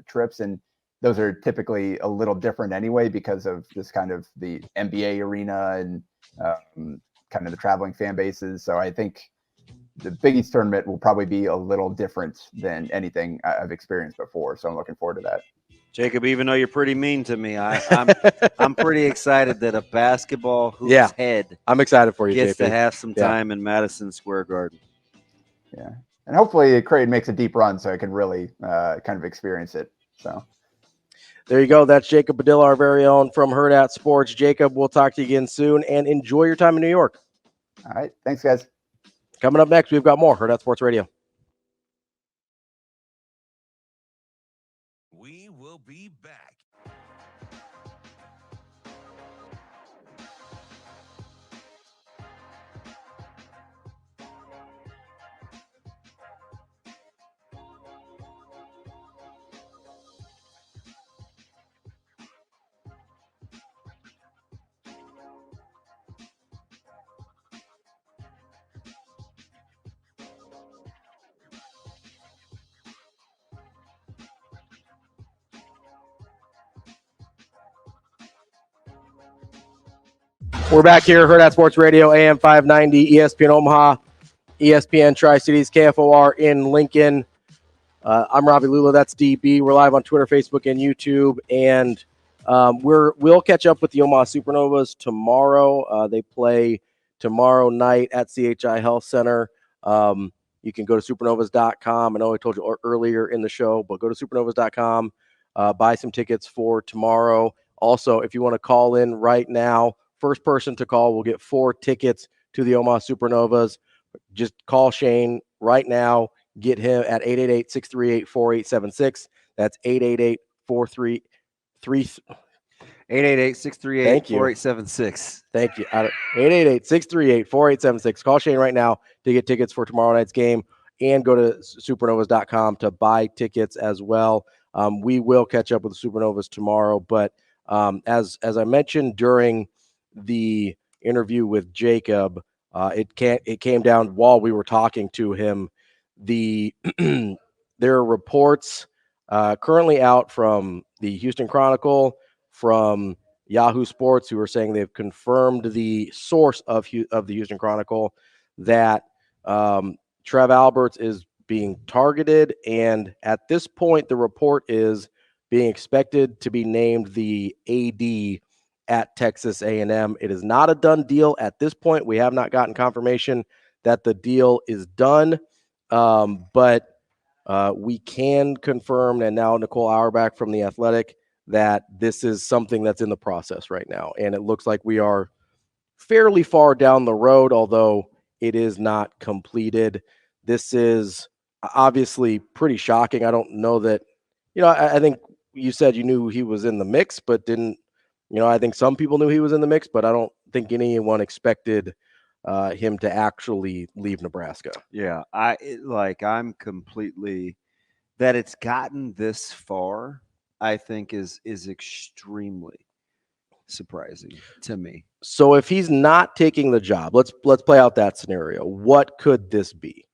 trips. And those are typically a little different anyway because of just kind of the NBA arena and kind of the traveling fan bases. So I think the Big East tournament will probably be a little different than anything I've experienced before. So I'm looking forward to that. Jacob, even though you're pretty mean to me, I'm pretty excited that a basketball hoops head I'm excited for you, gets JP. to have some time in Madison Square Garden. Yeah. And hopefully Creighton makes a deep run so I can really kind of experience it. So there you go. That's Jacob Padilla, our very own from Hurrdat Sports. Jacob, we'll talk to you again soon, and enjoy your time in New York. All right. Thanks, guys. Coming up next, we've got more Hurrdat Sports Radio. We will be back. We're back here, Hurrdat Sports Radio, AM 590, ESPN Omaha, ESPN Tri-Cities, KFOR in Lincoln. I'm Ravi, Lulla, that's DB. We're live on Twitter, Facebook, and YouTube, and we'll catch up with the Omaha Supernovas tomorrow. They play tomorrow night at CHI Health Center. You can go to supernovas.com. I know I told you earlier in the show, but go to supernovas.com, buy some tickets for tomorrow. Also, if you want to call in right now, first person to call will get 4 tickets to the Omaha Supernovas. Just call Shane right now. Get him at 888-638-4876. That's 888-638-4876. Thank you. 888-638-4876. Call Shane right now to get tickets for tomorrow night's game, and go to supernovas.com to buy tickets as well. We will catch up with the Supernovas tomorrow, but as I mentioned during the interview with Jacob, it came down while we were talking to him. There are reports currently out from the Houston Chronicle, from Yahoo Sports, who are saying they've confirmed the source of the Houston Chronicle that Trev Alberts is being targeted, and at this point, the report is being expected to be named the AD at Texas A&M. It is not a done deal at this point. We have not gotten confirmation that the deal is done, but we can confirm, and now Nicole Auerbach from The Athletic, that this is something that's in the process right now, and it looks like we are fairly far down the road, although it is not completed. This is obviously pretty shocking. I don't know that, I think you said you knew he was in the mix, but didn't, I think some people knew he was in the mix, but I don't think anyone expected him to actually leave Nebraska. Yeah, I'm completely, that it's gotten this far, I think is extremely surprising to me. So if he's not taking the job, let's play out that scenario. What could this be?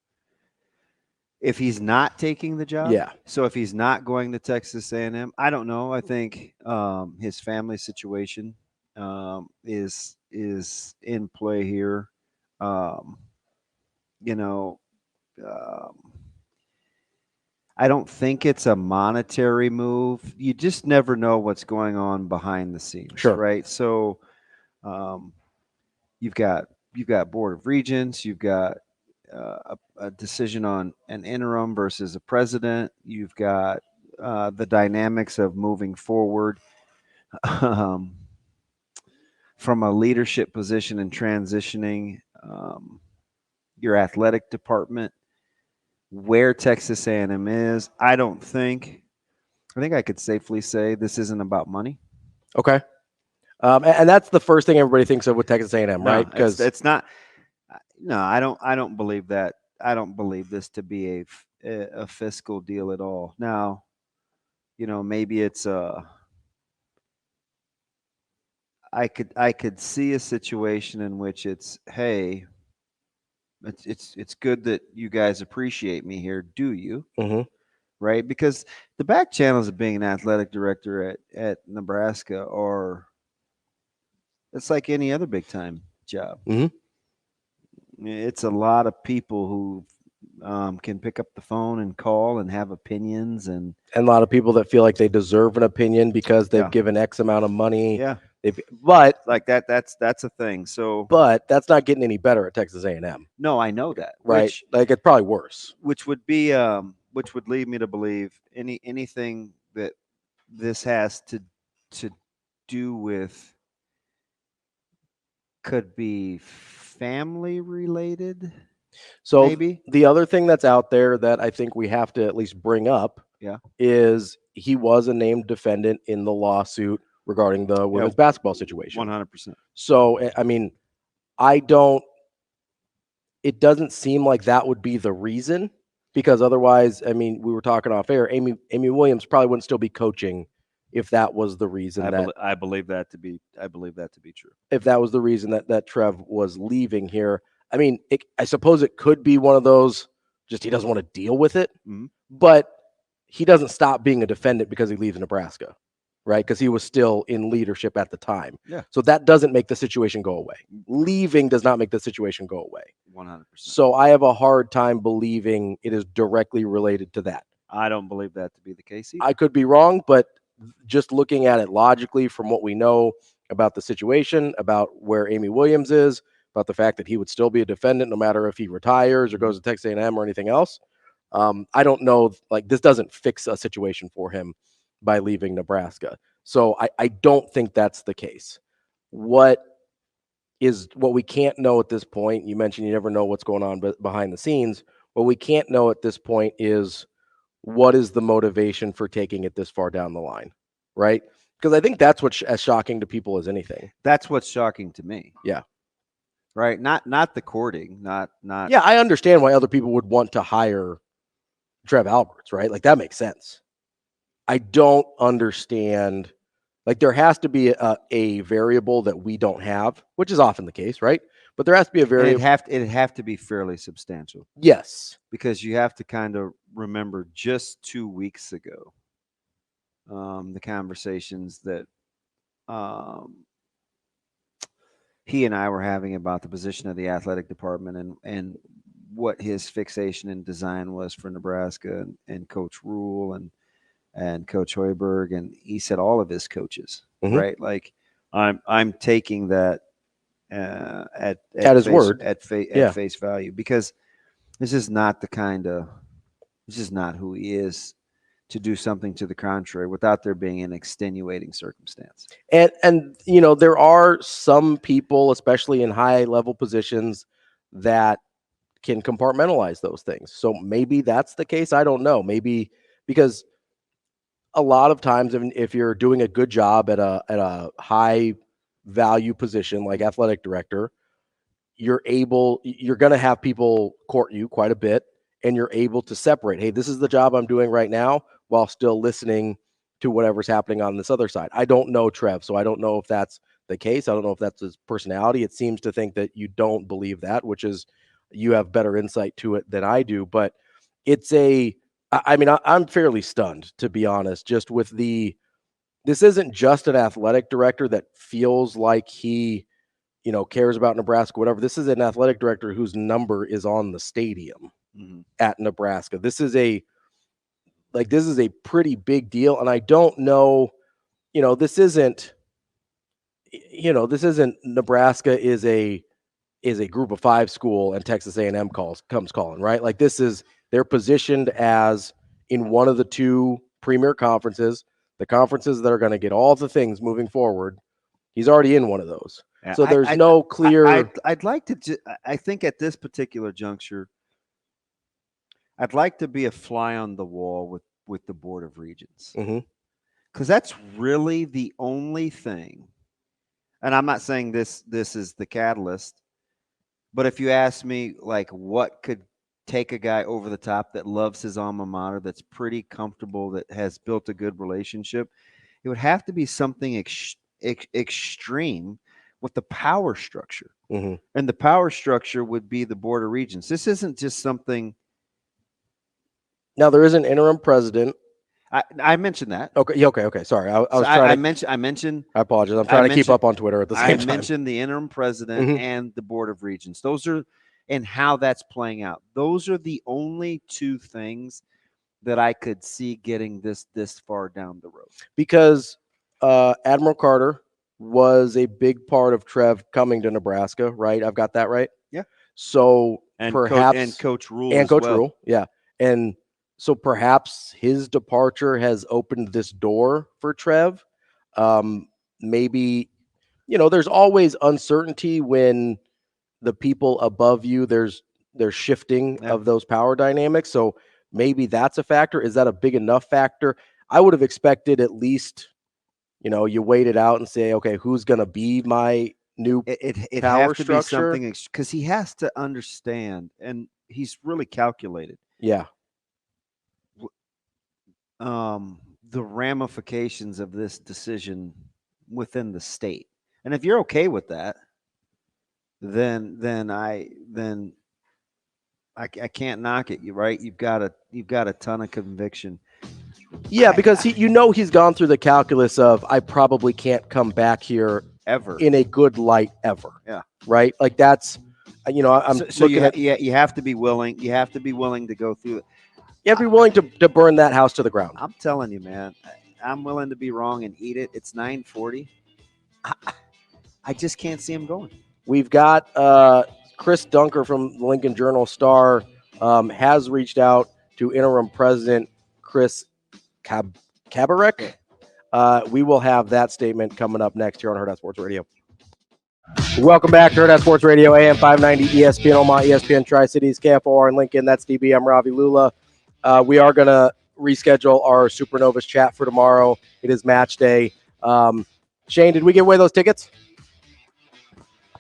If he's not taking the job? Yeah. So if he's not going to Texas A&M, I don't know. I think his family situation is in play here. I don't think it's a monetary move. You just never know what's going on behind the scenes, sure, right? So you've got Board of Regents, you've got a decision on an interim versus a president. You've got the dynamics of moving forward from a leadership position and transitioning your athletic department, where Texas A&M is. I think I could safely say this isn't about money. Okay. And that's the first thing everybody thinks of with Texas A&M, right? Because it's not. No, I don't believe that. I don't believe this to be a fiscal deal at all. Now, maybe it's I could see a situation in which it's, hey, it's good that you guys appreciate me here. Do you? Mm-hmm. Right? Because the back channels of being an athletic director at Nebraska it's like any other big time job. Mm-hmm. It's a lot of people who can pick up the phone and call and have opinions, and a lot of people that feel like they deserve an opinion because they've given X amount of money. Yeah. But like that's a thing. So, but that's not getting any better at Texas A&M. No, I know that. Right. Like it's probably worse. Which would be which would lead me to believe anything that this has to do with could be family related. So maybe the other thing that's out there that I think we have to at least bring up is he was a named defendant in the lawsuit regarding the women's basketball situation. 100%. So, I mean, it doesn't seem like that would be the reason, because otherwise, I mean, we were talking off air, Amy Williams probably wouldn't still be coaching if that was the reason. I believe that to be true. If that was the reason that Trev was leaving here. I mean, I suppose it could be one of those, just he doesn't want to deal with it, but he doesn't stop being a defendant because he leaves Nebraska. right? Because he was still in leadership at the time. Yeah. So that doesn't make the situation go away. Leaving does not make the situation go away. 100%. So I have a hard time believing it is directly related to that. I don't believe that to be the case either. I could be wrong, but just looking at it logically from what we know about the situation, about where Amy Williams is, about the fact that he would still be a defendant no matter if he retires or goes to Texas A&M or anything else. I don't know, like this doesn't fix a situation for him by leaving Nebraska. So I don't think that's the case. What we can't know at this point, you mentioned you never know what's going on behind the scenes. What we can't know at this point is what is the motivation for taking it this far down the line, right? Because I think that's what's as shocking to people as anything. That's what's shocking to me. Yeah. Right. Not the courting, not. Yeah, I understand why other people would want to hire Trev Alberts, right? Like that makes sense. I don't understand. Like there has to be a variable that we don't have, which is often the case, right? But there has to be a variable. It'd have to be fairly substantial. Yes. Because you have to kind of remember just 2 weeks ago, the conversations that he and I were having about the position of the athletic department and what his fixation and design was for Nebraska and Coach Rule and Coach Hoiberg, and he said all of his coaches, right? Like I'm taking that at his word at face value, because this is not who he is to do something to the contrary without there being an extenuating circumstance. And there are some people, especially in high level positions, that can compartmentalize those things. So maybe that's the case. I don't know. Maybe because a lot of times if you're doing a good job at a high value position like athletic director, you're going to have people court you quite a bit, and you're able to separate, hey, this is the job I'm doing right now, while still listening to whatever's happening on this other side. I don't know Trev, so I don't know if that's the case. I don't know if that's his personality. It seems to think that you don't believe that, which is you have better insight to it than I do. But I'm fairly stunned, to be honest, just with this isn't just an athletic director that feels like he cares about Nebraska, whatever. This is an athletic director whose number is on the stadium at Nebraska. This is a pretty big deal. And I don't know, this isn't Nebraska is a group of 5 school and Texas A&M comes calling, right? Like they're positioned as in one of the 2 premier conferences, the conferences that are going to get all the things moving forward. He's already in one of those. So there's no clear. I'd like to. I think at this particular juncture, I'd like to be a fly on the wall with the Board of Regents, because that's really the only thing. And I'm not saying this is the catalyst, but if you ask me, like, what could take a guy over the top that loves his alma mater, that's pretty comfortable, that has built a good relationship, it would have to be something extreme with the power structure. And the power structure would be the Board of Regents. This isn't just something. Now there is an interim president. I mentioned that. Okay. Sorry, I mentioned. I apologize. I'm trying to keep up on Twitter at the same time. I mentioned the interim president and the Board of Regents. Those are, and how that's playing out. Those are the only 2 things that I could see getting this far down the road. Because Admiral Carter was a big part of Trev coming to Nebraska, right? I've got that right? Yeah. So perhaps Coach Rule Rule, yeah. And so perhaps his departure has opened this door for Trev. Maybe, there's always uncertainty when the people above you, there's shifting of those power dynamics. So maybe that's a factor. Is that a big enough factor? I would have expected at least, you wait it out and say, okay, who's going to be my new power structure? Be something, because he has to understand, and he's really calculated. Yeah. The ramifications of this decision within the state. And if you're okay with that, then I can't knock it. You right. You've got a ton of conviction. Yeah, because he's gone through the calculus of I probably can't come back here ever in a good light ever. Yeah. Right. Like that's, I'm looking at. You have to be willing. You have to be willing to go through it. You have to be willing to burn that house to the ground. I'm telling you, man. I'm willing to be wrong and eat it. It's 9:40. I just can't see him going. We've got Chris Dunker from the Lincoln Journal-Star has reached out to interim president Chris Kabarek. We will have that statement coming up next here on Hurrdat Sports Radio. Welcome back to Hurrdat Sports Radio, AM 590, ESPN Omaha, ESPN Tri-Cities, KFOR in Lincoln. That's DB. I'm Ravi Lulla. We are going to reschedule our Supernovas chat for tomorrow. It is match day. Shane, did we give away those tickets?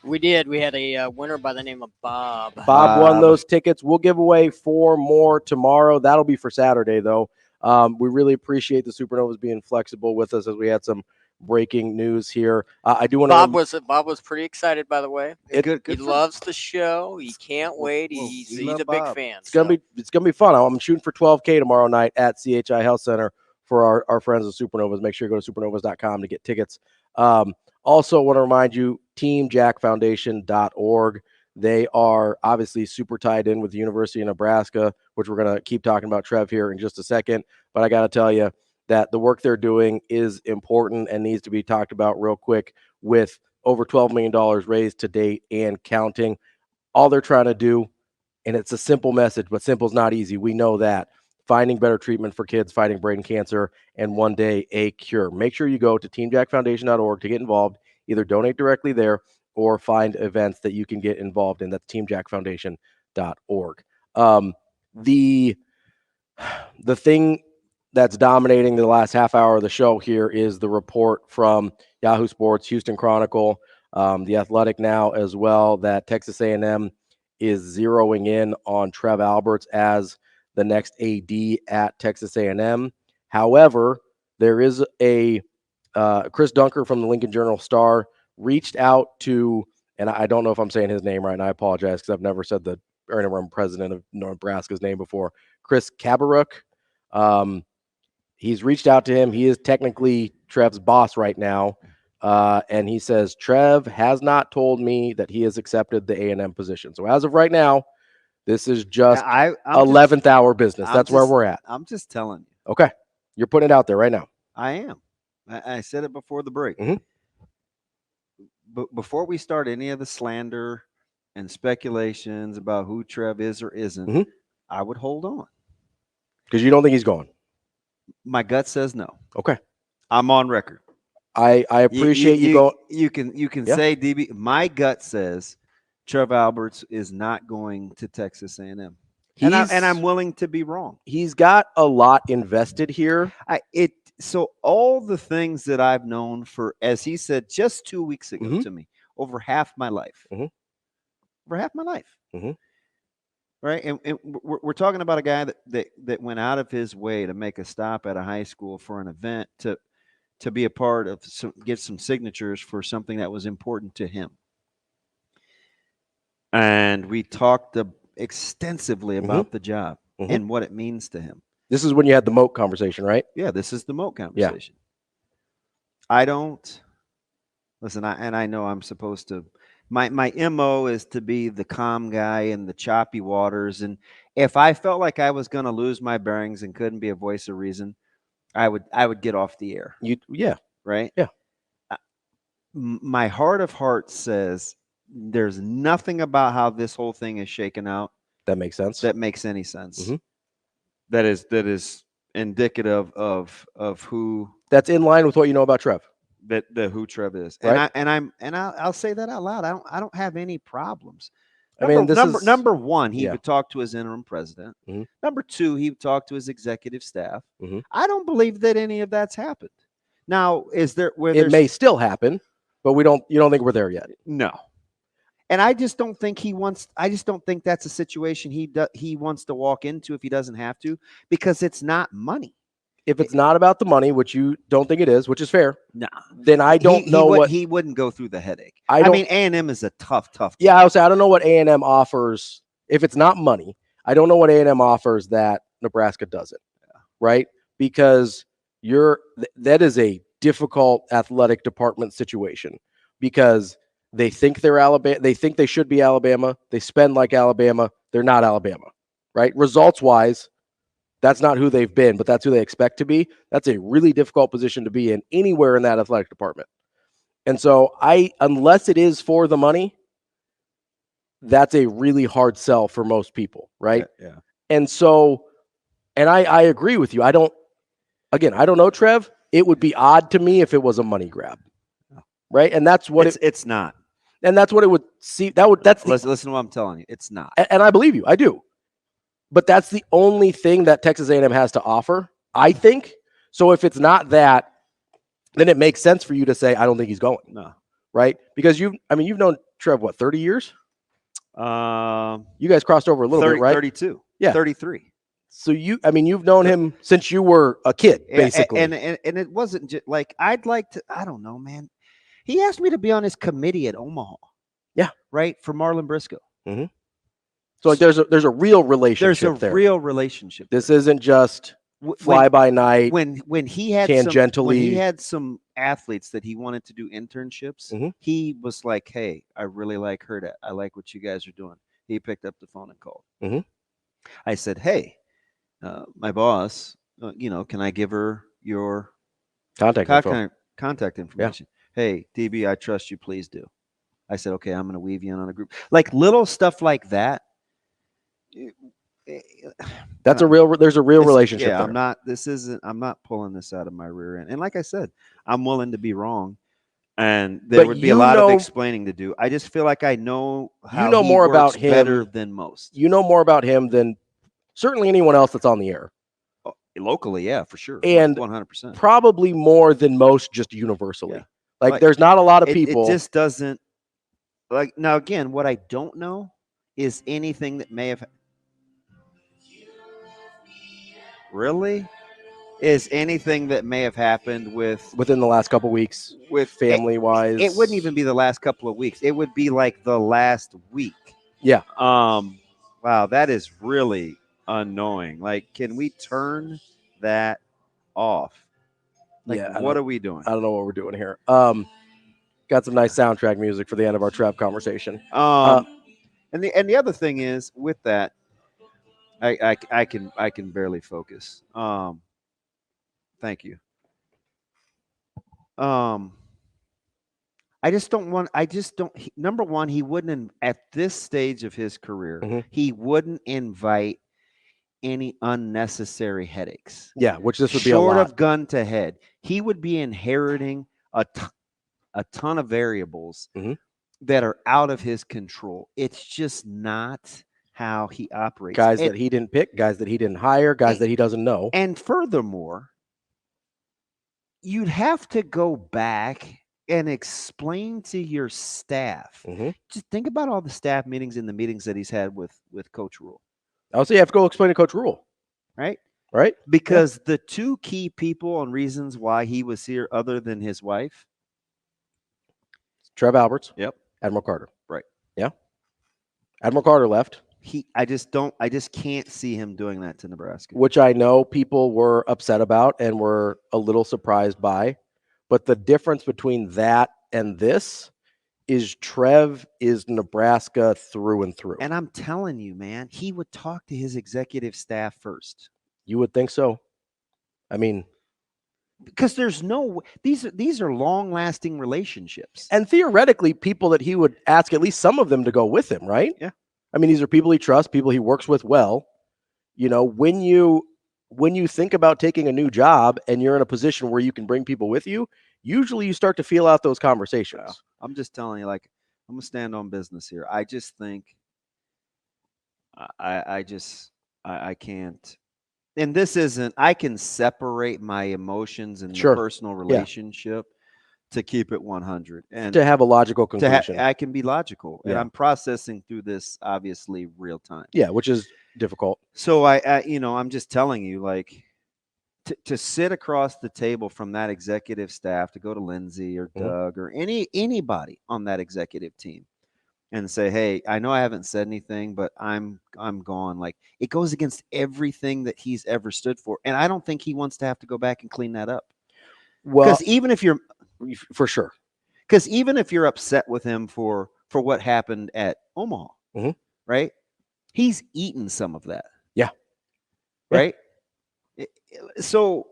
We did. We had a winner by the name of Bob. Bob won those tickets. We'll give away 4 more tomorrow. That'll be for Saturday, though. We really appreciate the Supernovas being flexible with us as we had some breaking news here. I do want to. Bob was pretty excited, by the way. Good He loves the show. He can't wait. He's a big fan. It's gonna be fun. I'm shooting for $12K tomorrow night at CHI Health Center for our friends of Supernovas. Make sure you go to supernovas.com to get tickets. Also, want to remind you, teamjackfoundation.org. They are obviously super tied in with the University of Nebraska, which we're going to keep talking about Trev here in just a second. But I got to tell you that the work they're doing is important and needs to be talked about real quick, with over $12 million raised to date and counting. All they're trying to do, and it's a simple message, but simple is not easy. We know that. Finding better treatment for kids fighting brain cancer, and one day a cure. Make sure you go to teamjackfoundation.org to get involved. Either donate directly there or find events that you can get involved in. That's teamjackfoundation.org. The thing that's dominating the last half hour of the show here is the report from Yahoo Sports, Houston Chronicle, The Athletic now as well, that Texas A&M is zeroing in on Trev Alberts as the next AD at Texas A&M. However, there is a Chris Dunker from the Lincoln Journal-Star reached out to, and I don't know if I'm saying his name right, and I apologize because I've never said the interim president of Nebraska's name before, Chris Kabarek. He's reached out to him. He is technically Trev's boss right now, and he says, Trev has not told me that he has accepted the A&M position. So as of right now, this is just 11th hour business. That's where we're at. I'm just telling you. Okay. You're putting it out there right now. I am. I said it before the break. Mm-hmm. But before we start any of the slander and speculations about who Trev is or isn't, mm-hmm. I would hold on. Because you don't think he's gone? My gut says no. Okay. I'm on record. I appreciate you going. You can say, DB, my gut says Trev Alberts is not going to Texas A&M. And I'm willing to be wrong. He's got a lot invested here. So all the things that I've known for, as he said just 2 weeks ago mm-hmm. to me, over half my life. Mm-hmm. Over half my life. Mm-hmm. Right? And we're talking about a guy that went out of his way to make a stop at a high school for an event to be a part of, get some signatures for something that was important to him. And we talked extensively about mm-hmm. the job mm-hmm. and what it means to him. This is when you had the Moat conversation, right? Yeah, this is the Moat conversation. Yeah. I don't listen. I know I'm supposed to. My MO is to be the calm guy in the choppy waters, and if I felt like I was going to lose my bearings and couldn't be a voice of reason, I would get off the air. Yeah, right. Yeah. My heart of hearts says there's nothing about how this whole thing is shaken out that makes sense. That makes any sense. Mm-hmm. That is indicative of who. That's in line with what you know about Trev. Who Trev is, right? I'll say that out loud. I don't have any problems. Number one, he would talk to his interim president. Mm-hmm. Number two, he would talk to his executive staff. Mm-hmm. I don't believe that any of that's happened. Now, it may still happen, but you don't think we're there yet? No. And I just don't think I just don't think that's a situation he wants to walk into if he doesn't have to, because it's not money. If it's not about the money, which you don't think it is, which is fair, no, then I don't know what he wouldn't go through the headache. I mean, A&M is a tough team. Yeah, I would say I don't know what A&M offers. If it's not money, I don't know what A&M offers that Nebraska doesn't. Yeah. Right? because that is a difficult athletic department situation because they think they're Alabama. They think they should be Alabama. They spend like Alabama. They're not Alabama, right? Results wise, that's not who they've been, but that's who they expect to be. That's a really difficult position to be in anywhere in that athletic department. And so unless it is for the money, that's a really hard sell for most people, right? Yeah. And so, and I agree with you. I don't know, Trev. It would be odd to me if it was a money grab, right? And that's what it's not. And that's what it would see. Listen to what I'm telling you. It's not. And I believe you. I do. But that's the only thing that Texas A&M has to offer, I think. So if it's not that, then it makes sense for you to say, I don't think he's going. No. Right? Because you've known Trev, what, 30 years? You guys crossed over a little bit, right? 32. Yeah. 33. So you've known him since you were a kid, basically. And it wasn't just like, I don't know, man. He asked me to be on his committee at Omaha. Yeah. Right? For Marlon Briscoe. Mm-hmm. So like there's a real relationship there. Real relationship. This isn't just fly by night. When he had tangentially, he had some athletes that he wanted to do internships, he was like, "Hey, I really like Hurrdat. I like what you guys are doing." He picked up the phone and called. Mm-hmm. I said, "Hey, my boss, can I give her your contact information?" Yeah. Hey, DB, I trust you. Please do. I said, "Okay, I'm going to weave you in on a group." Like little stuff like that. There's a real relationship. Yeah, there. I'm not pulling this out of my rear end. And like I said, I'm willing to be wrong. And there would be a lot of explaining to do. I just feel like I know how he more works about him better than most. You know more about him than certainly anyone else that's on the air. Locally, yeah, for sure. And 100%. Probably more than most just universally. Yeah. Like there's not a lot of people. It just doesn't like now again, what I don't know is anything that may have Really? Is anything that may have happened within the last couple of weeks, with family-wise? It wouldn't even be the last couple of weeks. It would be like the last week. Yeah. Wow, that is really annoying. Like, can we turn that off? Like, yeah. What are we doing? I don't know what we're doing here. Got some nice soundtrack music for the end of our Trev conversation. And the other thing is with that, I can barely focus. Thank you. I just don't. Number one, he wouldn't at this stage of his career, he wouldn't invite any unnecessary headaches. Yeah, which this would be a lot. Short of gun to head, he would be inheriting a ton of variables that are out of his control. It's just not how he operates. Guys that he didn't pick, guys that he didn't hire, guys that he doesn't know. And furthermore, you'd have to go back and explain to your staff. Just think about all the staff meetings and the meetings that he's had with Coach Rule. Also, you have to go explain to Coach Rule. Right? Because the two key people and reasons why he was here other than his wife. Trev Alberts. Yep. Admiral Carter. Right. Yeah. Admiral Carter left. I just can't see him doing that to Nebraska. Which I know people were upset about and were a little surprised by. But the difference between that and this is Trev is Nebraska through and through. And I'm telling you, man, he would talk to his executive staff first. You would think so. I mean, because there's no these are long-lasting relationships. And theoretically, people that he would ask at least some of them to go with him, right? Yeah. I mean, these are people he trusts, people he works with well. You know, when you think about taking a new job and you're in a position where you can bring people with you, usually you start to feel out those conversations. Yeah. I'm just telling you, like, I'm gonna stand on business here. I just think I can't. And this isn't. I can separate my emotions and the personal relationship to keep it 100 and to have a logical conclusion. I can be logical, and I'm processing through this obviously real time. Yeah, which is difficult. So I'm just telling you, like, to sit across the table from that executive staff, to go to Lindsay or Doug or anybody on that executive team, and say, hey, I know I haven't said anything, but I'm gone. Like, it goes against everything that he's ever stood for. And I don't think he wants to have to go back and clean that up. Well, Because even if you're for sure, because even if you're upset with him for what happened at Omaha, right? He's eaten some of that. Yeah. Right. So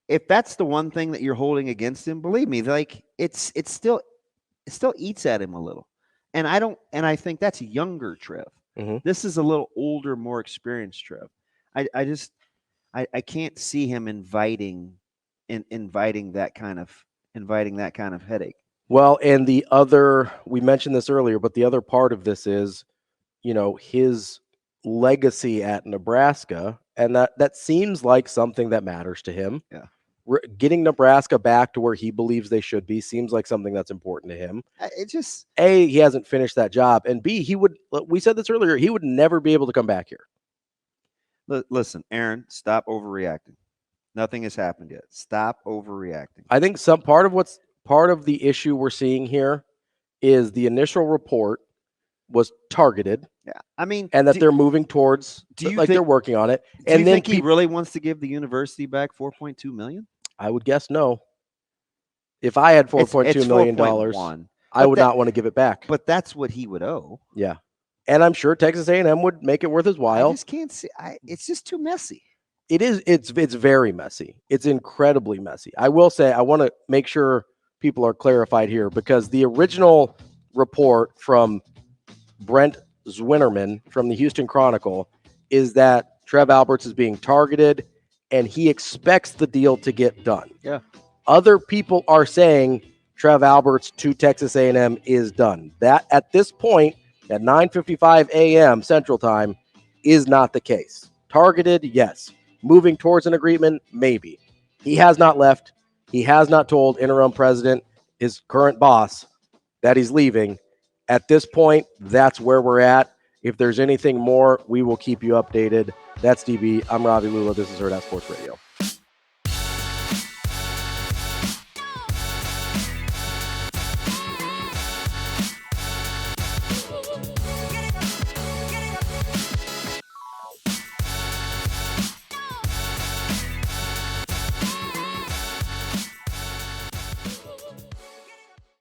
if that's the one thing that you're holding against him, believe me, like it still eats at him a little. And I think that's younger Trev. This is a little older, more experienced Trev. I can't see him inviting that kind of headache. Well, and we mentioned this earlier, but the other part of this is, his legacy at Nebraska, and that seems like something that matters to him. Yeah. Getting Nebraska back to where he believes they should be seems like something that's important to him. It just A, he hasn't finished that job, and B, we said this earlier, he would never be able to come back here. Listen, Aaron, stop overreacting. Nothing has happened yet. Stop overreacting. I think part of the issue we're seeing here is the initial report was targeted. Yeah, I mean, and that they're moving towards. They're working on it? Do you think he really wants to give the university back $4.2 million? I would guess no. If I had $4.2 million, I would not want to give it back. But that's what he would owe. Yeah, and I'm sure Texas A&M would make it worth his while. I just can't see. It's just too messy. It is. It's very messy. It's incredibly messy. I will say, I want to make sure people are clarified here, because the original report from Brent Zwinnerman from the Houston Chronicle is that Trev Alberts is being targeted and he expects the deal to get done. Yeah. Other people are saying Trev Alberts to Texas A&M is done. That at this point at 9:55 a.m. Central Time is not the case. Targeted, yes. Moving towards an agreement, maybe. He has not left. He has not told interim president, his current boss, that he's leaving. At this point, that's where we're at. If there's anything more, we will keep you updated. That's DB. I'm Ravi Lulla. This is Hurrdat Sports Radio.